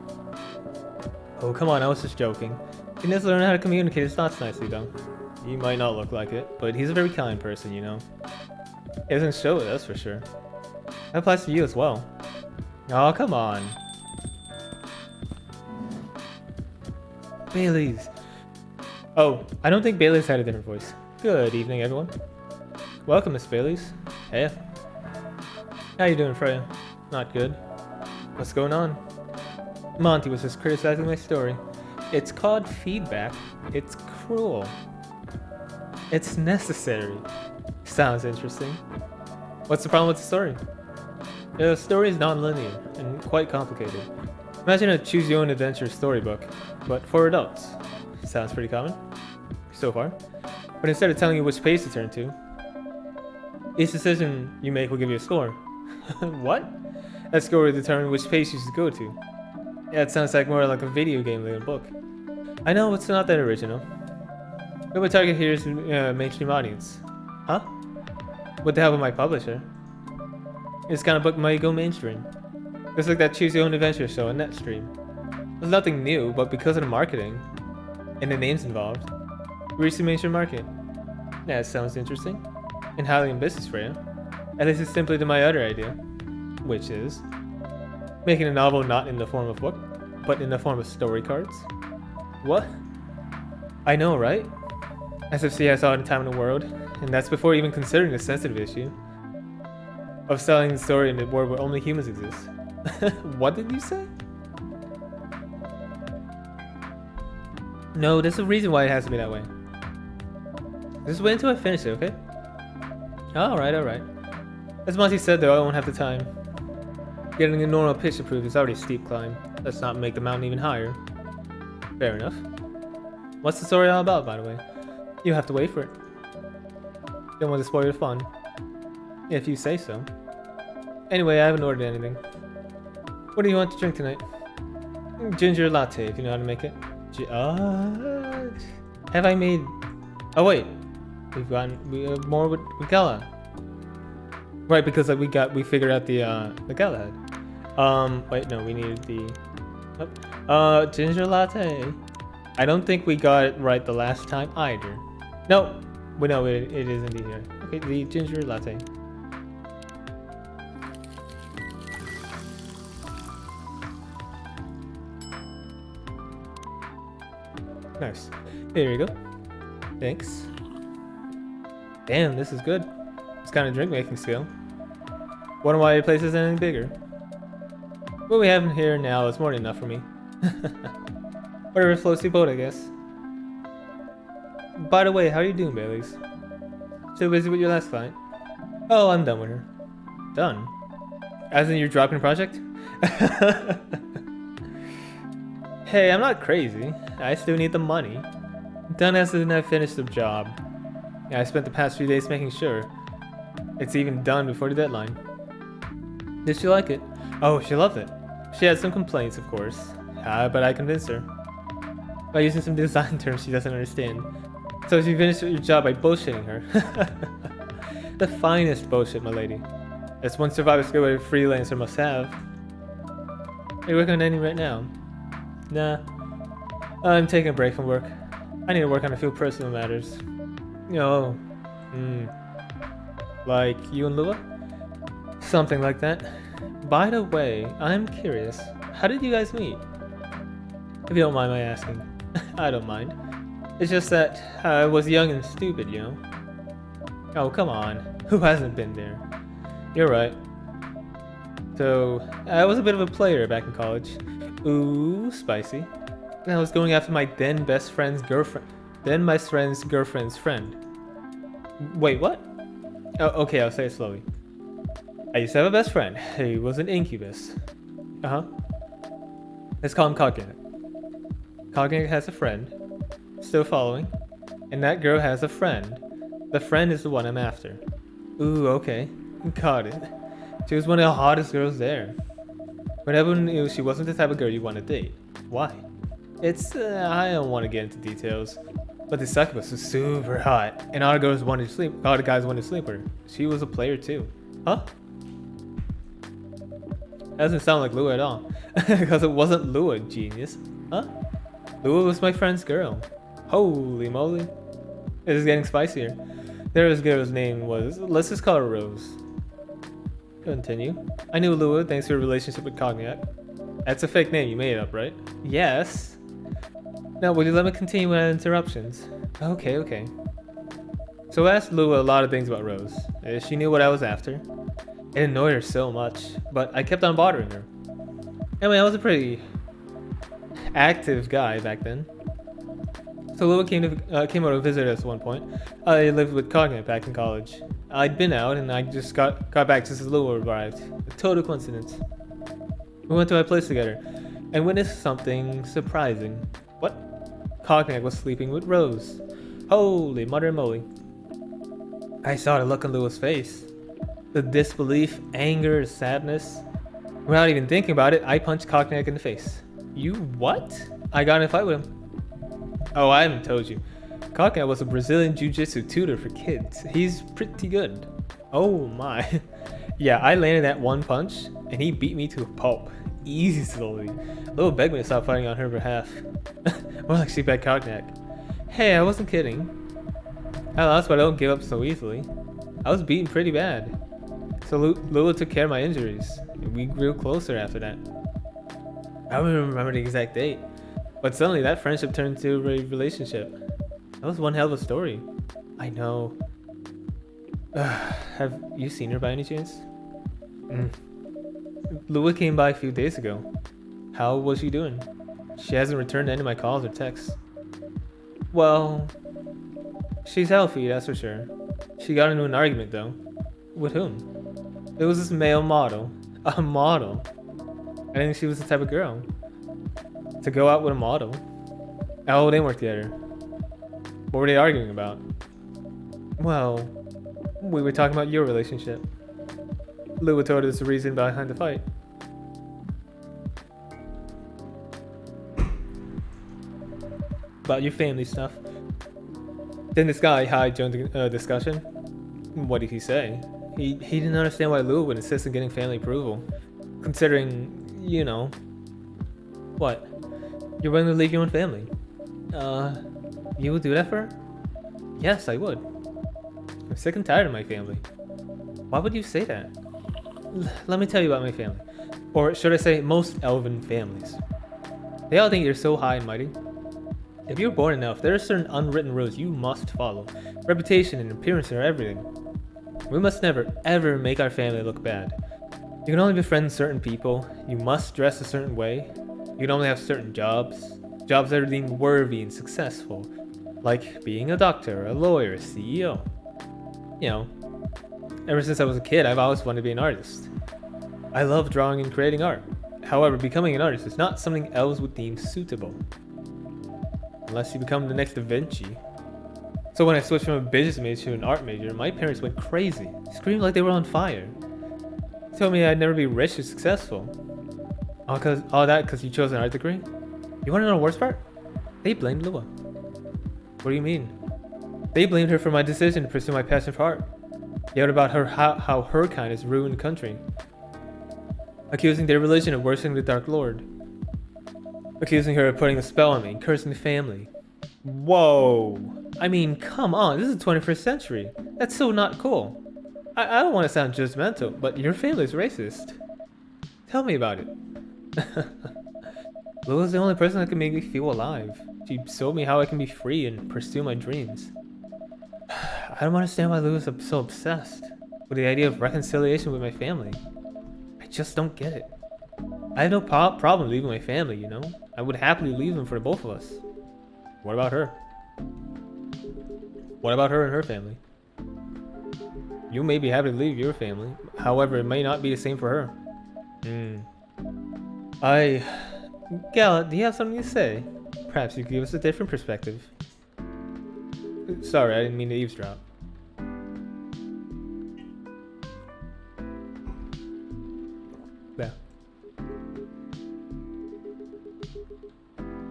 Oh, come on, I was just joking. He needs to learn how to communicate his thoughts nicely, though. He might not look like it, but he's a very kind person, you know. He doesn't show it, that's for sure. That applies to you as well. Oh, come on. Bailey's. Oh, I don't think Bailey's had a different voice. Good evening, everyone. Welcome, Miss Bailey's. Hey. How you doing, Freya? Not good. What's going on? Monty was just criticizing my story. It's called feedback. It's cruel. It's necessary. Sounds interesting. What's the problem with the story? The story is non-linear and quite complicated. Imagine a choose-your-own-adventure storybook, but for adults. Sounds pretty common, so far. But instead of telling you which page to turn to, each decision you make will give you a score. What? That score will determine which page you should go to. Yeah, it sounds like more like a video game than a book. I know, it's not that original. But my target here is mainstream audience. Huh? With the help of my publisher. This kind of book might go mainstream. Just like that Choose Your Own Adventure show on Netstream. There's nothing new, but because of the marketing and the names involved, we reached the mainstream market. Yeah, it sounds interesting. And highly ambitious for you. At least it's simply to my other idea. Which is making a novel not in the form of book, but in the form of story cards. What? I know, right? As if she has all the time in the world, and that's before even considering the sensitive issue of selling the story in a world where only humans exist. What did you say? No, there's a reason why it has to be that way. Just wait until I finish it, okay? Alright. As Monty said though, I won't have the time. Getting a normal pitch approved is already a steep climb. Let's not make the mountain even higher. Fair enough. What's the story all about, by the way? You have to wait for it. Don't want to spoil your fun. If you say so. Anyway, I haven't ordered anything. What do you want to drink tonight? Ginger latte, if you know how to make it. Have I made... Oh wait. We have more with Gala. Right, because we figured out the Galahad. Wait, no, we needed the ginger latte. I don't think we got it right the last time either. No, but no, it is indeed here. Okay, the ginger latte. Nice. There you go. Thanks. Damn, this is good. This kind of drink making skill. Wonder why your place isn't any bigger. What we have in here now is more than enough for me. Whatever floats your boat, I guess. By the way, how are you doing, Baileys? Still busy with your last client? Oh, I'm done with her. Done? As in you're dropping the project? Hey, I'm not crazy. I still need the money. Done as in I finished the job. Yeah, I spent the past few days making sure it's even done before the deadline. Did she like it? Oh, she loved it. She had some complaints, of course, but I convinced her by using some design terms she doesn't understand. So she finished your job by bullshitting her. The finest bullshit, my lady. That's one survival skill a freelancer must have. Are you working on any right now? Nah. I'm taking a break from work. I need to work on a few personal matters. Oh. Like you and Lua? Something like that. By the way, I'm curious. How did you guys meet? If you don't mind my asking. I don't mind. It's just that I was young and stupid, you know? Oh, come on. Who hasn't been there? You're right. So, I was a bit of a player back in college. Ooh, spicy. And I was going after my then best friend's girlfriend. Then my friend's girlfriend's friend. Wait, what? Oh, okay, I'll say it slowly. I used to have a best friend. He was an incubus. Uh-huh. Let's call him Cognac. Cognac has a friend. Still following. And that girl has a friend. The friend is the one I'm after. Ooh, okay. Got it. She was one of the hottest girls there. But everyone knew she wasn't the type of girl you want to date. Why? I don't want to get into details. But the succubus was super hot. And all the guys wanted to sleep with her. She was a player too. Huh? That doesn't sound like Lua at all. Because it wasn't Lua, genius. Huh? Lua was my friend's girl. Holy moly. This is getting spicier. This girl's name was, let's just call her Rose. Continue. I knew Lua thanks to her relationship with Cognac. That's a fake name, you made it up, right? Yes. Now, would you let me continue without interruptions? Okay. So I asked Lua a lot of things about Rose. She knew what I was after. It annoyed her so much, but I kept on bothering her. I mean, I was a pretty active guy back then. So Lua came out to visit us at one point. I lived with Cognac back in college. I'd been out and I just got back just as Lua arrived. A total coincidence. We went to my place together and witnessed something surprising. What? Cognac was sleeping with Rose. Holy mother moly. I saw the look on Lua's face. The disbelief, anger, sadness. Without even thinking about it, I punched Cognac in the face. You what? I got in a fight with him. Oh, I haven't told you. Cognac was a Brazilian jiu-jitsu tutor for kids. He's pretty good. Oh my. Yeah, I landed that one punch, and he beat me to a pulp. Easily. Lua begged me to stop fighting on her behalf. More like she begged Cognac. Hey, I wasn't kidding. I lost, but I don't give up so easily. I was beaten pretty bad. So Lua took care of my injuries. We grew closer after that. I don't even remember the exact date. But suddenly that friendship turned into a relationship. That was one hell of a story. I know. Have you seen her by any chance? Lua came by a few days ago. How was she doing? She hasn't returned any of my calls or texts. Well, she's healthy, that's for sure. She got into an argument though. With whom? It was this male model. A model. I didn't think she was the type of girl to go out with a model. Oh, they work together. What were they arguing about? Well, we were talking about your relationship. Lua told us the reason behind the fight. About your family stuff. Then this guy hijacked the discussion. What did he say? He didn't understand why Lua would insist on getting family approval. Considering, you know... What? You're willing to leave your own family. You would do that for her? Yes, I would. I'm sick and tired of my family. Why would you say that? Let me tell you about my family. Or should I say, most elven families. They all think you're so high and mighty. If you're born enough, there are certain unwritten rules you must follow. Reputation and appearance are everything. We must never, ever make our family look bad. You can only befriend certain people. You must dress a certain way. You can only have certain jobs. Jobs that are deemed worthy and successful. Like being a doctor, a lawyer, a CEO. You know, ever since I was a kid, I've always wanted to be an artist. I love drawing and creating art. However, becoming an artist is not something elves would deem suitable. Unless you become the next Da Vinci. So when I switched from a business major to an art major, my parents went crazy, screamed like they were on fire. They told me I'd never be rich or successful. All that because you chose an art degree? You want to know the worst part? They blamed Lua. What do you mean? They blamed her for my decision to pursue my passion for art. Yelled about her how her kindness ruined the country. Accusing their religion of worshiping the Dark Lord. Accusing her of putting a spell on me and cursing the family. Whoa. I mean, come on, this is the 21st century. That's so not cool. I don't want to sound judgmental, but your family's racist. Tell me about it. Lua's the only person that can make me feel alive. She showed me how I can be free and pursue my dreams. I don't understand why Lua's so obsessed with the idea of reconciliation with my family. I just don't get it. I have no problem leaving my family, you know? I would happily leave them for the both of us. What about her? What about her and her family? You may be happy to leave your family. However, it may not be the same for her. Gallant, do you have something to say? Perhaps you could give us a different perspective. Sorry, I didn't mean to eavesdrop. Yeah.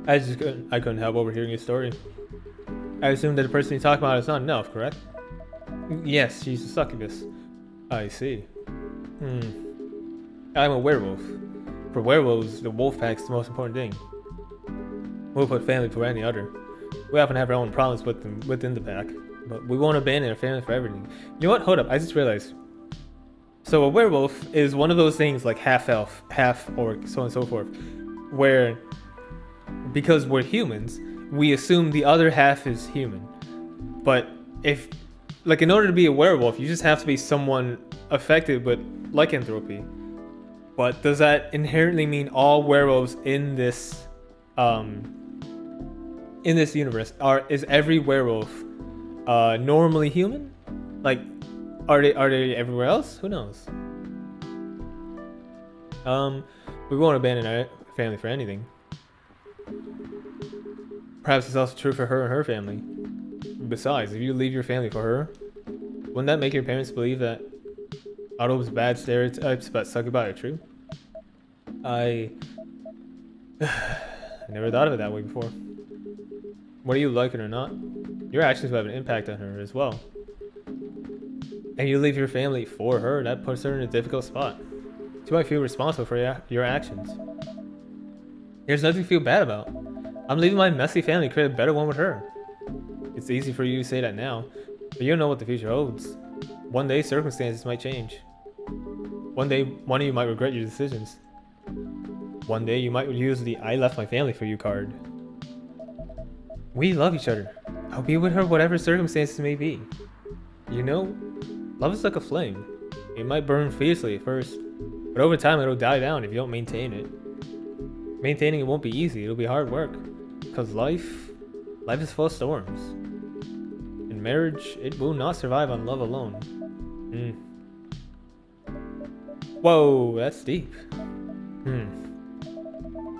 I couldn't help overhearing your story. I assume that the person you're talking about is not enough, correct? Yes, she's a succubus. I see. I'm a werewolf. For werewolves, the wolf pack's the most important thing. We'll put family before any other. We often have our own problems within the pack, but we won't abandon our family for everything. You know what? Hold up, I just realized. So a werewolf is one of those things like half elf, half orc, so on and so forth, where because we're humans, we assume the other half is human. But if, like, in order to be a werewolf, you just have to be someone affected with lycanthropy. But does that inherently mean all werewolves in this universe is every werewolf normally human? Like, are they everywhere else? Who knows? We won't abandon our family for anything. Perhaps it's also true for her and her family. Besides, if you leave your family for her, wouldn't that make your parents believe that all those bad stereotypes about succubi are true? I never thought of it that way before. Whether you like it or not, your actions will have an impact on her as well. And you leave your family for her, that puts her in a difficult spot. She might feel responsible for your actions. There's nothing to feel bad about. I'm leaving my messy family to create a better one with her. It's easy for you to say that now, but you don't know what the future holds. One day, circumstances might change. One day, one of you might regret your decisions. One day, you might use the I left my family for you card. We love each other. I'll be with her whatever circumstances may be. You know, love is like a flame. It might burn fiercely at first, but over time it'll die down if you don't maintain it. Maintaining it won't be easy, it'll be hard work. Because life is full of storms. In marriage, it will not survive on love alone. Whoa, that's deep.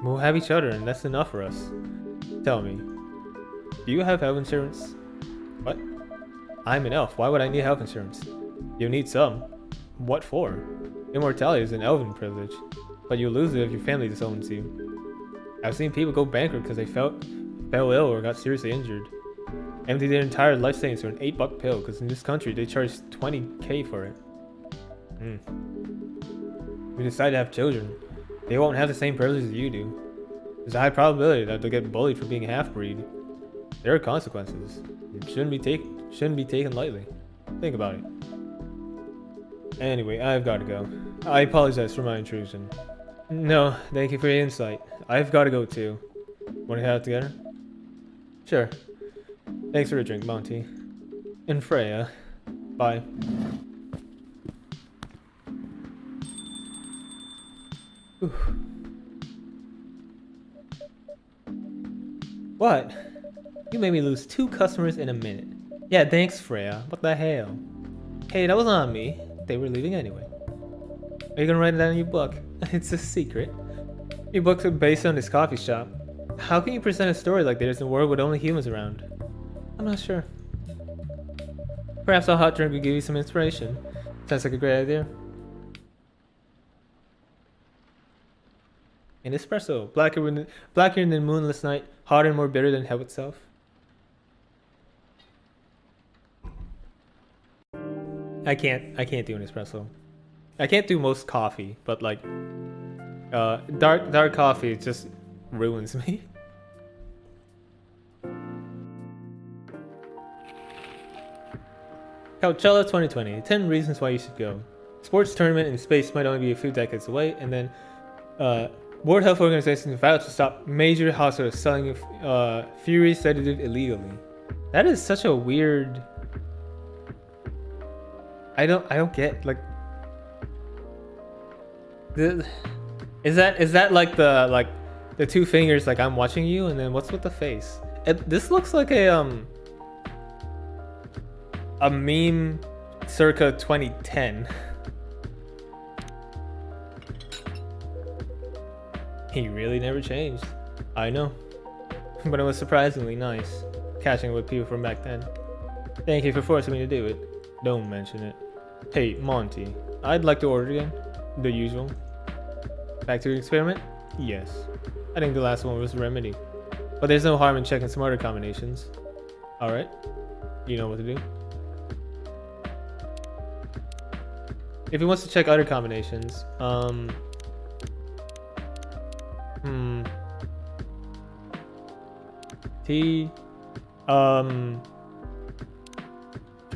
We'll have each other and that's enough for us. Tell me, do you have health insurance? What? I'm an elf, why would I need health insurance? You need some. What for? Immortality is an elven privilege, but you'll lose it if your family disowns you. I've seen people go bankrupt because they fell ill or got seriously injured. Empty their entire life savings for an $8 pill because in this country they charge $20K for it. We decide to have children. They won't have the same privileges you do. There's a high probability that they'll get bullied for being a half-breed. There are consequences. It shouldn't be taken lightly. Think about it. Anyway, I've got to go. I apologize for my intrusion. No, thank you for your insight. I've got to go too. Want to head out together? Sure. Thanks for a drink, Monty. And Freya. Bye. What? You made me lose 2 customers in a minute. Yeah, thanks, Freya. What the hell? Hey, that was on me. They were leaving anyway. Are you gonna write it down in your book? It's a secret. Your books are based on this coffee shop. How can you present a story like this in a world with only humans around? I'm not sure. Perhaps a hot drink will give you some inspiration. Sounds like a great idea. An espresso, blacker than moonless night, hotter and more bitter than hell itself. I can't do an espresso. I can't do most coffee, but like dark coffee just ruins me. Coachella 2020, 10 reasons why you should go. Sports tournament in space might only be a few decades away, and then World Health Organization vowed to stop major hospitals selling Fury sedative illegally. That is such a weird. I don't get, like, Is that like the two fingers like I'm watching you, and then what's with the face? This looks like a meme circa 2010. He really never changed. I know. But it was surprisingly nice, catching up with people from back then. Thank you for forcing me to do it. Don't mention it. Hey, Monty, I'd like to order again. The usual. Back to your experiment? Yes. I think the last one was a remedy. But there's no harm in checking some other combinations. Alright. You know what to do. If he wants to check other combinations, tea, try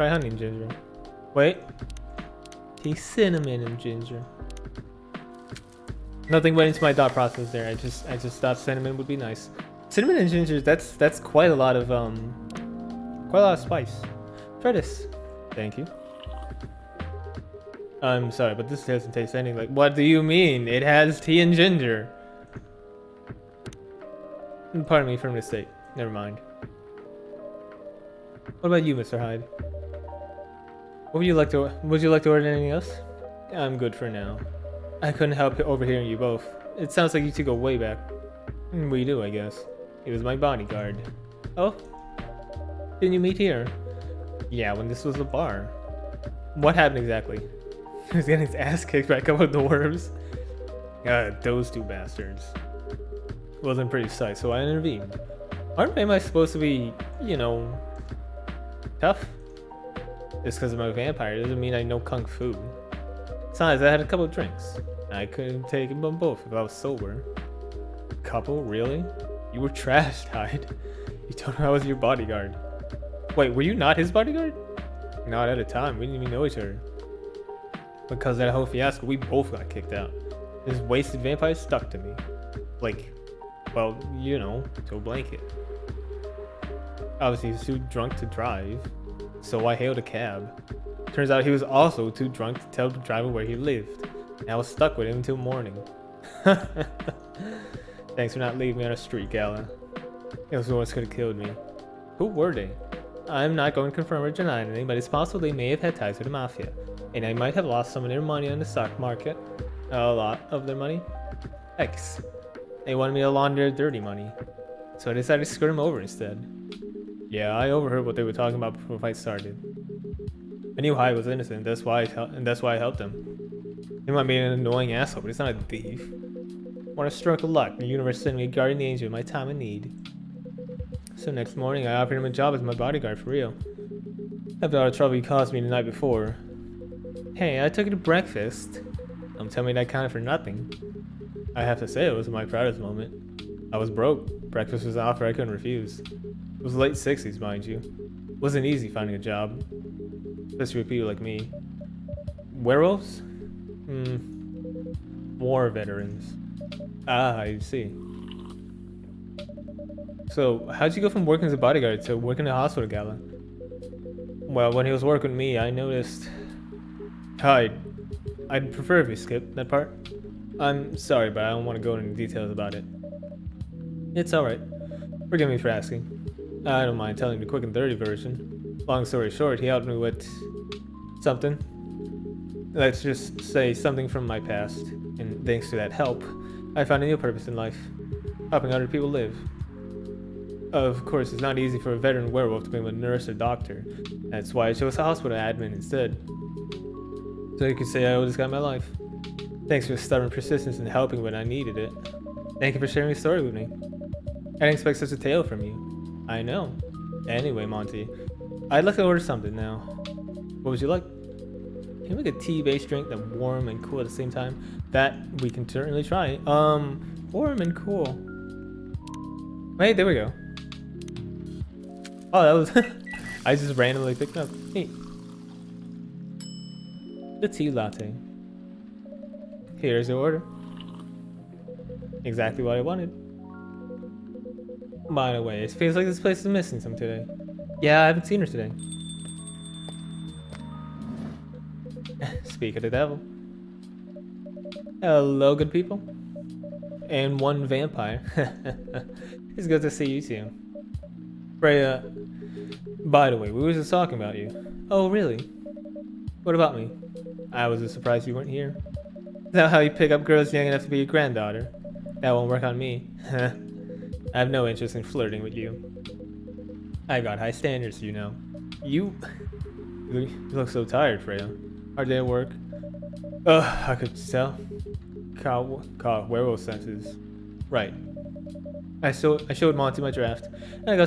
honey and ginger. Wait, tea, cinnamon and ginger. Nothing went into my thought process there. I just thought cinnamon would be nice. Cinnamon and ginger, that's quite a lot of spice. Try this. Thank you. I'm sorry, but this doesn't taste anything like. What do you mean? It has tea and ginger. Pardon me for a mistake. Never mind. What about you, Mr. Hyde? Would you like to order anything else? I'm good for now. I couldn't help overhearing you both. It sounds like you two go way back. We do, I guess. He was my bodyguard. Oh? Didn't you meet here? Yeah, when this was a bar. What happened exactly? He was getting his ass kicked back up with the worms. Those two bastards. Wasn't pretty sight, so I intervened. Aren't vampires supposed to be, you know, tough? Just because I'm a vampire doesn't mean I know kung fu. Besides, I had a couple of drinks. I couldn't take them both if I was sober. Couple? Really? You were trashed, Hyde. You told me I was your bodyguard. Wait, were you not his bodyguard? Not at a time. We didn't even know each other. Because of that whole fiasco, we both got kicked out. This wasted vampire stuck to me. Like, well, you know, to a blanket. Obviously, he was too drunk to drive, so I hailed a cab. Turns out he was also too drunk to tell the driver where he lived, and I was stuck with him until morning. Thanks for not leaving me on a street, Gala. Those ones could have killed me. Who were they? I'm not going to confirm or deny anything, but it's possible they may have had ties with the mafia, and I might have lost some of their money on the stock market. A lot of their money. X. They wanted me to launder their dirty money, so I decided to skirt them over instead. Yeah, I overheard what they were talking about before the fight started. I knew Hyde was innocent, that's why I helped him. He might be an annoying asshole, but he's not a thief. What a stroke of luck, the universe sent me a guardian angel in my time of need. So next morning, I offered him a job as my bodyguard for real. After all the trouble he caused me the night before. Hey, I took you to breakfast. Don't tell me that counted for nothing. I have to say, it was my proudest moment. I was broke. Breakfast was an offer I couldn't refuse. It was the late 60s, mind you. It wasn't easy finding a job. Especially with people like me. Werewolves? War veterans. Ah, I see. So, how'd you go from working as a bodyguard to working in a hospital, Gala? Well, when he was working with me, I noticed... I'd prefer if you skip that part. I'm sorry, but I don't want to go into details about it. It's alright. Forgive me for asking. I don't mind telling the quick and dirty version. Long story short, he helped me with... something. Let's just say something from my past. And thanks to that help, I found a new purpose in life. Helping other people live. Of course, it's not easy for a veteran werewolf to become a nurse or doctor. That's why I chose a hospital admin instead. So you could say I owe this guy my life. Thanks for your stubborn persistence in helping when I needed it. Thank you for sharing your story with me. I didn't expect such a tale from you. I know. Anyway, Monty, I'd like to order something now. What would you like? Can you make a tea-based drink that's warm and cool at the same time? That we can certainly try. Warm and cool. Wait, there we go. Oh, that was... I just randomly picked up. Hey. The tea latte. Here's your order. Exactly what I wanted. By the way, it feels like this place is missing some today. Yeah, I haven't seen her today. Speak of the devil. Hello, good people. And one vampire. It's good to see you too. Freya, by the way, we were just talking about you. Oh, really? What about me? I was just surprised you weren't here. Is that how you pick up girls young enough to be your granddaughter? That won't work on me. I have no interest in flirting with you. I've got high standards, you know. You look so tired, Freya. Hard day at work. Ugh, I could tell. Caught werewolf senses. Right. I showed Monty my draft, and I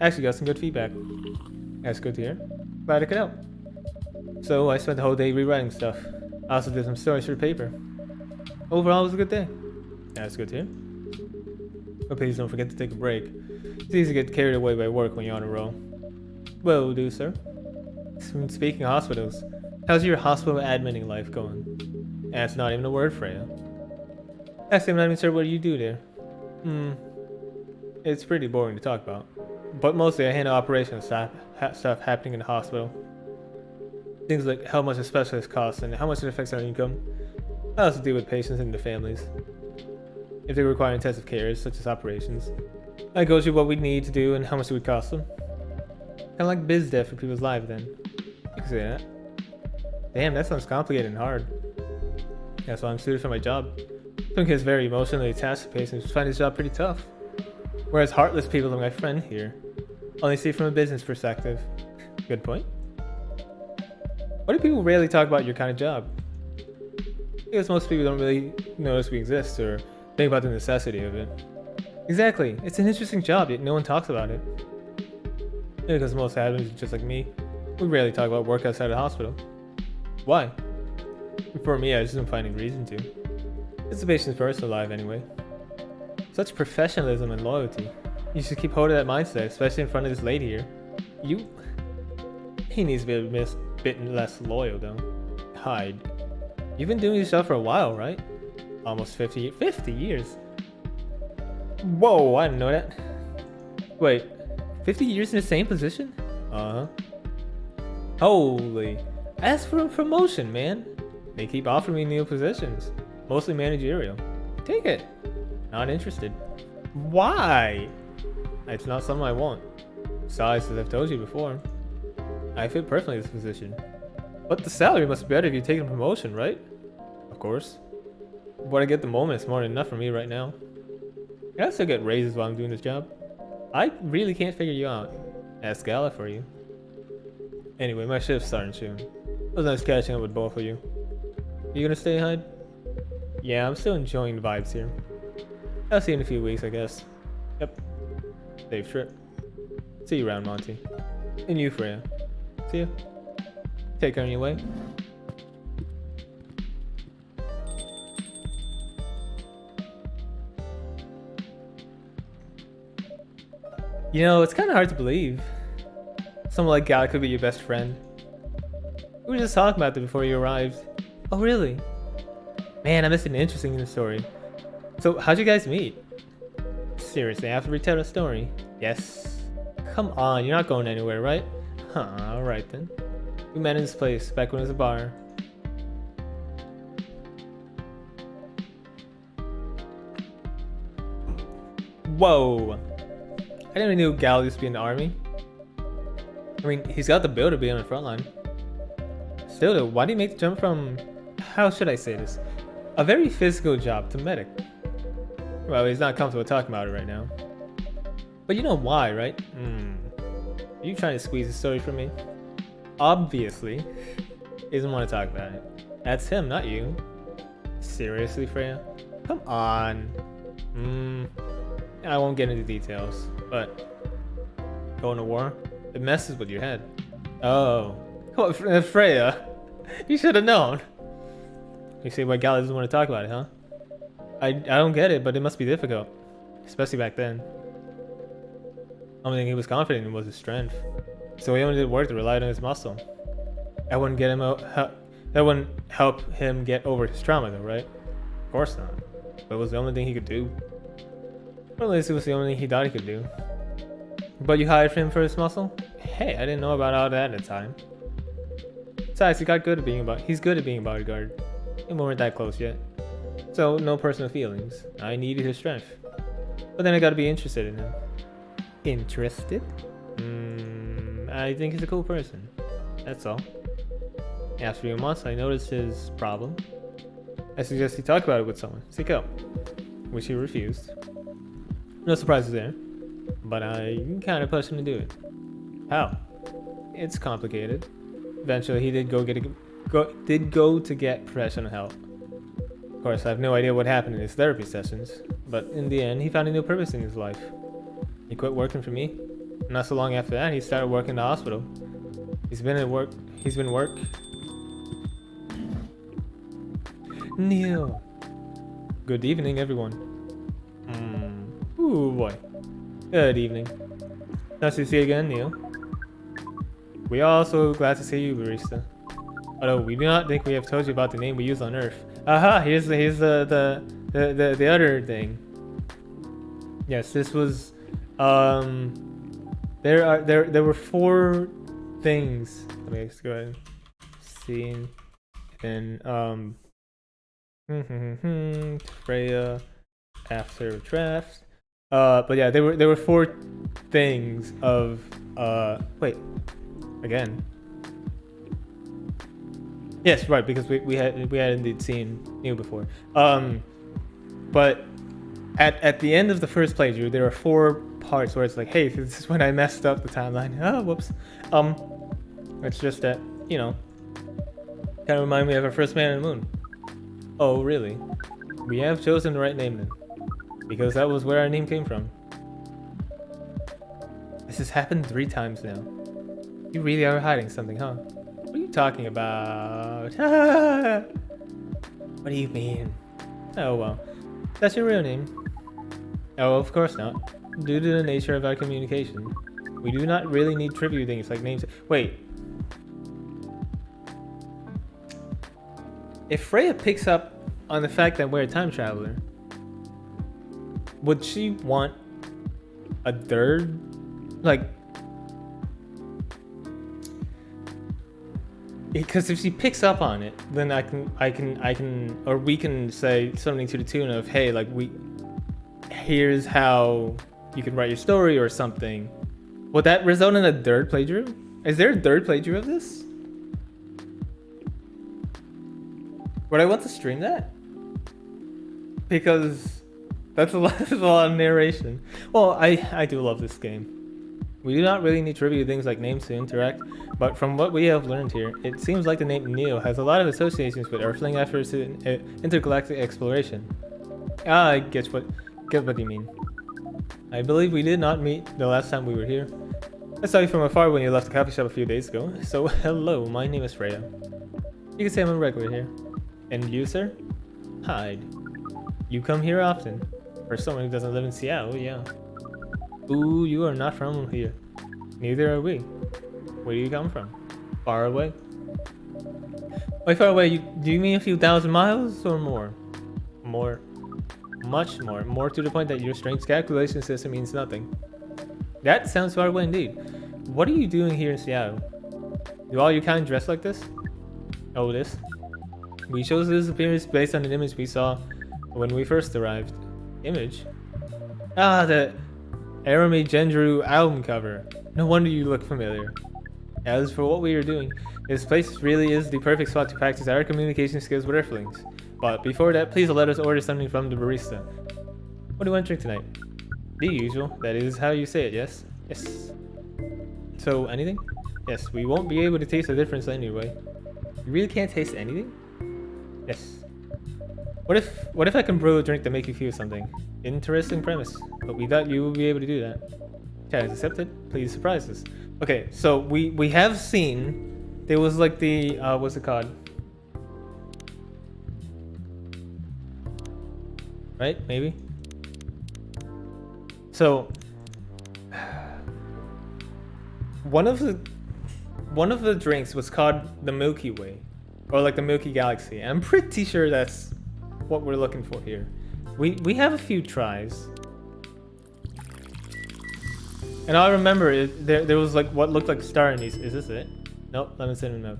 actually got some good feedback. That's good to hear. Glad I could help. So I spent the whole day rewriting stuff. I also did some stories for the paper. Overall, it was a good day. That's good to hear. But please don't forget to take a break. It's easy to get carried away by work when you're on a roll. Will do, sir. Speaking of hospitals, how's your hospital admitting life going? That's not even a word, Freya. Actually, I'm not even sure what you do there. It's pretty boring to talk about. But mostly I handle operational stuff happening in the hospital. Things like how much a specialist costs and how much it affects our income. I also deal with patients and their families. If they require intensive care, such as operations, I go through what we need to do and how much it would cost them. Kinda like biz dev for people's lives then. You can say that. Damn, that sounds complicated and hard. That's why I'm suited for my job. Some kids very emotionally attached to patients find this job pretty tough. Whereas heartless people like my friend here only see it from a business perspective. Good point. Why do people rarely talk about your kind of job? Because most people don't really notice we exist or think about the necessity of it. Exactly, it's an interesting job, yet no one talks about it. Because most admins, just like me, we rarely talk about work outside the hospital. Why? For me, I just don't find any reason to. It's the patient's personal life anyway. Such professionalism and loyalty. You should keep hold of that mindset, especially in front of this lady here. He needs to be a bit less loyal though. Hide. You've been doing this job for a while, right? Almost 50 years. Whoa, I didn't know that. Wait, 50 years in the same position? Uh-huh. Holy. Ask for a promotion, man. They keep offering me new positions. Mostly managerial. Take it. Not interested. Why? It's not something I want. Besides, as I've told you before, I fit perfectly in this position. But the salary must be better if you take a promotion, right? Of course. What I get at the moment is more than enough for me right now. I still get raises while I'm doing this job. I really can't figure you out. Ask Gala for you. Anyway, my shift's starting soon. It was nice catching up with both of you. You gonna stay, Hyde? Yeah, I'm still enjoying the vibes here. I'll see you in a few weeks, I guess. Yep. Safe trip. See you around, Monty. And you, Freya. See ya. Take care on your way. You know, it's kind of hard to believe. Someone like Gal could be your best friend. We were just talking about that before you arrived. Oh, really? Man, I missed an interesting story. So, how'd you guys meet? Seriously, I have to retell the story. Yes. Come on, you're not going anywhere, right? Huh, alright then. We met in this place, back when it was a bar. Whoa! I didn't even know Gal used to be in the army. I mean, he's got the build to be on the front line. Still though, why do you make the jump from, how should I say this, a very physical job to medic? Well, he's not comfortable talking about it right now. But you know why, right? Are you trying to squeeze a story from me? Obviously. He doesn't want to talk about it. That's him, not you. Seriously, Freya? Come on. I won't get into details, but going to war, it messes with your head. Oh. Come on, Freya. You should have known. You see why Gal doesn't want to talk about it, huh? I don't get it, but it must be difficult. Especially back then. Only thing he was confident in was his strength. So he only did work that relied on his muscle. That wouldn't get him out, that wouldn't help him get over his trauma though, right? Of course not. But it was the only thing he could do. Or at least it was the only thing he thought he could do. But you hired him for his muscle? Hey, I didn't know about all that at the time. Besides, he's good at being a bodyguard. And we weren't that close yet. So no personal feelings. I needed his strength. But then I gotta be interested in him. Interested? I think he's a cool person. That's all. After a few months, I noticed his problem. I suggest he talk about it with someone. Seek help. Which he refused. No surprises there. But I kind of pushed him to do it. How? It's complicated. Eventually, he did go to get professional help. Of course, I have no idea what happened in his therapy sessions, but in the end, he found a new purpose in his life. He quit working for me. Not so long after that, he started working in the hospital. He's been work. Neil. Good evening, everyone. Ooh boy. Good evening. Nice to see you again, Neil. We are also glad to see you, barista. Although we do not think we have told you about the name we use on Earth. Aha! Here's the other thing. Yes, this was there were 4 things. Let me just go ahead and see. And Freya after draft. But yeah, there were 4 things of wait, again. Yes, right, because we had indeed seen Neil before. But at the end of the first playthrough, there are 4 parts where it's like, hey, this is when I messed up the timeline. Oh, whoops. It's just that, you know, kind of remind me of our first Man on the Moon. Oh, really? We have chosen the right name then, because that was where our name came from. This has happened 3 times now. You really are hiding something, huh? What are you talking about? What do you mean? Oh well, that's your real name. Oh, of course not. Due to the nature of our communication, we do not really need trivia things like names. Wait. If Freya picks up on the fact that we're a time traveler, would she want a third? Like, because if she picks up on it, then we can say something to the tune of, hey, like, here's how you can write your story or something. Would that result in a third playthrough? Is there a third playthrough of this? Would I want to stream that? Because that's a lot of narration. Well, I do love this game. We do not really need trivia things like names to interact, but from what we have learned here, it seems like the name Neil has a lot of associations with Earthling efforts in intergalactic exploration. Ah, I get what you mean. I believe we did not meet the last time we were here. I saw you from afar when you left the coffee shop a few days ago, so hello, my name is Freya. You can say I'm a regular here. And you, sir? Hide. You come here often. For someone who doesn't live in Seattle, yeah. Ooh, you are not from here. Neither are we. Where do you come from? Far away? Why far away? Do you mean a few thousand miles or more? More. Much more. More to the point that your strange calculation system means nothing. That sounds far away indeed. What are you doing here in Seattle? Do all your kind dress like this? Oh, this? We chose this appearance based on an image we saw when we first arrived. Image? Ah, the Arami Gendru album cover. No wonder you look familiar. As for what we are doing, this place really is the perfect spot to practice our communication skills with Earthlings. But before that, please let us order something from the barista. What do you want to drink tonight? The usual. That is how you say it, yes? Yes. So, anything? Yes, we won't be able to taste the difference anyway. You really can't taste anything? Yes. What if I can brew a drink to make you feel something? Interesting premise, but we thought you would be able to do that. Challenge accepted. Please surprise us. Okay, so we have seen there was like the what's it called? Right? Maybe. So one of the drinks was called the Milky Way, or like the Milky Galaxy. I'm pretty sure that's what we're looking for here. We have a few tries, and I remember there was like what looked like a star in these. Is this it? Nope, lemon cinnamon milk.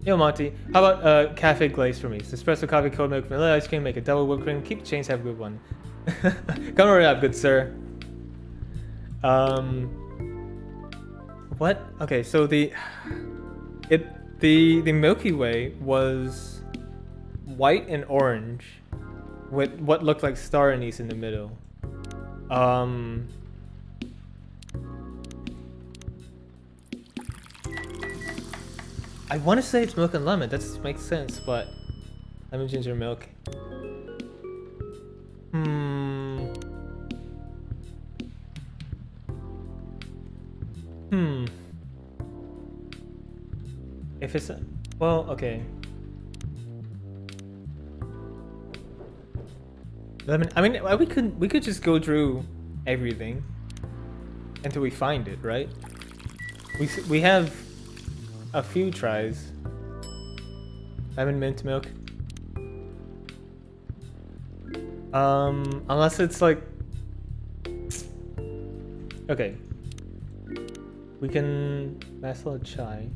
Yo, Monty, how about cafe glaze for me? It's espresso, coffee, cold milk, vanilla ice cream, make a double whipped cream. Keep the change, have a good one. Come right up, good sir. What? Okay, so the Milky Way was white and orange with what looked like star anise in the middle. I want to say it's milk and lemon. That makes sense, but lemon ginger milk. If it's well, okay. Lemon. I mean, we could just go through everything until we find it, right? We have a few tries. Lemon mint milk. Unless it's like, okay. We can masala chai.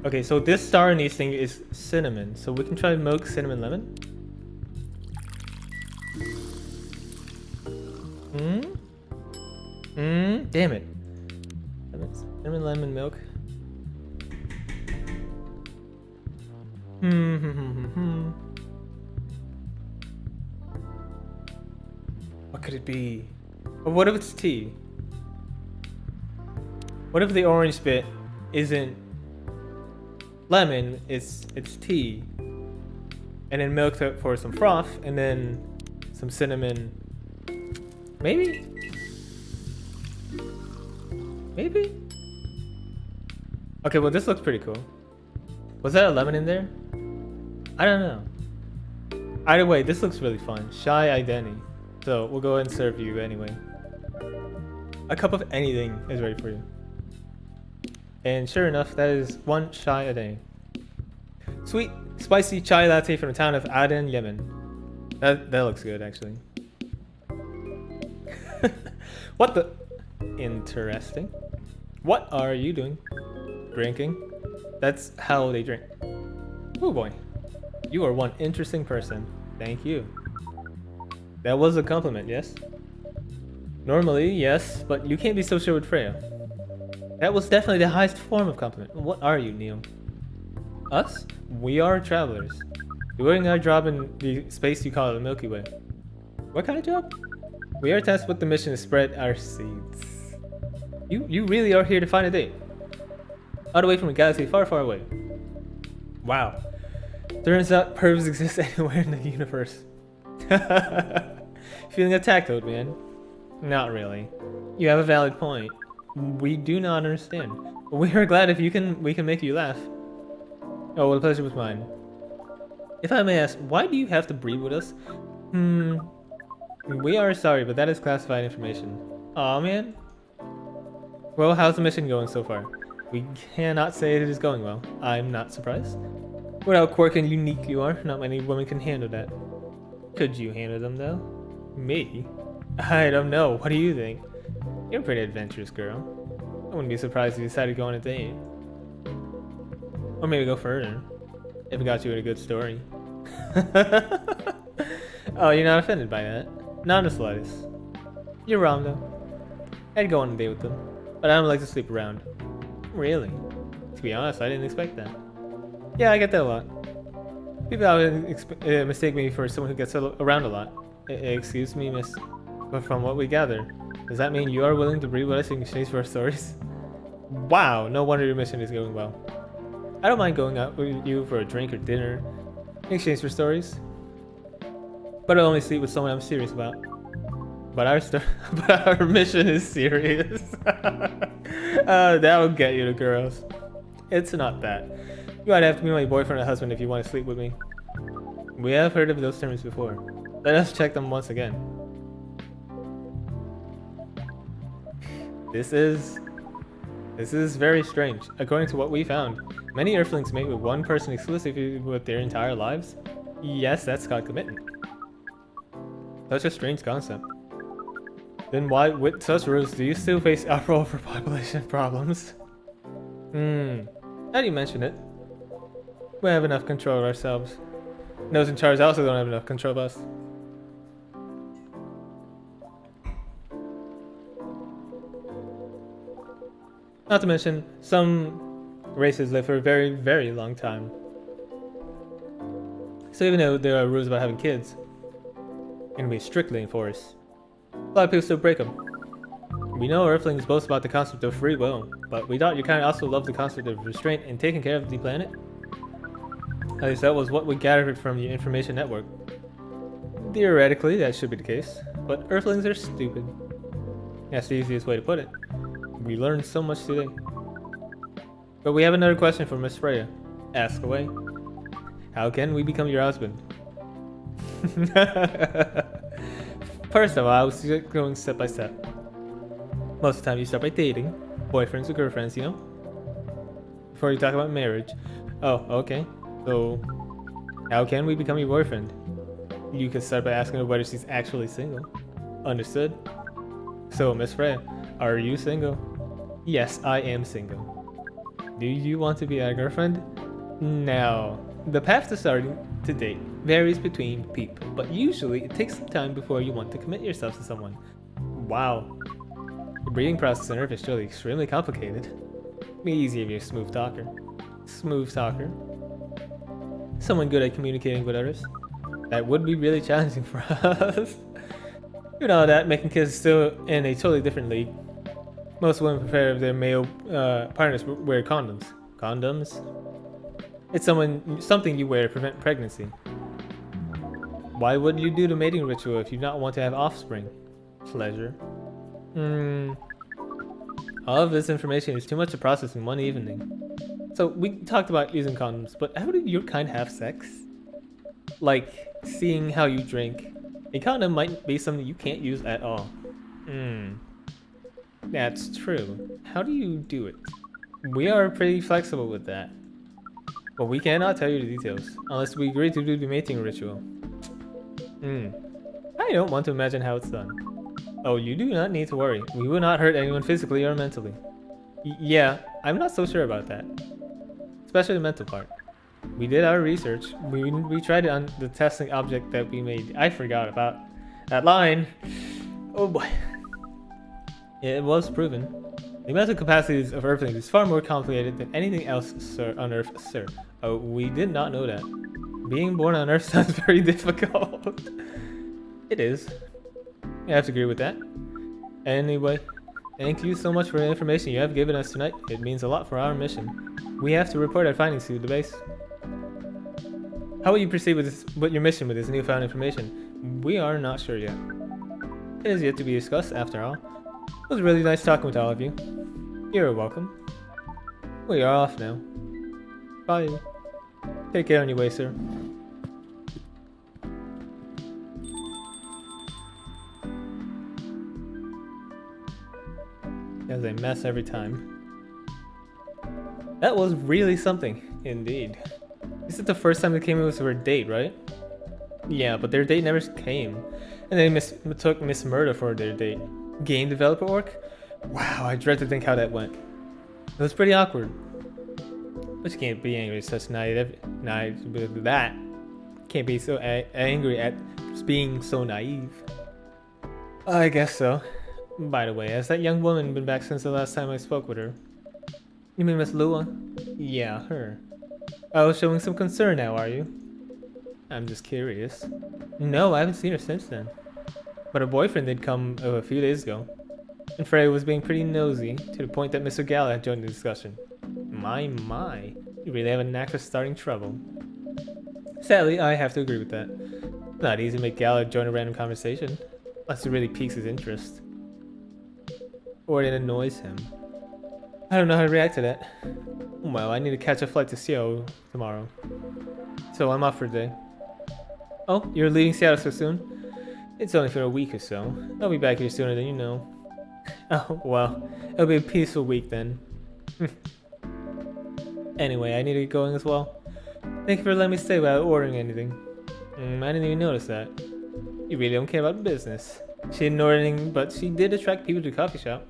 Okay, so this star anise thing is cinnamon, so we can try milk, cinnamon, lemon. Damn it. Cinnamon, lemon, milk. What could it be? Or what if it's tea? What if the orange bit isn't lemon, it's tea? And then milk for some froth, and then some cinnamon. Maybe? Maybe? Okay, well this looks pretty cool. Was that a lemon in there? I don't know. Either way, this looks really fun. Shy Ideni. So we'll go ahead and serve you anyway. A cup of anything is ready for you. And sure enough, that is one chai a day. Sweet, spicy chai latte from the town of Aden, Yemen. That looks good, actually. What the? Interesting. What are you doing? Drinking? That's how they drink. Oh boy. You are one interesting person. Thank you. That was a compliment, yes? Normally, yes, but you can't be so sure with Freya. That was definitely the highest form of compliment. What are you, Neil? Us? We are travelers. Doing our job in the space you call the Milky Way. What kind of job? We are tasked with the mission to spread our seeds. You really are here to find a date? All the way from a galaxy far, far away. Wow. Turns out pervs exist anywhere in the universe. Feeling attacked, old man? Not really. You have a valid point. We do not understand. We are glad if we can make you laugh. Oh, well, the pleasure was mine. If I may ask, why do you have to breed with us? We are sorry, but that is classified information. Aw, man. Well, how's the mission going so far? We cannot say it is going well. I'm not surprised. What how quirk and unique you are. Not many women can handle that. Could you handle them, though? Me? I don't know. What do you think? You're a pretty adventurous girl. I wouldn't be surprised if you decided to go on a date. Or maybe go further. If it got you in a good story. Oh, you're not offended by that? Not in the slightest. You're wrong, though. I'd go on a date with them. But I don't like to sleep around. Really? To be honest, I didn't expect that. Yeah, I get that a lot. People mistake me for someone who gets around a lot. Excuse me, miss. But from what we gather, does that mean you are willing to breed with us in exchange for our stories? Wow, no wonder your mission is going well. I don't mind going out with you for a drink or dinner in exchange for stories. But I'll only sleep with someone I'm serious about. But our mission is serious. That will get you to girls. It's not that. You might have to be my boyfriend or husband if you want to sleep with me. We have heard of those terms before. Let us check them once again. This is very strange. According to what we found, many Earthlings mate with one person exclusively with their entire lives. Yes, that's called commitment. Such a strange concept. Then why, with such rules, do you still face overall population problems? Now you mention it. We have enough control of ourselves. Those in charge also don't have enough control of us. Not to mention, some races live for a very, very long time. So even though there are rules about having kids, and we strictly enforce, a lot of people still break them. We know Earthlings boast about the concept of free will, but we thought you kind of also love the concept of restraint and taking care of the planet. At least that was what we gathered from your information network. Theoretically, that should be the case, but Earthlings are stupid. That's the easiest way to put it. We learned so much today. But we have another question for Miss Freya. Ask away. How can we become your husband? First of all, I was going step by step. Most of the time you start by dating. Boyfriends or girlfriends, you know? Before you talk about marriage. Oh, okay. So, how can we become your boyfriend? You can start by asking her whether she's actually single. Understood? So, Miss Freya, are you single? Yes, I am single. Do you want to be our girlfriend? No. The path to starting to date varies between people, but usually it takes some time before you want to commit yourself to someone. Wow. The breeding process on Earth is surely extremely complicated. Be easy if you're a smooth talker. Smooth talker. Someone good at communicating with others. That would be really challenging for us. You know that making kids is still in a totally different league. Most women prefer if their male partners wear condoms. Condoms? It's something you wear to prevent pregnancy. Why wouldn't you do the mating ritual if you not want to have offspring? Pleasure. All of this information is too much to process in one evening. So we talked about using condoms, but how do your kind have sex? Like, seeing how you drink. A condom might be something you can't use at all. That's true. How do you do it? We are pretty flexible with that. But we cannot tell you the details, unless we agree to do the mating ritual. I don't want to imagine how it's done. Oh, you do not need to worry. We will not hurt anyone physically or mentally. Yeah, I'm not so sure about that. Especially the mental part. We did our research. We tried it on the testing object that we made. I forgot about that line. Oh boy. It was proven. The mental capacities of Earthlings is far more complicated than anything else on Earth, sir. Oh, we did not know that. Being born on Earth sounds very difficult. It is. I have to agree with that. Anyway, thank you so much for the information you have given us tonight. It means a lot for our mission. We have to report our findings to the base. How will you proceed with your mission with this newfound information? We are not sure yet. It is yet to be discussed, after all. It was really nice talking with all of you. You're welcome. We are off now. Bye. Take care anyway, sir. As a mess every time. That was really something, indeed. This is the first time they came in with their date, right? Yeah, but their date never came. And they took Miss Murder for their date. Game developer work? Wow, I dread to think how that went. It was pretty awkward. But you can't be angry at such naive that. Can't be so angry at just being so naive. I guess so. By the way, has that young woman been back since the last time I spoke with her? You mean Miss Lua? Yeah, her. Oh, showing some concern now, are you? I'm just curious. No, I haven't seen her since then. But her boyfriend did come a few days ago. And Freya was being pretty nosy, to the point that Mr. Gala had joined the discussion. My. You really have a knack for starting trouble. Sadly, I have to agree with that. It's not easy to make Gala join a random conversation, unless it really piques his interest. Or it annoys him. I don't know how to react to that. Well, I need to catch a flight to Seattle tomorrow. So I'm off for a day. Oh, you're leaving Seattle so soon? It's only for a week or so. I'll be back here sooner than you know. Oh, well, it'll be a peaceful week then. Anyway, I need to get going as well. Thank you for letting me stay without ordering anything. I didn't even notice that. You really don't care about business. She didn't order anything, but she did attract people to the coffee shop.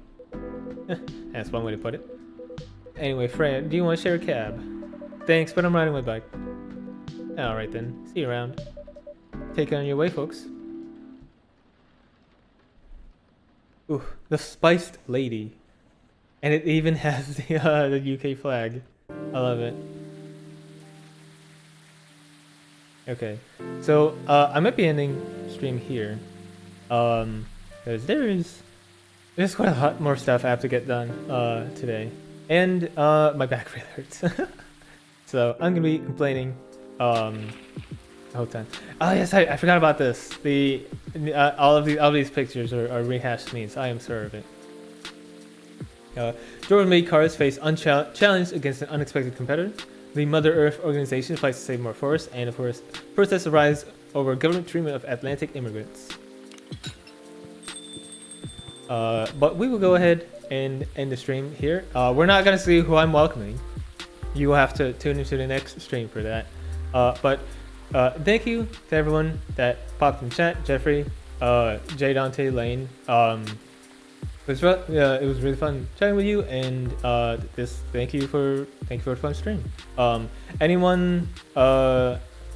That's one way to put it. Anyway, Fran, do you want to share a cab? Thanks, but I'm riding my bike. Alright then, see you around. Take it on your way, folks. Ooh, the spiced lady. And it even has the UK flag. I love it. Okay, so I might be ending stream here. Because there's quite a lot more stuff I have to get done today. And my back really hurts. So I'm gonna be complaining the whole time. Oh yes, I forgot about this. All of these pictures are rehashed memes. I am sure of it. Jordan-made cars face challenged against an unexpected competitor. The Mother Earth organization fights to save more forests, and of course, protests arise over government treatment of Atlantic immigrants. But we will go ahead and end the stream here. We're not gonna see who I'm welcoming. You will have to tune into the next stream for that. But thank you to everyone that popped in chat. Jeffrey, J Dante, Lane. It was really fun chatting with you, and thank you for a fun stream. Anyone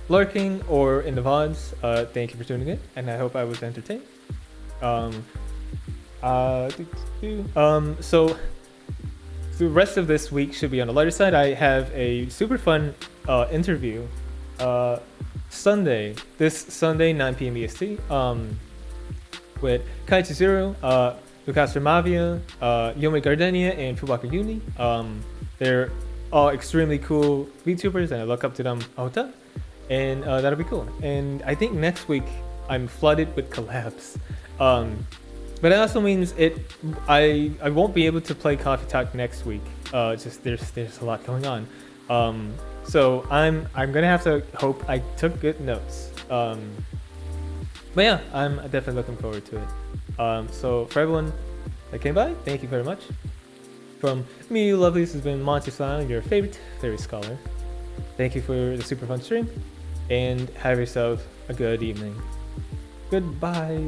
lurking or in the VODs, thank you for tuning in, and I hope I was entertained. So the rest of this week should be on the lighter side. I have a super fun interview this Sunday 9 p.m. EST with Kaitsuzuru, Lucas Ramavia, Yome Gardenia, and Fubaka Uni. They're all extremely cool VTubers, and I look up to them a ton, and that'll be cool. And I think next week I'm flooded with collabs. But it also means I won't be able to play Coffee Talk next week. Just there's a lot going on. So I'm gonna have to hope I took good notes. But yeah, I'm definitely looking forward to it. So for everyone that came by, thank you very much. From me, you lovelies, has been Monty Slan, your favorite fairy scholar. Thank you for the super fun stream, and have yourself a good evening. Goodbye.